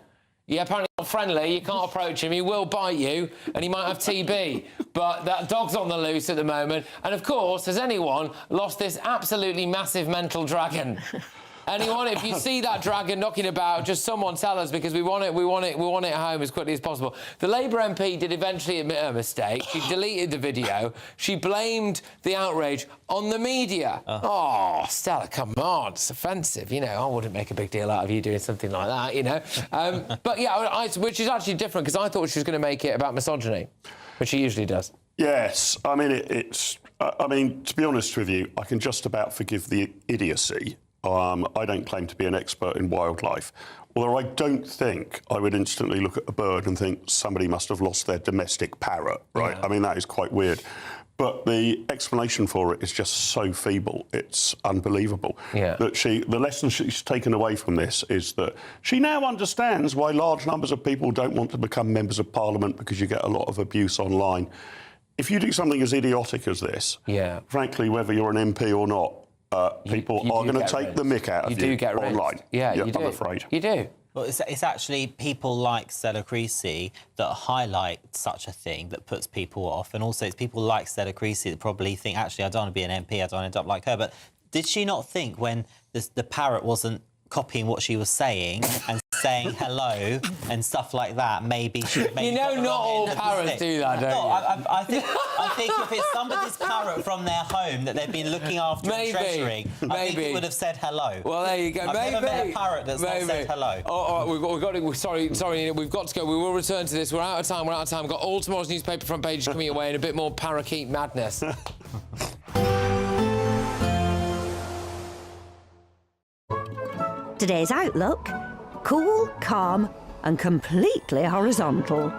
Yeah, apparently not friendly. You can't approach him. He will bite you, and he might have TB. But that dog's on the loose at the moment. And, of course, has anyone lost this absolutely massive mental dragon? Anyone, if you see that dragon knocking about, just someone tell us, because we want it home as quickly as possible. The Labour MP did eventually admit her mistake. She deleted the video. She blamed the outrage on the media. Oh, Stella, come on, it's offensive. You know, I wouldn't make a big deal out of you doing something like that, you know. But yeah, which is actually different, because I thought she was going to make it about misogyny, which she usually does. Yes, I mean, to be honest with you, I can just about forgive the idiocy. I don't claim to be an expert in wildlife, although I don't think I would instantly look at a bird and think somebody must have lost their domestic parrot, right? Yeah. I mean, that is quite weird. But the explanation for it is just so feeble, it's unbelievable. Yeah. That the lesson she's taken away from this is that she now understands why large numbers of people don't want to become members of Parliament, because you get a lot of abuse online. If you do something as idiotic as this, frankly, whether you're an MP or not, people are going to take the mick out of you do get online. Yeah, you do. I'm afraid. You do. Well, it's actually people like Stella Creasy that highlight such a thing that puts people off, and also it's people like Stella Creasy that probably think, actually, I don't want to be an MP, I don't end up like her. But did she not think when the parrot wasn't copying what she was saying and saying hello and stuff like that, maybe she... You know, not all parrots do that, don't you? I think if it's somebody's parrot from their home that they've been looking after and treasuring, I think it would have said hello. Well, there you go. I've never met a parrot that's not said hello. All right, we've got to... Sorry, we've got to go. We will return to this. We're out of time. We've got all tomorrow's newspaper front pages coming your way and a bit more parakeet madness. Today's outlook: cool, calm and completely horizontal.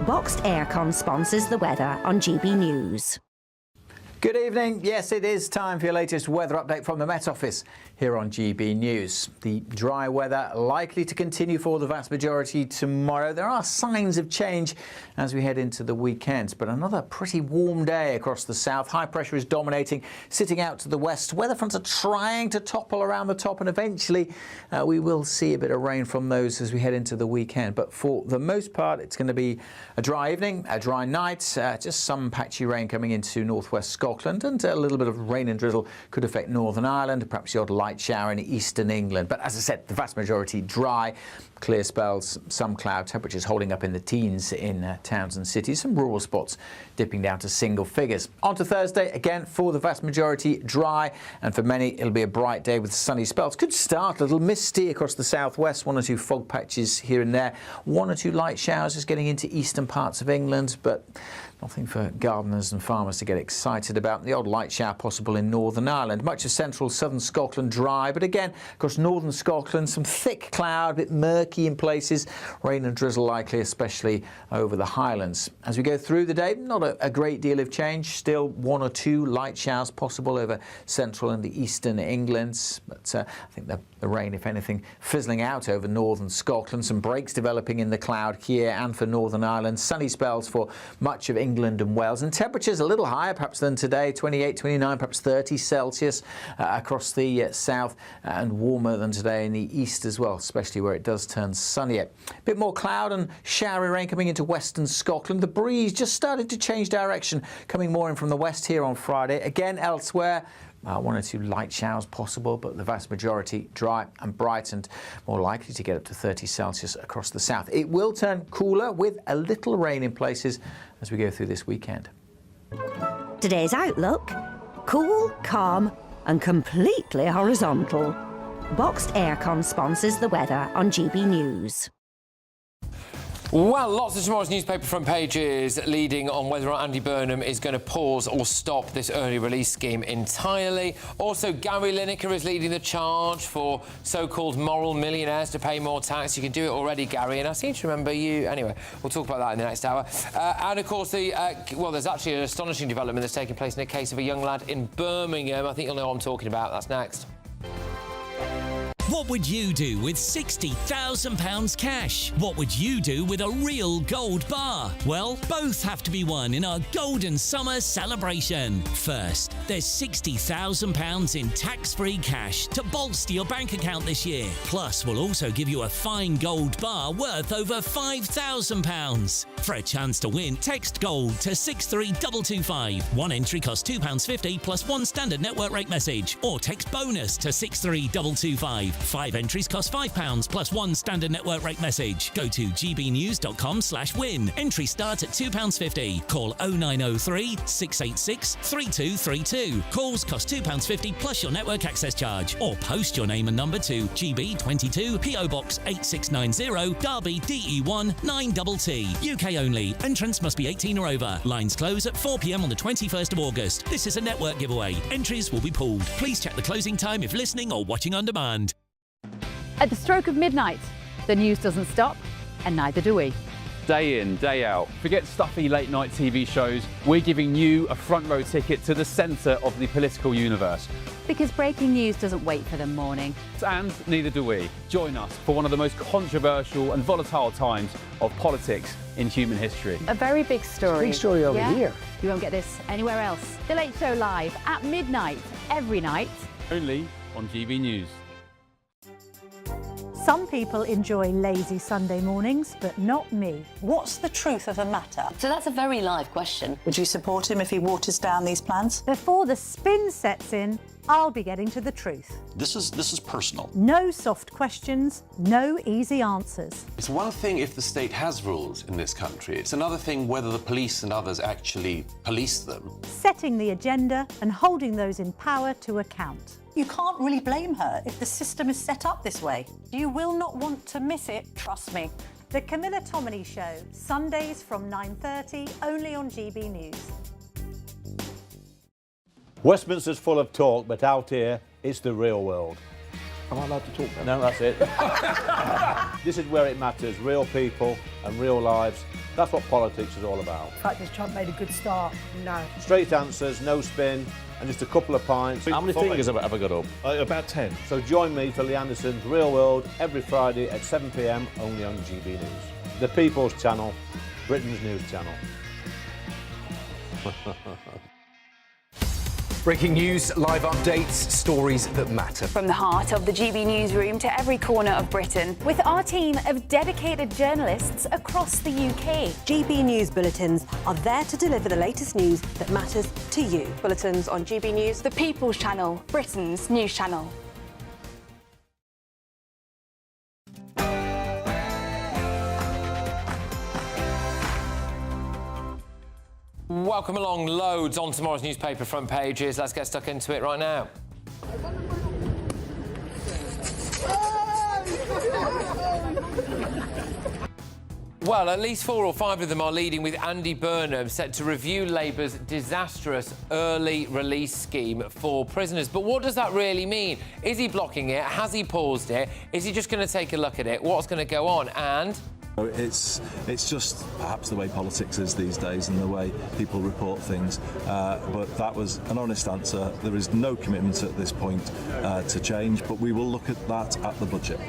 Boxed Aircon sponsors the weather on GB News. Good evening. Yes, it is time for your latest weather update from the Met Office here on GB News. The dry weather likely to continue for the vast majority tomorrow. There are signs of change as we head into the weekend, but another pretty warm day across the south. High pressure is dominating, sitting out to the west. Weather fronts are trying to topple around the top, and eventually we will see a bit of rain from those as we head into the weekend. But for the most part, it's going to be a dry evening, a dry night, just some patchy rain coming into northwest Scotland, and a little bit of rain and drizzle could affect Northern Ireland, perhaps the odd light shower in eastern England. But as I said, the vast majority dry. Clear spells, some cloud, temperatures holding up in the teens in towns and cities, some rural spots dipping down to single figures. On to Thursday, again for the vast majority dry, and for many it'll be a bright day with sunny spells. Could start a little misty across the southwest, 1 or 2 fog patches here and there, 1 or 2 light showers just getting into eastern parts of England, but nothing for gardeners and farmers to get excited about. The odd light shower possible in Northern Ireland. Much of central southern Scotland dry, but again, across northern Scotland, some thick cloud, a bit murky in places. Rain and drizzle likely, especially over the Highlands. As we go through the day, not a great deal of change. Still 1 or 2 light showers possible over central and the eastern England. But I think the rain, if anything, fizzling out over northern Scotland. Some breaks developing in the cloud here and for Northern Ireland. Sunny spells for much of England and Wales. And temperatures a little higher perhaps than today, 28, 29, perhaps 30 Celsius across the south, and warmer than today in the east as well, especially where it does turn sunnier. A bit more cloud and showery rain coming into western Scotland. The breeze just started to change direction, coming more in from the west here on Friday. Again, elsewhere, 1 or 2 light showers possible, but the vast majority dry and bright, and more likely to get up to 30 Celsius across the south. It will turn cooler with a little rain in places as we go through this weekend. Today's outlook: cool, calm and completely horizontal. Boxed Aircon sponsors the weather on GB News. Well, lots of tomorrow's newspaper front pages leading on whether Andy Burnham is going to pause or stop this early release scheme entirely. Also, Gary Lineker is leading the charge for so-called moral millionaires to pay more tax. You can do it already, Gary, and I seem to remember you. Anyway, we'll talk about that in the next hour. And, of course, there's actually an astonishing development that's taking place in the case of a young lad in Birmingham. I think you'll know what I'm talking about. That's next. What would you do with £60,000 cash? What would you do with a real gold bar? Well, both have to be won in our Golden Summer celebration. First, there's £60,000 in tax-free cash to bolster your bank account this year. Plus, we'll also give you a fine gold bar worth over £5,000. For a chance to win, text GOLD to 63225. One entry costs £2.50 plus 1 standard network rate message. Or text BONUS to 63225. 5 entries cost £5 plus 1 standard network rate message. Go to gbnews.com/win. Entry start at £2.50. Call 0903 686 3232. Calls cost £2.50 plus your network access charge. Or post your name and number to GB22 PO Box 8690 Derby DE1 9TT. UK only. Entrance must be 18 or over. Lines close at 4 p.m. on the 21st of August. This is a network giveaway. Entries will be pulled. Please check the closing time if listening or watching on demand. At the stroke of midnight, the news doesn't stop, and neither do we. Day in, day out. Forget stuffy late night TV shows. We're giving you a front row ticket to the centre of the political universe. Because breaking news doesn't wait for the morning. And neither do we. Join us for one of the most controversial and volatile times of politics in human history. A very big story. Big story over here. You won't get this anywhere else. The Late Show live at midnight, every night. Only on GB News. Some people enjoy lazy Sunday mornings, but not me. What's the truth of the matter? So that's a very live question. Would you support him if he waters down these plans? Before the spin sets in, I'll be getting to the truth. This is personal. No soft questions, no easy answers. It's one thing if the state has rules in this country. It's another thing whether the police and others actually police them. Setting the agenda and holding those in power to account. You can't really blame her if the system is set up this way. You will not want to miss it, trust me. The Camilla Tominey Show, Sundays from 9:30, only on GB News. Westminster's full of talk, but out here, it's the real world. Am I allowed to talk then? No, that's it. This is where it matters, real people and real lives. That's what politics is all about. In fact, has Trump made a good start? No. Straight answers, no spin, and just a couple of pints. How many fingers have I got up? About 10. So join me for Lee Anderson's Real World every Friday at 7 p.m, only on GB News. The People's Channel, Britain's news channel. Breaking news, live updates, stories that matter. From the heart of the GB newsroom to every corner of Britain, with our team of dedicated journalists across the UK. GB News bulletins are there to deliver the latest news that matters to you. Bulletins on GB News, the People's Channel, Britain's news channel. welcome along. Loads on tomorrow's newspaper front pages. Let's get stuck into it right now. Well, at least 4 or 5 of them are leading with Andy Burnham set to review Labour's disastrous early release scheme for prisoners. But what does that really mean? Is he blocking it? Has he paused it? Is he just going to take a look at it? What's going to go on? And... It's just perhaps the way politics is these days and the way people report things. But that was an honest answer. There is no commitment at this point to change, but we will look at that at the budget.